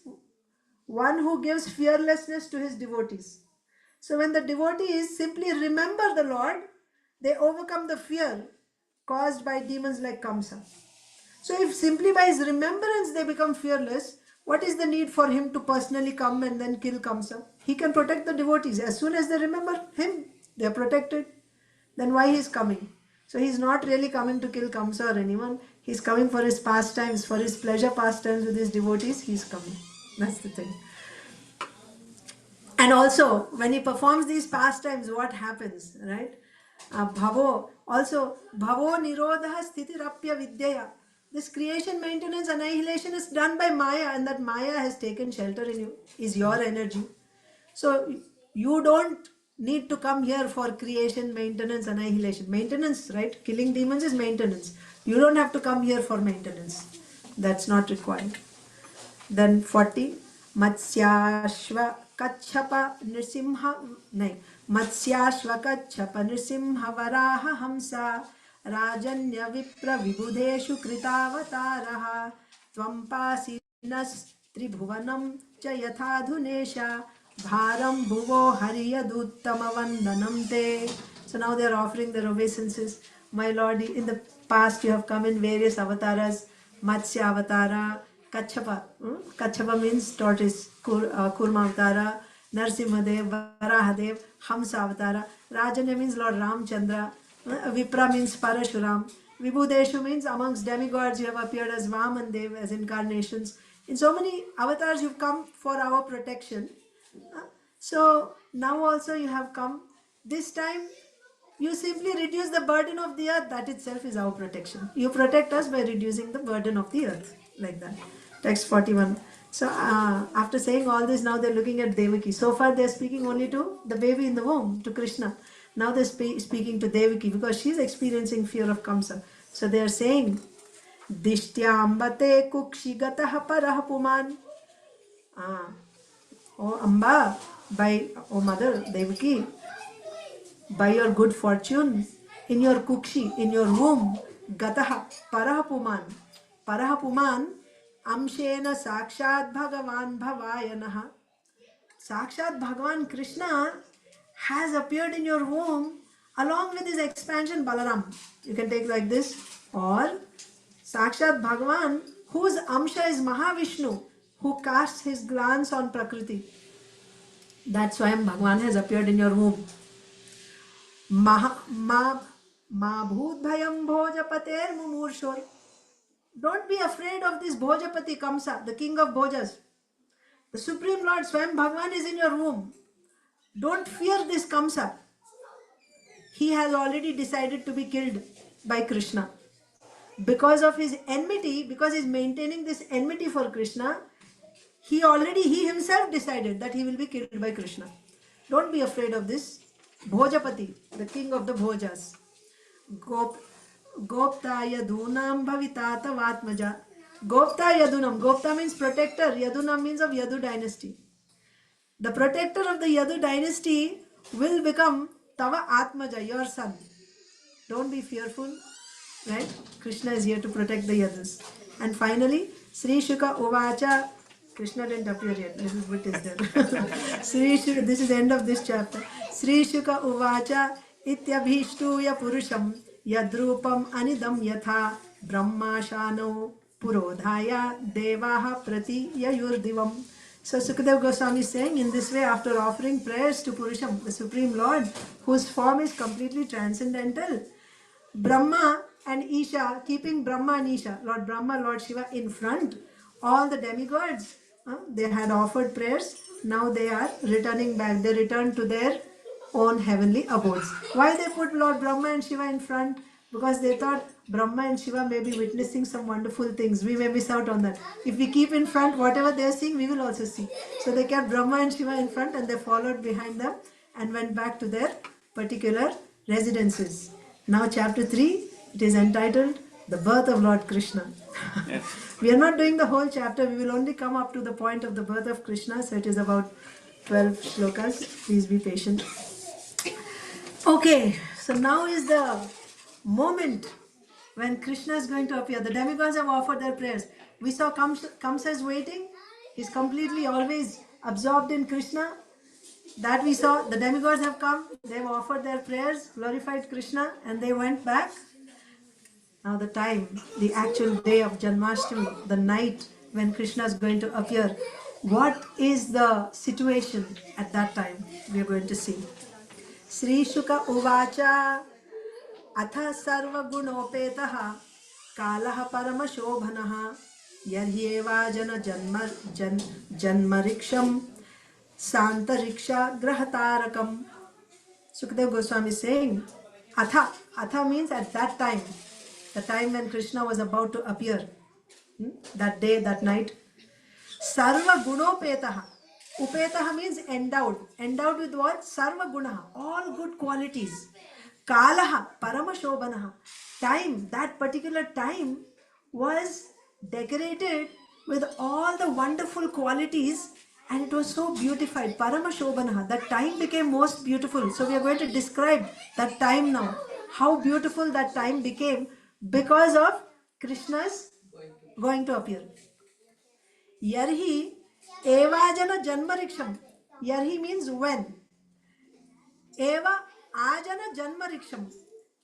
one who gives fearlessness to his devotees. So when the devotees simply remember the Lord, they overcome the fear caused by demons like Kamsa. So if simply by his remembrance they become fearless, what is the need for him to personally come and then kill Kamsa? He can protect the devotees. As soon as they remember him, they are protected. Then why he is coming? So he is not really coming to kill Kamsa or anyone. He is coming for his pastimes, for his pleasure pastimes with his devotees. He is coming. That's the thing. And also, when he performs these pastimes, what happens, right? Bhavo, also, Bhavo Nirodha Sthitirapya Vidyaya. This creation, maintenance, annihilation is done by Maya, and that Maya has taken shelter in you, is your energy. So, you don't need to come here for creation, maintenance, annihilation. Maintenance, right? Killing demons is maintenance. You don't have to come here for maintenance. That's not required. Then 40, Matsyashva Kachapa Nrisimha, nahi, Matsyashva Kachapa Nrisimha Varaha Hamsa Rajanya Vipra Vibudeshu Kritavataraha Tvampasinas Tribhuvanam Chayathadunesha Bharam Bhuvo Hariyaduttama Vandanam Te. So now they are offering their obeisances. My Lord, in the past you have come in various avatars, Matsya Avatara, Kachapa. Kachapa means tortoise, Kurma Avatara, Narsimhadev, Varahadev, Hamsa Avatara. Rajanya means Lord Ramchandra. Vipra means Parashuram. Vibhudeshu means amongst demigods you have appeared as Vaman Dev, as incarnations. In so many avatars you've come for our protection. So now also you have come. This time you simply reduce the burden of the earth. That itself is our protection. You protect us by reducing the burden of the earth. Like that. Text 41. So after saying all this, now they're looking at Devaki. So far they're speaking only to the baby in the womb, to Krishna. Now they're speaking to Devaki because she's experiencing fear of Kamsa. So they're saying, Dishtyambate kukshigataha parah puman. Oh Amba, oh mother, Devaki, by your good fortune, in your kukshi, in your womb, gataha, parahapuman. Parahapuman, amshena sakshat bhagavan bhavayanaha. Sakshat Bhagavan Krishna has appeared in your womb along with his expansion Balaram. You can take like this. Or Sakshat Bhagavan, whose Amsha is Mahavishnu, who casts his glance on Prakriti. That's why Bhagavan has appeared in your womb. Ma bhut bhayam bhojapater mumurshor. Don't be afraid of this Bhojapati Kamsa, the king of Bhojas. The Supreme Lord Swayam Bhagavan is in your womb. Don't fear this Kamsa. He has already decided to be killed by Krishna. Because of his enmity, because he's maintaining this enmity for Krishna, he himself decided that he will be killed by Krishna. Don't be afraid of this Bhojapati, the king of the Bhojas. Gopta Yadunam Bhavitata Vatmaja. Gopta Yadunam. Gopta means protector. Yadunam means of Yadu dynasty. The protector of the Yadu dynasty will become Tava Atmaja, your son. Don't be fearful, right? Krishna is here to protect the Yadus. And finally, Sri Shuka Uvacha. Krishna didn't appear yet. Little bit is there. Sri Shuka, this is the end of this chapter. Sri Shuka Uvacha Ityabhishtuya Purusham Yadrupam Anidam Yatha Brahmashano Purodhaya Devaha Prati Yayurdivam. So Sukadev Goswami is saying, in this way, after offering prayers to Purusham, the Supreme Lord, whose form is completely transcendental, Brahma and Isha, keeping Brahma and Isha, Lord Brahma, Lord Shiva in front, all the demigods, they had offered prayers. Now they are returning back. They return to their own heavenly abodes. Why they put Lord Brahma and Shiva in front? Because they thought Brahma and Shiva may be witnessing some wonderful things. We may miss out on that. If we keep in front, whatever they are seeing, we will also see. So they kept Brahma and Shiva in front and they followed behind them and went back to their particular residences. Now chapter 3, it is entitled The Birth of Lord Krishna. Yes. We are not doing the whole chapter, we will only come up to the point of the birth of Krishna, so it is about 12 shlokas. Please be patient. Okay, so now is the moment when Krishna is going to appear. The demigods have offered their prayers. We saw Kamsa is waiting. He's completely always absorbed in Krishna. That we saw. The demigods have come. They have offered their prayers, glorified Krishna, and they went back. Now the time, the actual day of Janmashtami, the night when Krishna is going to appear. What is the situation at that time? We are going to see. Sri Shuka Uvacha Atha Sarva Gunopetaha Kalaha Paramashobhanaha Yarhyeva Janmariksham Santariksha Grahatarakam. Sukadev Goswami is saying, Atha means at that time, the time when Krishna was about to appear, that day, that night. Sarva Gunopetaha. Upetaha means endowed. Endowed with what? Sarva Gunaha. All good qualities. Kalaha. Paramashobhanaha. Time. That particular time was decorated with all the wonderful qualities and it was so beautified. Paramashobhanaha. That time became most beautiful. So we are going to describe that time now. How beautiful that time became because of Krishna's going to appear. Yarhi Evajana Janmariksham. Yarhi means when. Eva Ajana Janmariksham.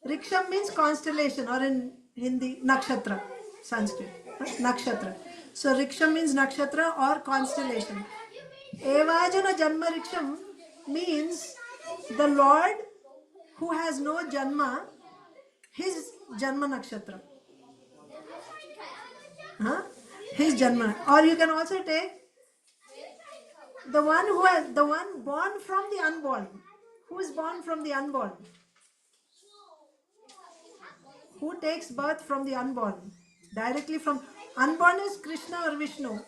Riksham means constellation, or in Hindi, nakshatra, Sanskrit. Nakshatra. So Riksham means nakshatra or constellation. Evajana Janmariksham means the Lord who has no Janma, his Janma nakshatra. His Janma. Or you can also take the one born from the unborn. Who is born from the unborn? Who takes birth from the unborn? Directly from unborn is Krishna or Vishnu?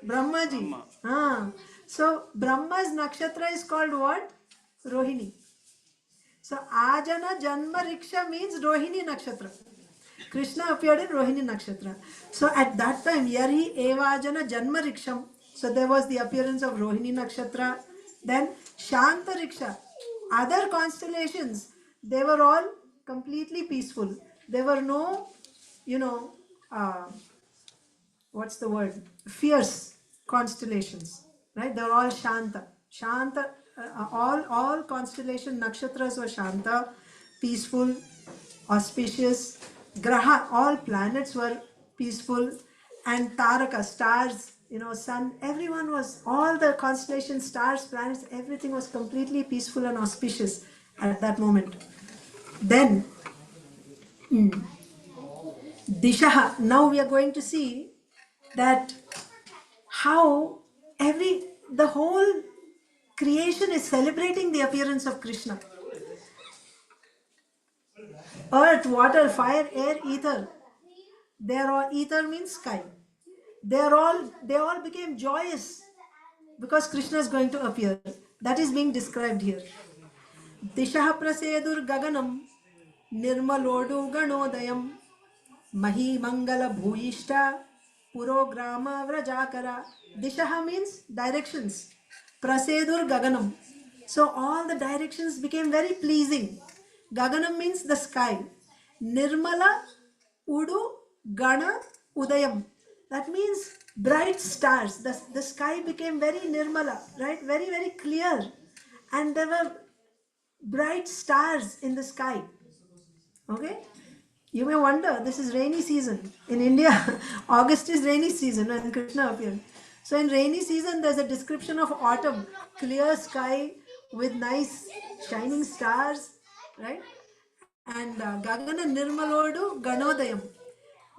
Brahmaji. So Brahma's nakshatra is called what? Rohini. So Ajana Janma Riksha means Rohini nakshatra. Krishna appeared in Rohini nakshatra. So at that time, Yari Evajana Janma Riksham. So there was the appearance of Rohini nakshatra. Then Shanta Riksha. Other constellations, they were all completely peaceful. There were no, what's the word? Fierce constellations, right? They were all Shanta. Shanta, all constellation nakshatras were Shanta, peaceful, auspicious. Graha, all planets were peaceful, and Taraka, stars, sun, everyone was, all the constellations, stars, planets, everything was completely peaceful and auspicious at that moment. Then, Dishaha, now we are going to see that how the whole creation is celebrating the appearance of Krishna. Earth, water, fire, air, ether. Ether means sky. They all became joyous because Krishna is going to appear. That is being described here. Dishaha prasedur gaganam nirmalodu ganodayam mahi mangala bhuyishta purograma vrajakara. Dishaha means directions. Prasedur gaganam. So all the directions became very pleasing. Gaganam means the sky. Nirmala Udu Gana Udayam. That means bright stars. The sky became very nirmala, right? Very, very clear. And there were bright stars in the sky. Okay? You may wonder, this is rainy season. In India, August is rainy season when Krishna appeared. So in rainy season, there's a description of autumn. Clear sky with nice shining stars, right? and Gagana Nirmalodu Ganodayam.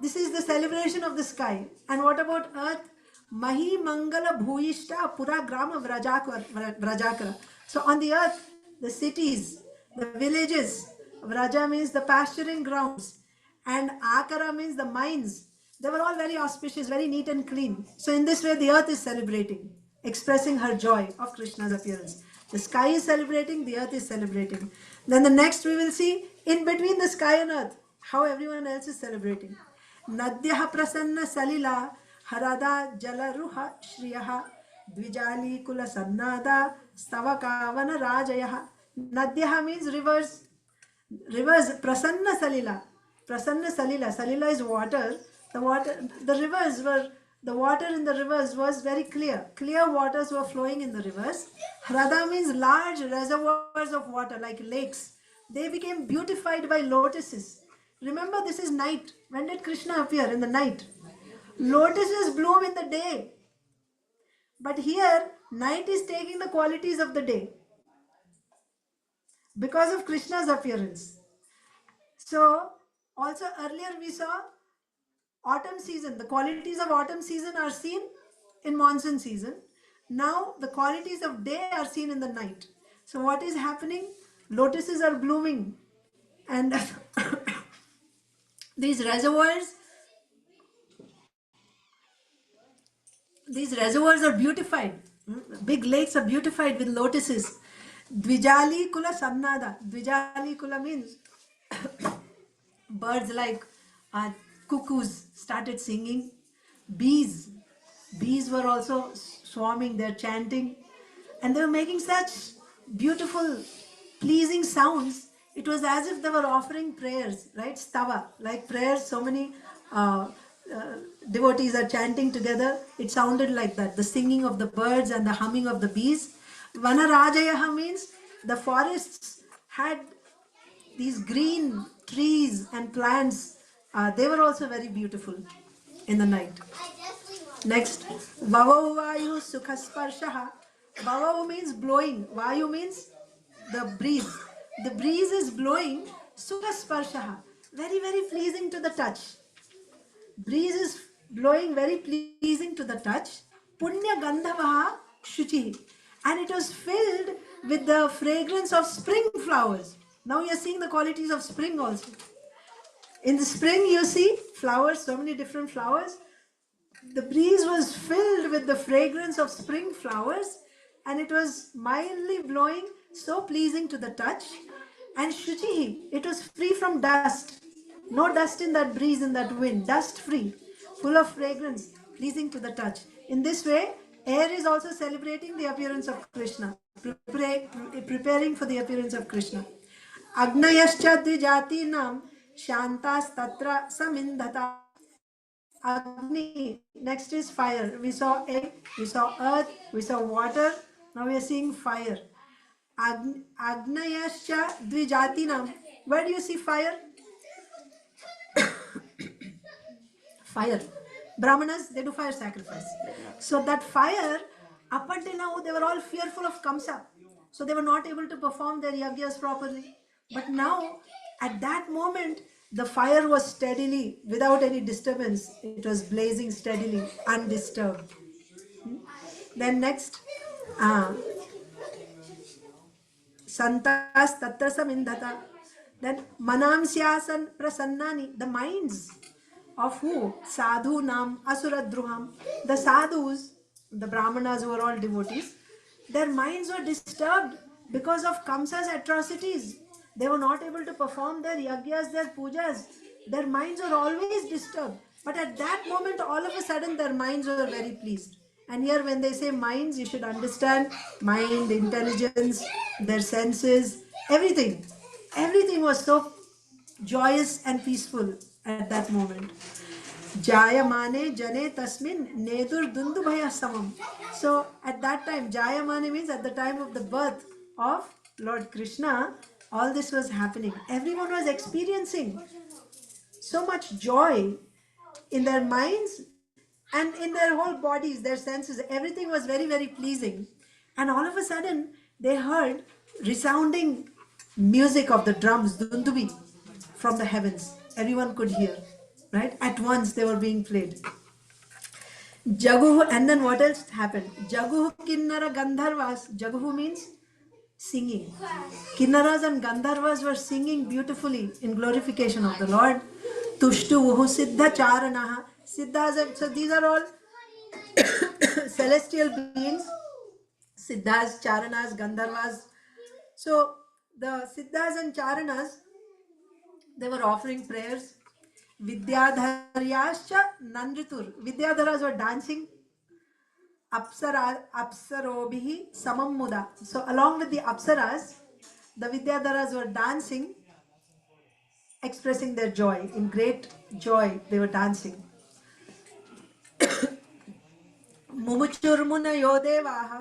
This is the celebration of the sky. And what about earth? Mahi Mangala Bhuishta Pura Grama Vrajakara. So on the earth, the cities, the villages, Vraja means the pasturing grounds, and Akara means the mines. They were all very auspicious, very neat and clean. So in this way, the earth is celebrating, expressing her joy of Krishna's appearance. The sky is celebrating, the earth is celebrating. Then the next we will see, in between the sky and earth, how everyone else is celebrating. Nadyaha prasanna salila harada jalaruha shriyaha dvijali kula sannada stavakavana rajayah. Nadyaha means rivers. Rivers, prasanna salila. Prasanna salila. Salila is water. The rivers were, the water in the rivers was very clear. Clear waters were flowing in the rivers. Hrada means large reservoirs of water, like lakes. They became beautified by lotuses. Remember, this is night. When did Krishna appear? In the night. Lotuses bloom in the day. But here, night is taking the qualities of the day because of Krishna's appearance. So, also earlier we saw autumn season. The qualities of autumn season are seen in monsoon season. Now, the qualities of day are seen in the night. So, what is happening? Lotuses are blooming, and these reservoirs are beautified. Big lakes are beautified with lotuses. Dvijali kula sannada. Dvijali kula means birds like cuckoos started singing. Bees were also swarming, they're chanting, and they were making such beautiful, pleasing sounds. It was as if they were offering prayers, right? Stava, like prayers, so many devotees are chanting together. It sounded like that, the singing of the birds and the humming of the bees. Vanarajayaha means the forests had these green trees and plants. They were also very beautiful in the night. Next, Vavau Vayu Sukhasparshaha. Vavau means blowing. Vayu means the breeze. The breeze is blowing. Sukhasparshaha. Very, very pleasing to the touch. Breeze is blowing, very pleasing to the touch. Punya Gandhavaha Shuchi. And it was filled with the fragrance of spring flowers. Now you are seeing the qualities of spring also. In the spring you see flowers, so many different flowers. The breeze was filled with the fragrance of spring flowers, and it was mildly blowing, so pleasing to the touch. And Shuchihi, it was free from dust. No dust in that breeze, in that wind, dust free, full of fragrance, pleasing to the touch. In this way, air is also celebrating the appearance of Krishna, preparing for the appearance of Krishna. Agnayascha dvijatinam shantas tatra samindhata. Agni, next is fire. We saw air, we saw earth, we saw water. Now we are seeing fire. Agnayascha dvijatinam. Where do you see fire? Fire. Brahmanas, they do fire sacrifice. So that fire, up until now, they were all fearful of Kamsa. So they were not able to perform their yagyas properly. But now, at that moment, the fire was steadily, without any disturbance, it was blazing steadily, undisturbed. Then next, Santas Tatrasam Indhata. Then Manam Syasan Prasannani, the minds of who? Sadhu Nam Asuradruham. The sadhus, the brahmanas who were all devotees, their minds were disturbed because of Kamsa's atrocities. They were not able to perform their yagyas, their pujas. Their minds were always disturbed. But at that moment, all of a sudden, their minds were very pleased. And here, when they say minds, you should understand mind, intelligence, their senses, everything. Everything was so joyous and peaceful at that moment. Jayamane jane tasmin nedur dundubhaya samam. So at that time, Jayamane means at the time of the birth of Lord Krishna, all this was happening. Everyone was experiencing so much joy in their minds and in their whole bodies, their senses. Everything was very, very pleasing. And all of a sudden, they heard resounding music of the drums, dundubi. from the heavens. Everyone could hear, right? At once they were being played. Jaguhu, and then what else happened? Jaguhu Kinnara Gandharvas. Jaguhu means singing. Kinnaras and Gandharvas were singing beautifully in glorification of the Lord. Tushtu Vuhu Siddha Charanaha. Siddhas, so these are all celestial beings. Siddhas, Charanas, Gandharvas. So the Siddhas and Charanas, they were offering prayers. Vidyadharyascha Nandritur. Vidyadharas were dancing. Apsarobihi Samam Muda. So along with the Apsaras, the Vidyadharas were dancing, expressing their joy. In great joy, they were dancing. Mumuchurmuna Yodevaha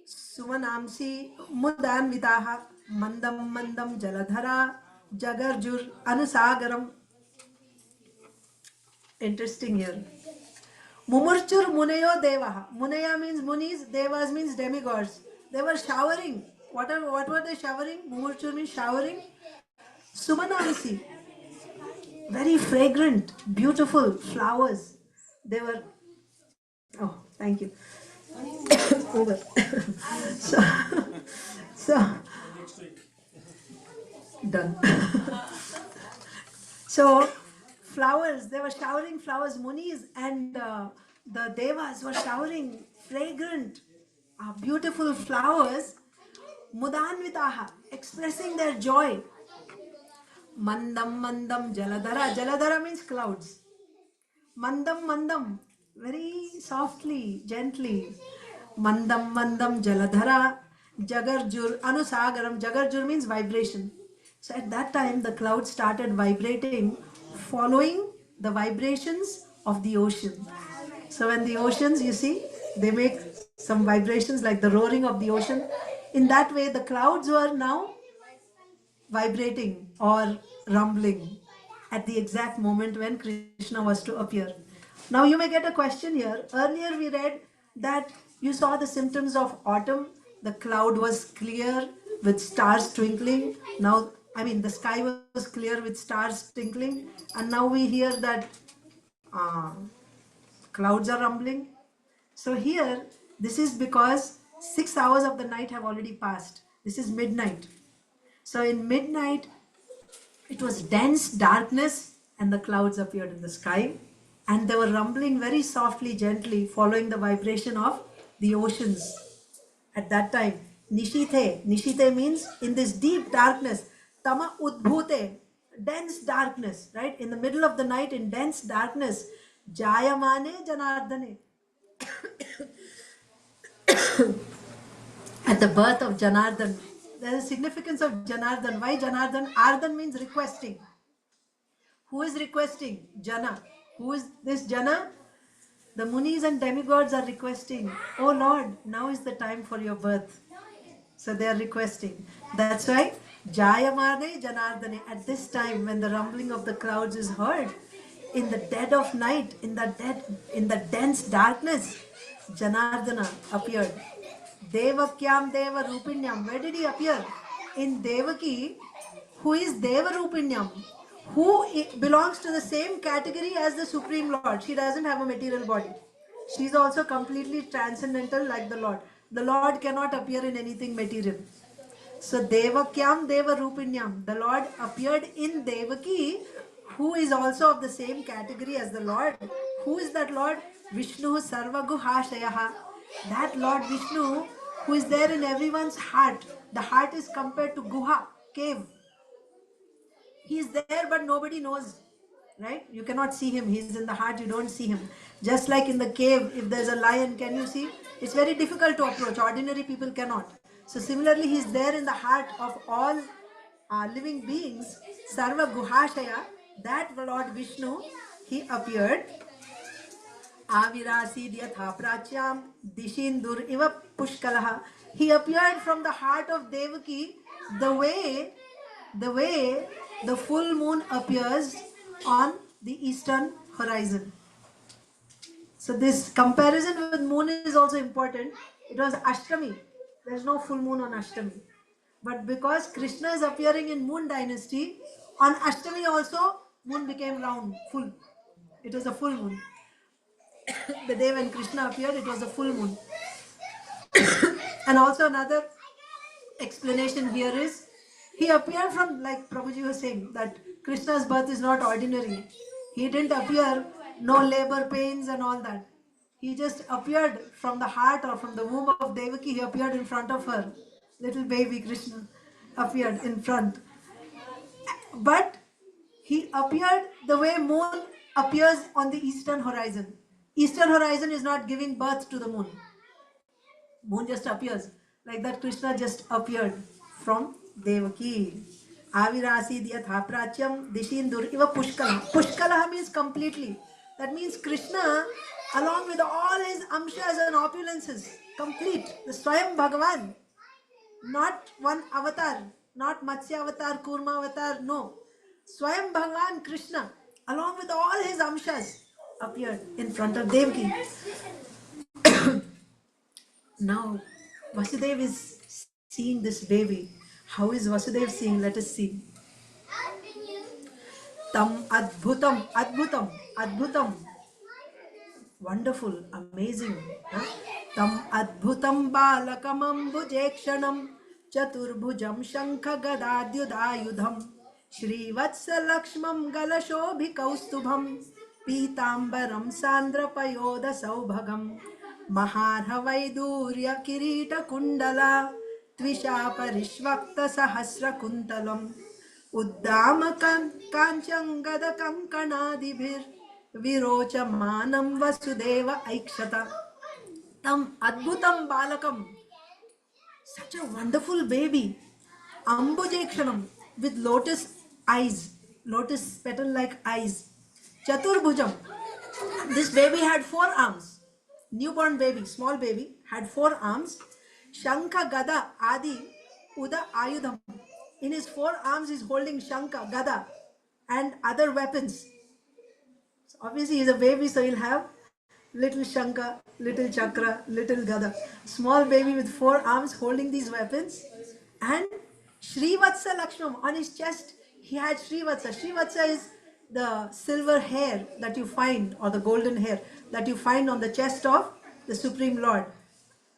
Sumanamsi Mudanvitaha Mandam Mandam Jaladhara Jagarjur Anusagaram. Interesting here. Mumurchur Munayo Devaha. Munaya means munis, Devas means demigods. They were showering. What were they showering? Mumurchur means showering. Sumanamsi. Very fragrant, beautiful flowers. They were. Oh, thank you. Over. so, so, done. So, flowers, they were showering flowers. Munis and the devas were showering fragrant, beautiful flowers. Mudanvitaha, expressing their joy. Mandam Mandam Jaladhara. Jaladhara means clouds. Mandam Mandam, very softly, gently. Mandam Mandam Jaladhara. Jagarjur Anusagaram. Jagarjur means vibration. So at that time, the clouds started vibrating, following the vibrations of the ocean. So when the oceans, you see, they make some vibrations like the roaring of the ocean. In that way, the clouds were now vibrating or rumbling at the exact moment when Krishna was to appear. Now you may get a question here. Earlier we read that you saw the symptoms of autumn. The cloud was clear with stars twinkling. Now, the sky was clear with stars twinkling. And now we hear that clouds are rumbling. So here, this is because 6 hours of the night have already passed. This is midnight. So in midnight, it was dense darkness and the clouds appeared in the sky and they were rumbling very softly, gently, following the vibration of the oceans. At that time, Nishite means in this deep darkness, Tama Udbhute, dense darkness, right? In the middle of the night, in dense darkness, Jayamane Janardane. At the birth of Janardhan, there is significance of Janardhan. Why Janardhan? Ardhan means requesting. Who is requesting? Jana. Who is this Jana? The munis and demigods are requesting, oh Lord, now is the time for your birth. So they are requesting. That's why Jayamane Janardane. At this time, when the rumbling of the clouds is heard, in the dead of night, in the dense darkness, Janardana appeared. Devakyam Deva Rupinyam. Where did he appear? In Devaki, who is Deva Rupinyam, who belongs to the same category as the Supreme Lord. She doesn't have a material body. She's also completely transcendental like the Lord. The Lord cannot appear in anything material. So Devakyam Deva Rupinyam. The Lord appeared in Devaki, who is also of the same category as the Lord. Who is that Lord? Vishnu Sarva Guhashayaha. That Lord Vishnu, who is there in everyone's heart. The heart is compared to Guha, cave. He is there but nobody knows, right? You cannot see him. He is in the heart, you don't see him. Just like in the cave, if there's a lion, can you see? It's very difficult to approach. Ordinary people cannot. So similarly, he is there in the heart of all living beings. Sarva Guhashaya, that Lord Vishnu, he appeared. Avirasi Dyatha Prachyam Dishindur Iva Pushkalaha. He appeared from the heart of Devaki the way the full moon appears on the eastern horizon. So this comparison with moon is also important. It was Ashtami. There is no full moon on Ashtami. But because Krishna is appearing in moon dynasty, On Ashtami also, moon became round, full. It was a full moon. The day when Krishna appeared, it was a full moon. And also another explanation here is, he appeared from, like Prabhuji was saying, that Krishna's birth is not ordinary. He didn't appear, no labor pains and all that. He just appeared from the heart or from the womb of Devaki. He appeared in front of her. Little baby Krishna appeared in front. But he appeared the way moon appears on the eastern horizon. Eastern horizon is not giving birth to the moon. Moon just appears. Like that, Krishna just appeared from Devaki. Avirasi yatha prachyam dishindur iva pushkala. Pushkala means completely. That means Krishna, along with all his amshas and opulences, complete. The Swayam Bhagavan. Not one avatar. Not Matsya avatar, Kurma avatar. No. Swayam Bhagavan Krishna, along with all his amshas, appeared in front of Devaki. Now, Vasudev is seeing this baby. How is Vasudev seeing? Let us see. Tam adbhutam, adbhutam, adbhutam. Wonderful, amazing. Huh? Tam adbhutam balakamam bhujekshanam chaturbhujam shankha gadadyudayudham Shri Vatsa Lakshmam Galashobhi Kaustubham Pitambaram Sandra Payoda Saubhagam Maharha Vaidurya Kirita Kundala Tvisha Parishvakta Sahasra Kuntalam Uddamakan Kanchangada Kankanadibhir Virochamanam Vasudeva Aikshata Tam Adbhutam Balakam. Such a wonderful baby. Ambujekshanam, with lotus eyes, lotus petal like eyes. Chaturbhujam. This baby had 4 arms. Newborn baby, small baby, had 4 arms. Shankha, Gada, Adi, Uda, Ayudham. In his 4 arms, he's holding Shankha, Gada, and other weapons. So obviously, he's a baby, so he'll have little Shankha, little Chakra, little Gada. Small baby with 4 arms holding these weapons. And Srivatsa Lakshmam, on his chest, he had Srivatsa. Srivatsa is the silver hair that you find, or the golden hair that you find on the chest of the Supreme Lord,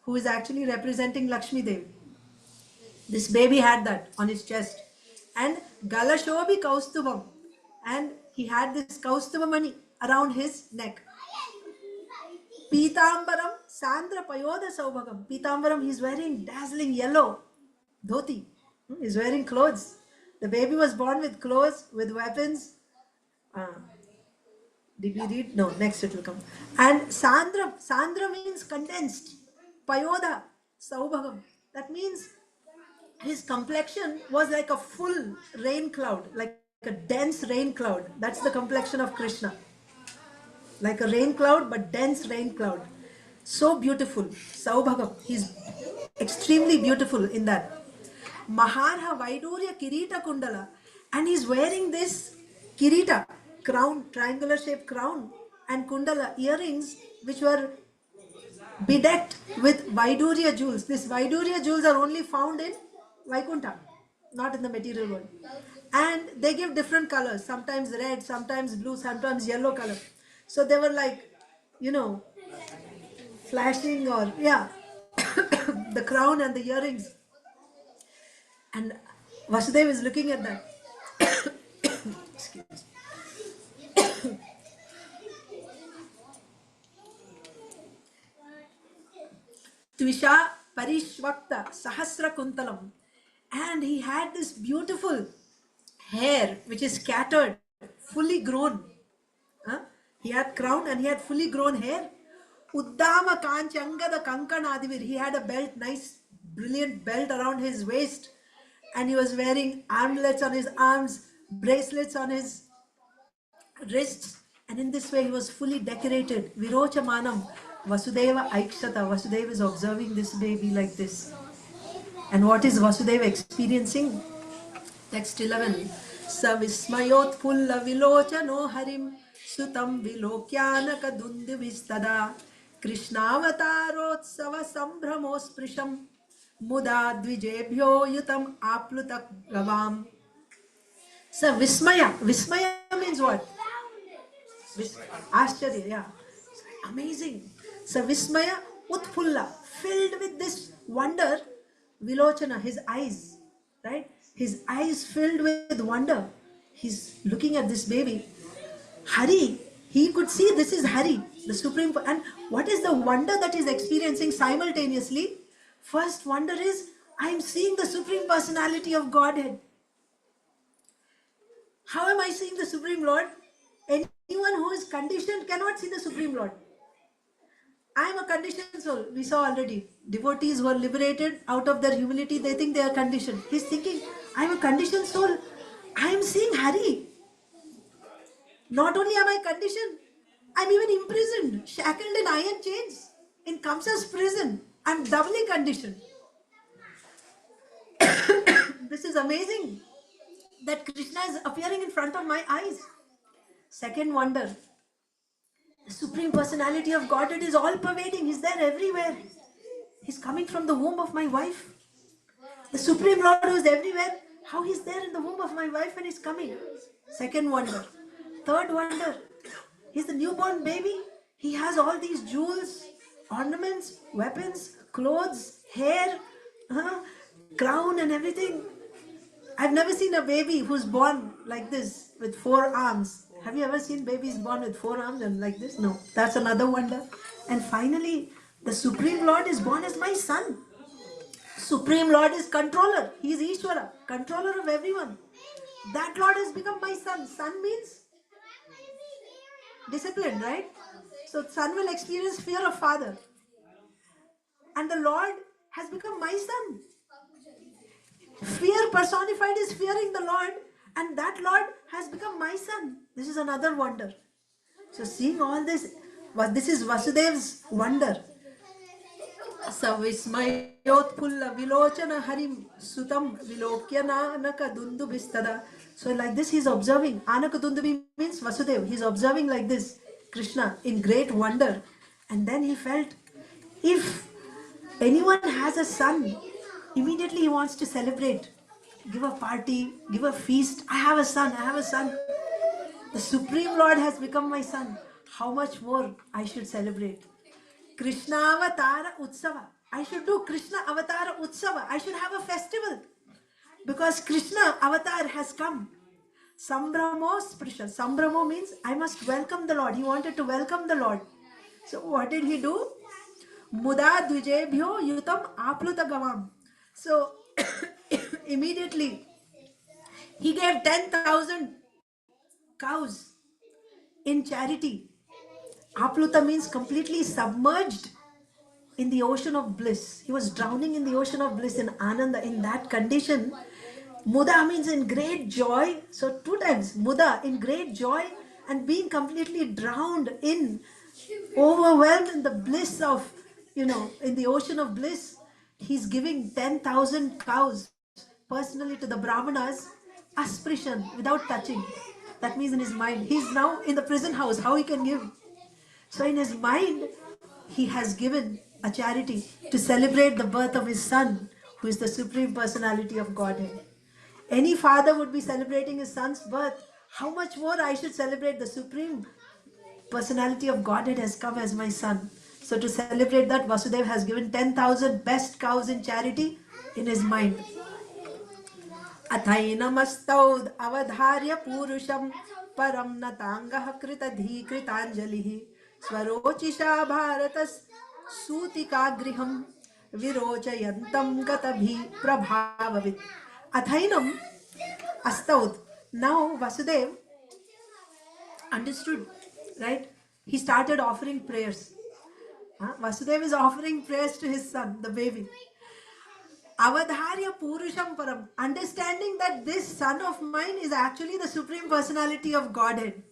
who is actually representing Lakshmi Devi. This baby had that on his chest. And Galashobi Kaustubham. And he had this Kaustubhamani around his neck. Pitambaram Sandra Payoda Saubhagam. Pitambaram, he's wearing dazzling yellow dhoti. He's wearing clothes. The baby was born with clothes, with weapons. Did we read? No, next it will come. And Sandra means condensed. Payoda, Saubhagam. That means his complexion was like a full rain cloud, like a dense rain cloud. That's the complexion of Krishna. Like a rain cloud, but dense rain cloud. So beautiful. Saubhagam. He's extremely beautiful in that. Maharha Vaidurya Kirita Kundala. And he's wearing this Kirita, crown, triangular shaped crown, and Kundala, earrings, which were bedecked with Vaidurya jewels. These Vaidurya jewels are only found in Vaikuntha, not in the material world. And they give different colors, sometimes red, sometimes blue, sometimes yellow color. So they were like, flashing, or the crown and the earrings. And Vasudeva is looking at that. Excuse me. Tvisha Parishvakta Sahasra Kuntalam. And he had this beautiful hair which is scattered, fully grown. He had crown and he had fully grown hair. Uddama Kanchangada Kankanadivir. He had a belt, nice, brilliant belt around his waist. And he was wearing armlets on his arms, bracelets on his wrists. And in this way, he was fully decorated. Virocha Manam. Vasudeva Aikshata. Vasudeva is observing this baby like this. And what is Vasudeva experiencing? Text 11. Savismayot pulla vilochano harim sutam vilokyanaka dundi vistada Krishnavatarot sambhramos prisham muda dvijebhyo yutam aplutak gavam. So Vismaya. Vismaya means what? Ashcharya, yeah. Amazing. So Vismaya Utpulla, filled with this wonder, Vilochana, his eyes, right? His eyes filled with wonder. He's looking at this baby. Hari, he could see this is Hari, the Supreme. And what is the wonder that he's experiencing simultaneously? First wonder is, I'm seeing the Supreme Personality of Godhead. How am I seeing the Supreme Lord? Anyone who is conditioned cannot see the Supreme Lord. I am a conditioned soul. We saw already. Devotees who are liberated out of their humility, they think they are conditioned. He's thinking, I am a conditioned soul. I am seeing Hari. Not only am I conditioned, I'm even imprisoned, shackled in iron chains in Kamsa's prison. I'm doubly conditioned. This is amazing that Krishna is appearing in front of my eyes. Second wonder, the Supreme Personality of Godhead is all pervading. He's there everywhere. He's coming from the womb of my wife. The Supreme Lord who is everywhere. How he's there in the womb of my wife and he's coming. Second wonder. Third wonder. He's the newborn baby. He has all these jewels, ornaments, weapons, clothes, hair, crown and everything. I've never seen a baby who's born like this with 4 arms. Have you ever seen babies born with 4 arms and like this? No. That's another wonder. And finally, the Supreme Lord is born as my son. Supreme Lord is controller. He is Ishvara, controller of everyone. That Lord has become my son. Son means discipline, right? So son will experience fear of father. And the Lord has become my son. Fear personified is fearing the Lord, and that Lord has become my son. This is another wonder. So seeing all this, this is Vasudev's wonder. Savismayotpulla vilochana harim sutam vilokyana anaka dundubistada. So like this he's observing. Anaka dundubi means Vasudev. He's observing like this Krishna in great wonder. And then he felt, if anyone has a son, immediately he wants to celebrate, give a party, give a feast. I have a son, I have a son. The Supreme Lord has become my son. How much more I should celebrate? Krishna Avatara Utsava. I should do Krishna Avatara Utsava. I should have a festival. Because Krishna Avatar has come. Sambramo Sprisha. Sambramo means I must welcome the Lord. He wanted to welcome the Lord. So what did he do? Muda Dvijebhyo Yutam Apluta Gavam. So immediately he gave 10,000 cows in charity. Apluta means completely submerged in the ocean of bliss. He was drowning in the ocean of bliss in Ananda. In that condition, Muda means in great joy. So 2 times, Muda, in great joy and being completely drowned in, overwhelmed in the bliss of, in the ocean of bliss. He's giving 10,000 cows personally to the Brahmanas, asprishan, without touching. That means in his mind. He's now in the prison house. How he can give? So in his mind, he has given a charity to celebrate the birth of his son, who is the Supreme Personality of Godhead. Any father would be celebrating his son's birth. How much more I should celebrate the Supreme Personality of Godhead has come as my son. So to celebrate that, Vasudeva has given 10,000 best cows in charity in his mind. Athainamastaud avadharya purusham param natangah kritadhi kritanjalihi swarochisha bharatas sutikagriham virochayantam gatabhi prabhavavit. Athainam astaud. Now Vasudeva understood, right? He started offering prayers. Vasudeva is offering prayers to his son, the baby. Avadharya Purusham Param, understanding that this son of mine is actually the Supreme Personality of Godhead.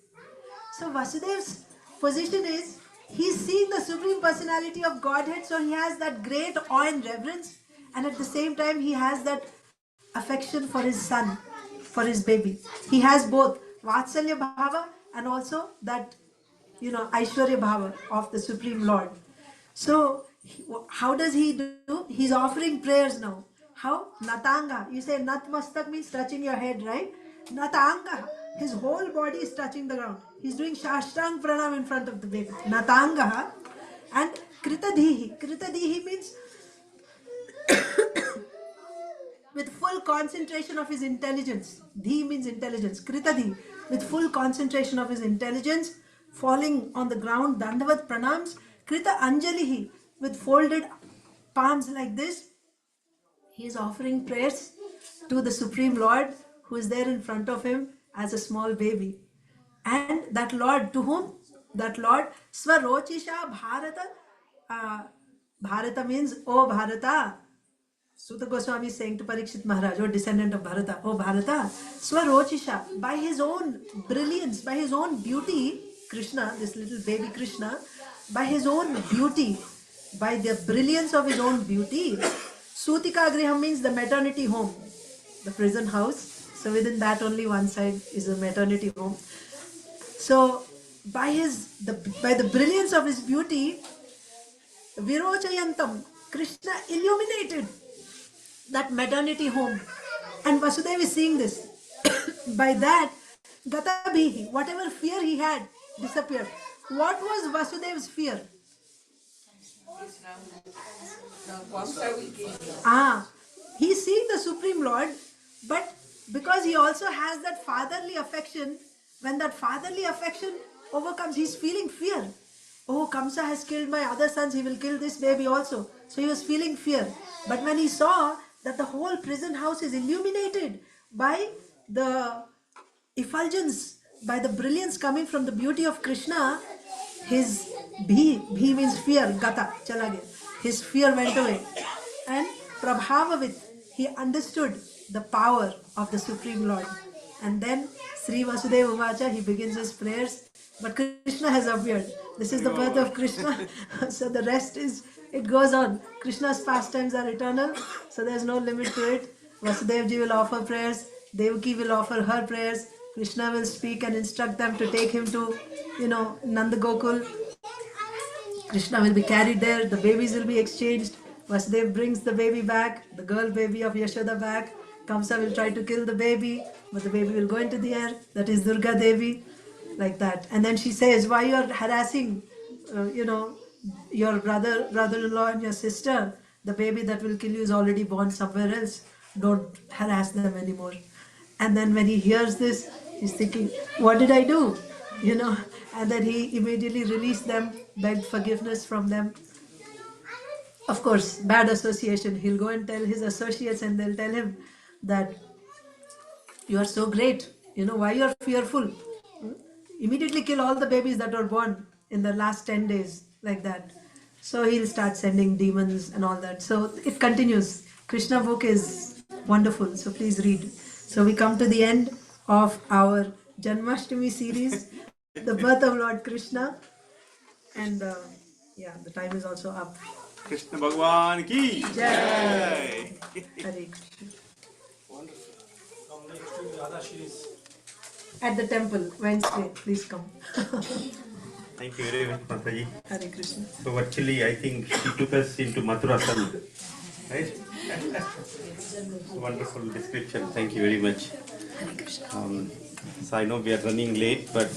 So Vasudeva's position is, he's seeing the Supreme Personality of Godhead, so he has that great awe and reverence, and at the same time he has that affection for his son, for his baby. He has both Vatsalya Bhava and also that, Aishwarya Bhava of the Supreme Lord. So how does he do? He's offering prayers now. How? Natanga. You say Natmastak means touching your head, right? Natanga. His whole body is touching the ground. He's doing Shashtang Pranam in front of the baby. Natanga. And Kritadihi. Kritadihi means with full concentration of his intelligence. Dhi means intelligence. Kritadi, with full concentration of his intelligence, falling on the ground, Dandavat pranams. Krita Anjalihi, with folded palms like this, he is offering prayers to the Supreme Lord who is there in front of him as a small baby. And that Lord, to whom? That Lord, Swarochisha Bharata. Bharata means, oh Bharata. Suta Goswami is saying to Parikshit Maharaj, oh descendant of Bharata, oh Bharata, Swarochisha, by his own brilliance, by his own beauty, Krishna, this little baby Krishna, by his own beauty, by the brilliance of his own beauty, Sutika Griham means the maternity home, the prison house. So within that only one side is a maternity home. So by the brilliance of his beauty, Virochayantam, Krishna illuminated that maternity home. And Vasudeva is seeing this. By that, Gatabhihi, whatever fear he had, disappeared. What was Vasudeva's fear? He's seeing the Supreme Lord, but because he also has that fatherly affection, when that fatherly affection overcomes, he's feeling fear. Oh, Kamsa has killed my other sons, he will kill this baby also. So he was feeling fear. But when he saw that the whole prison house is illuminated by the effulgence, by the brilliance coming from the beauty of Krishna, his bhi means fear, gata, chala gaya. His fear went away. And prabhavavit, he understood the power of the Supreme Lord. And then Sri Vasudeva Uvacha, he begins his prayers. But Krishna has appeared. This is the birth of Krishna. So the rest is, it goes on. Krishna's pastimes are eternal. So there's no limit to it. Vasudevji will offer prayers. Devaki will offer her prayers. Krishna will speak and instruct them to take him to, Nanda Gokul. Krishna will be carried there. The babies will be exchanged. Vasudeva brings the baby back, the girl baby of Yashoda back. Kamsa will try to kill the baby, but the baby will go into the air. That is Durga Devi, like that. And then she says, why you are harassing, your brother-in-law and your sister? The baby that will kill you is already born somewhere else. Don't harass them anymore. And then when he hears this, he's thinking, what did I do? And then he immediately released them, begged forgiveness from them. Of course, bad association. He'll go and tell his associates and they'll tell him that you are so great. Why you are fearful? Immediately kill all the babies that were born in the last 10 days, like that. So he'll start sending demons and all that. So it continues. Krishna book is wonderful. So please read. So we come to the end of our Janmashtami series, the birth of Lord Krishna. And the time is also up. Krishna Bhagwan ki Jai. Hare Krishna. At the temple, Wednesday, please come. Thank you very much, Mathaji. Hare Krishna. So actually, I think she took us into Mathura Sal, right? Wonderful description. Thank you very much. So I know we are running late, but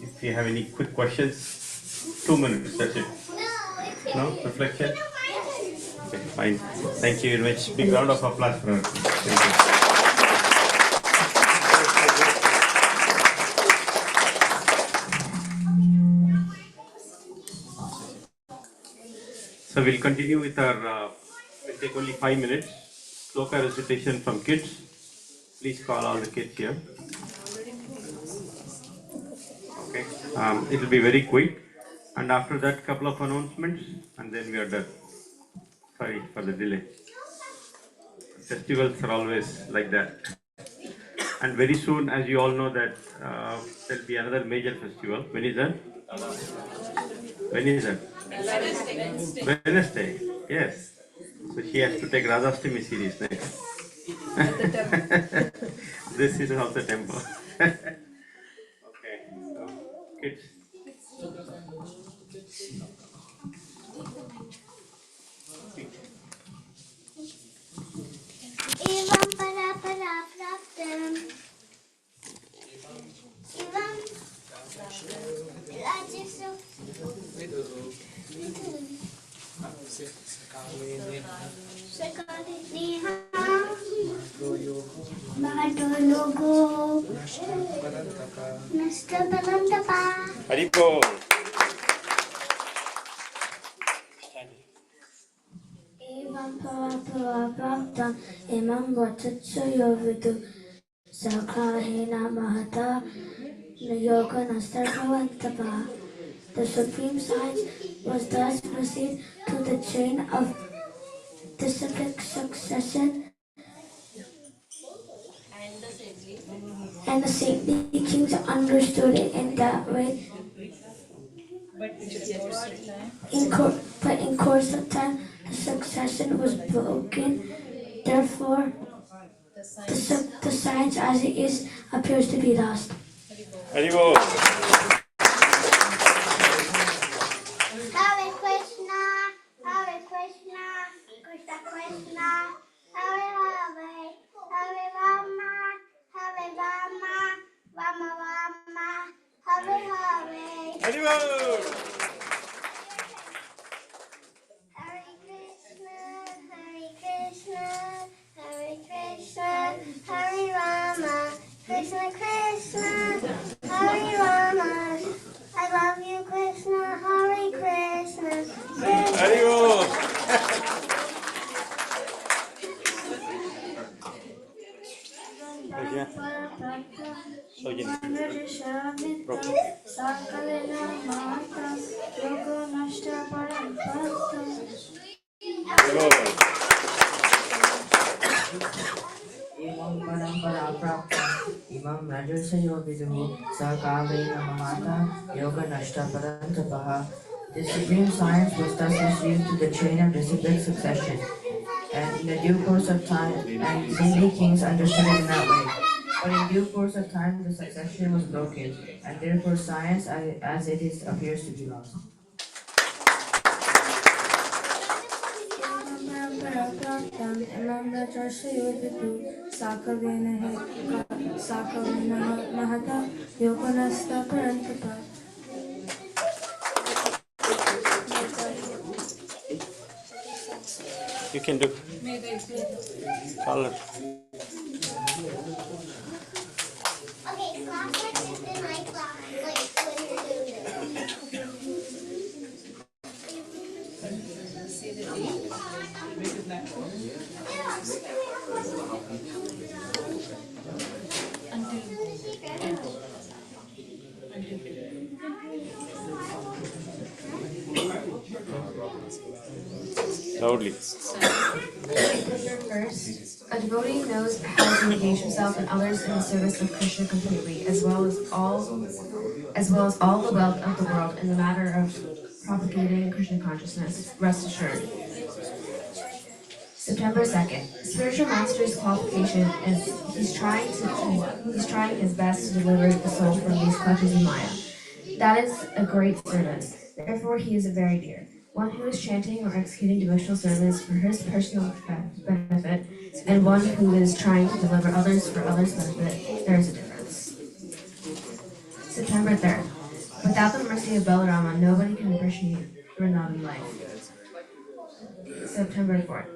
if you have any quick questions, 2 minutes, that's it. No? Reflection? Okay, fine. Thank you very much. Big round of applause for her. Thank you. So we'll continue with our, we'll take only 5 minutes. Sloka recitation from kids. Please call all the kids here. Okay. It will be very quick. And after that, couple of announcements, and then we are done. Sorry for the delay. Festivals are always like that. And very soon, as you all know, that there will be another major festival. When is that? When is that? Wednesday. Yes. So she has to take Radhashtami series next. This is also temple. Okay. So, kids. Evam para para praptam Bado logo. Mr. Balantapa. Haribol. Evam Pavapavapam Imam Vatsayo Vidu Sakhahena Mahata Yoga Nastarvantapa. The supreme science was thus received to the chain of disciplic succession, and the saintly kings understood it in that way. But in course of time, the succession was broken. Therefore, the science as it is appears to be lost. Haribol. Hare Krishna, Hare Krishna, Krishna Krishna, Hare Hare, Hare Rama, Hare Rama, Rama Rama, Hare Hare. Haribol. Hare Krishna, Hare Krishna, Hare Krishna, Hare Rama, Krishna Krishna, Hare Rama. I love you, Krishna, Hare Krishna. Haribol. Imam Parampara Prapta Imam Rajasayo Viduhu Sakalena Mahata Yoga Nashta Parantapaha. The supreme science was thus received to the chain of disciplic succession, and in the due course of time, and saintly kings understood it in that way. But in due course of time, the succession was broken, and therefore science as it is appears to be lost. You can do. Color. Okay, class is in my class. Like, when you're doing Loudly. First, a devotee knows how to engage himself and others in the service of Krishna completely, as well as all the wealth of the world in the matter of propagating Krishna consciousness. Rest assured. September 2nd. Spiritual master's qualification is he's trying his best to deliver the soul from these clutches of Maya. That is a great service. Therefore, he is a very dear. One who is chanting or executing devotional service for his personal benefit, and one who is trying to deliver others for others' benefit, there is a difference. September 3rd. Without the mercy of Balarama, nobody can appreciate Vrindavan life. September 4th.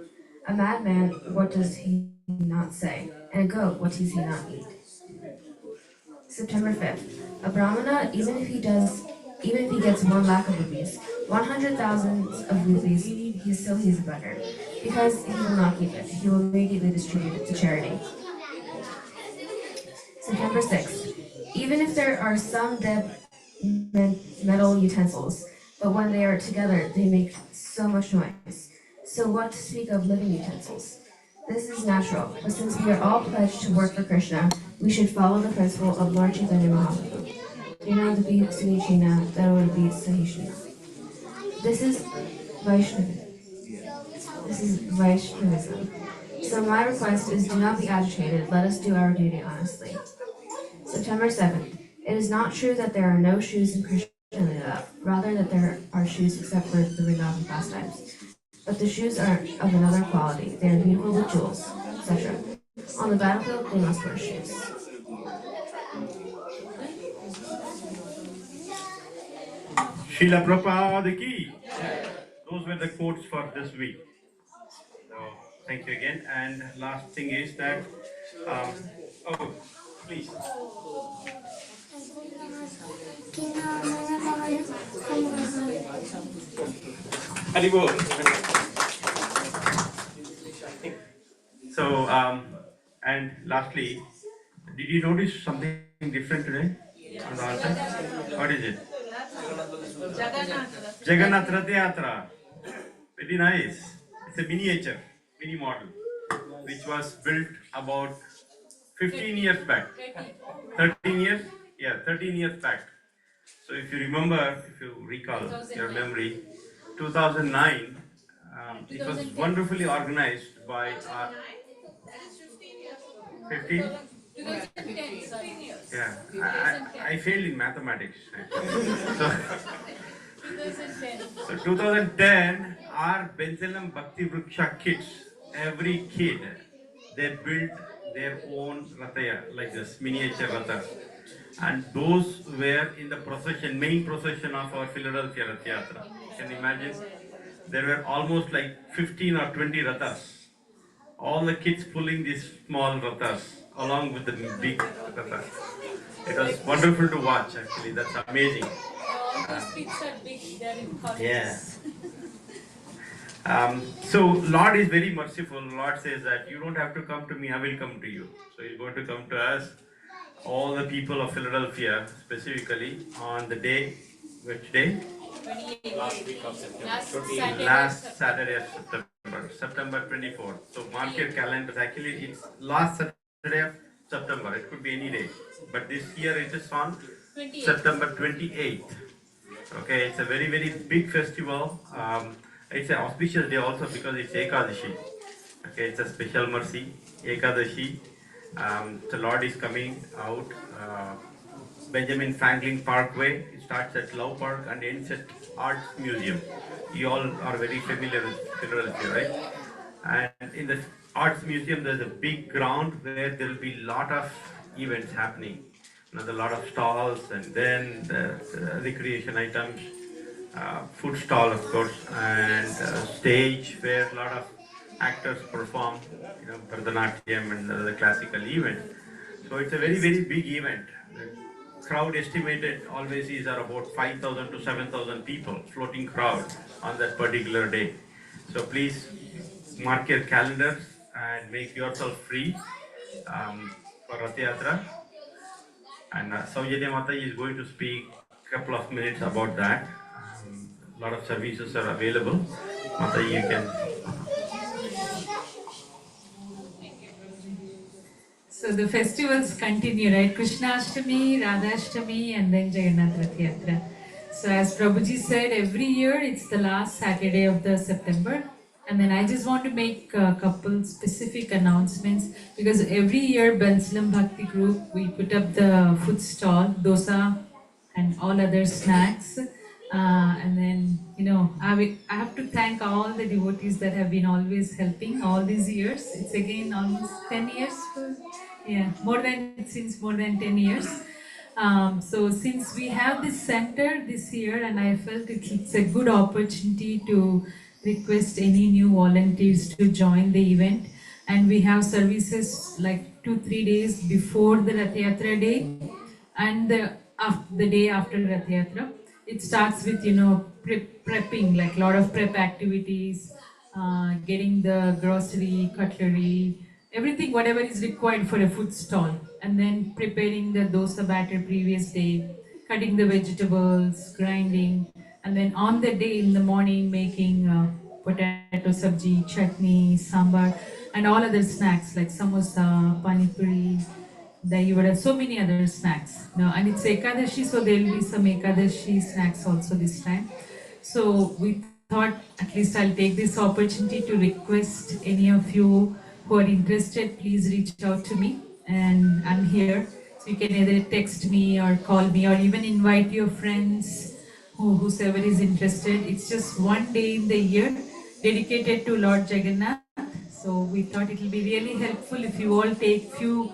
A madman, what does he not say? And a goat, what does he not eat? September 5th. A Brahmana, even if he gets 1 lakh of rupees, 100,000 of rupees, he's a beggar, because he will not keep it. He will immediately distribute it to charity. September 6th. Even if there are some dead metal utensils, but when they are together, they make so much noise. So what to speak of living utensils? This is natural, but since we are all pledged to work for Krishna, we should follow the principle of Lord Chaitanya Mahaprabhu. This is Vaishnavism. So my request is, do not be agitated, let us do our duty honestly. September 7th. It is not true that there are no shoes in Krishna Lila, rather that there are shoes except for the Vrindavan pastimes. But the shoes are of another quality. They are beautiful with jewels, etc. On the battlefield, they must wear shoes. Srila Prabhupada ki. Those were the quotes for this week. So Thank you again. And last thing is that, oh, please. Haribol. So, and lastly, did you notice something different today on the altar? What is it? Jagannath Rath Yatra. Very nice. It's a miniature, mini model, which was built about 15 years back. 13 years? Yeah, 13 years back. So if you remember, if you recall your memory, 2009, it was wonderfully organized by our 15? Yeah, I failed in mathematics. So, so 2010, our Bensalem Bhakti Vriksha kids, every kid, they built their own rataya, like this, miniature ratha. And those were in the procession, main procession of our Philadelphia Rath Yatra. Can you imagine? There were almost like 15 or 20 rathas. All the kids pulling these small rathas along with the big rathas. It was wonderful to watch, actually. That's amazing. Yeah. So Lord is very merciful. Lord says that you don't have to come to me, I will come to you. So you're going to come to us, all the people of Philadelphia, specifically on the day, which day? Last week of September. Last Saturday of September, September 24th. So mark your calendars. Actually, it's last Saturday of September. It could be any day. But this year it is on 28th. September 28th. Okay, it's a very, very big festival. It's an auspicious day also because it's Ekadashi. Okay, it's a special mercy, Ekadashi. The Lord is coming out. Benjamin Franklin Parkway. It starts at Love Park and ends at Arts Museum. You all are very familiar with Philadelphia, right? And in the Arts Museum, there's a big ground where there will be a lot of events happening. There's a lot of stalls, and then the recreation items, food stall, of course, and stage where a lot of actors perform, Bharatanatyam and the classical events. So it's a very, very big event. The crowd estimated always is about 5,000 to 7,000 people, floating crowd on that particular day. So please mark your calendars and make yourself free for Rath Yatra. And Saujanya Mathaji is going to speak a couple of minutes about that. A lot of services are available. Mathaji, you can. So the festivals continue, right? Krishna Janmashtami, Radhashtami, and then Jagannath Rath Yatra. So as Prabhuji said, every year it's the last Saturday of the September. And then I just want to make a couple specific announcements because every year Bensalem Bhakti Group, we put up the food stall, dosa and all other snacks. And then, I have to thank all the devotees that have been always helping all these years. It's again almost 10 years. Since more than 10 years. So since we have this center this year, and I felt it's a good opportunity to request any new volunteers to join the event. And we have services like 2-3 days before the Rath Yatra day and the day after Rath Yatra. It starts with, prepping, like a lot of prep activities, getting the grocery, cutlery, everything, whatever is required for a food stall. And then preparing the dosa batter previous day, cutting the vegetables, grinding, and then on the day in the morning making potato sabji, chutney, sambar, and all other snacks like samosa, pani puri, you would have so many other snacks. And it's Ekadashi, so there will be some Ekadashi snacks also this time. So we thought at least I'll take this opportunity to request any of you who are interested, please reach out to me, and I'm here. So you can either text me or call me or even invite your friends, whosoever is interested. It's just one day in the year dedicated to Lord Jagannath. So we thought it will be really helpful if you all take few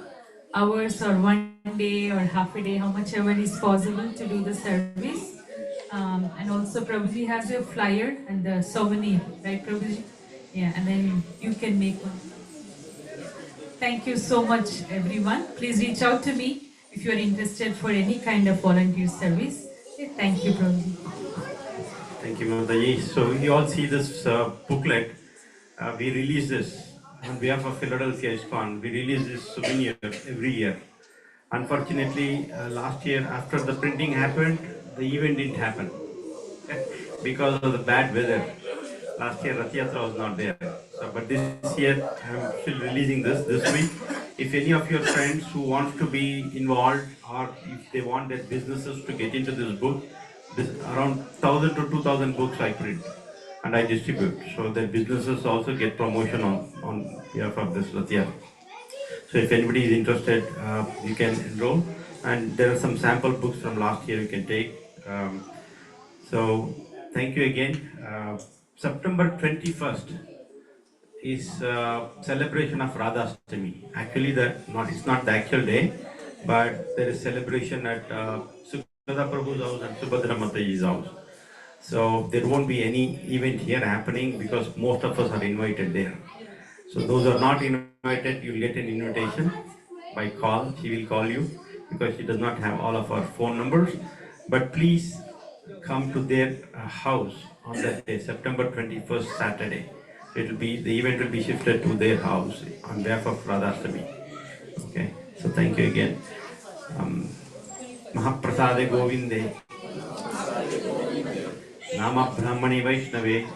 hours or one day or half a day, how much ever is possible to do the service. And also Prabhuji has a flyer and the souvenir, right Prabhuji? Yeah, and then you can make one. Thank you so much, everyone. Please reach out to me if you are interested for any kind of volunteer service. Okay, thank you, Prabhuji. Thank you, Mataji. So you all see this booklet. We release this on behalf of Philadelphia ISKCON. We release this souvenir every year. Unfortunately, last year after the printing happened, the event didn't happen because of the bad weather. Last year Rath Yatra was not there. So, but this year I'm still releasing this week. If any of your friends who want to be involved or if they want their businesses to get into this book, this around 1,000 to 2,000 books I print and I distribute. So their businesses also get promotion on behalf of this Rath Yatra. So if anybody is interested, you can enroll. And there are some sample books from last year you can take. So thank you again. September 21st is celebration of Radhashtami. Actually, it's not the actual day, but there is celebration at Sukada Prabhu's house and Subhadra Mataji's house. So there won't be any event here happening because most of us are invited there. So those who are not invited, you'll get an invitation by call. She will call you because she does not have all of our phone numbers. But please come to their house on that day, September 21st, Saturday. The event will be shifted to their house on behalf of Radhashtami. Okay, so thank you again. Mahaprasade Govinde, Nama Brahmani Vaishnave,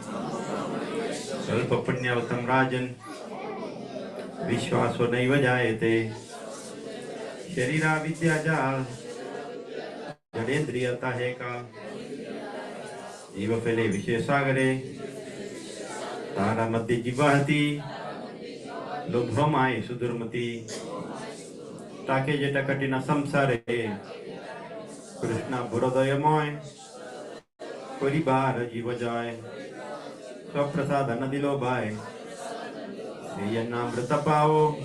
Salpa Punyavatam Rajan, Vishwaso Naiva Jayate, Sharira Vidya Jal, Jadendriya Taheka, Jiva Fele Vishesagare, Tara Madhya Jivahati, Lubhamai Sudurmati, Take Jetakatina Samsare, Krishna Buradayamoi, Paribar Jivajai, Swaprasada Nadilo Bai, Yanamrita Pao,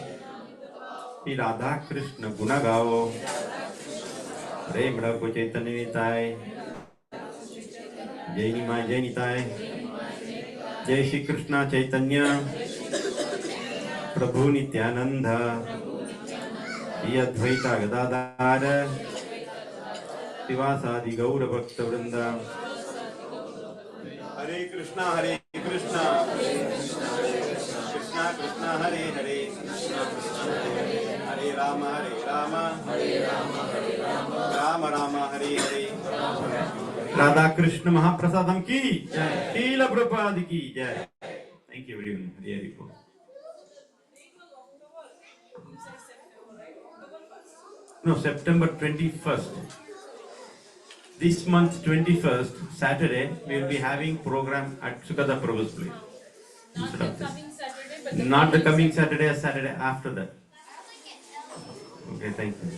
Radha Krishna Gunagao, Remra Kuchetaninitai, Jainimai Jainitai, Jai Shri Krishna Chaitanya, Prabhu Nityananda, Yadvaita Gadadara, Sivasadi Gaura Bhakta Vrinda, Hare Krishna, Krishna Krishna, Hare Hare, Hare Rama, Rama Rama, Hare Hare. Radha Krishna Mahaprasadam ki Jai, Srila Prabhupada ki Jai. Thank you everyone. Hare Hare. No, September 21st. This month 21st, Saturday, we will be having program at Sukada Prabhu's place. Not the coming Saturday, but not the coming Saturday, Saturday after that. Okay, thank you.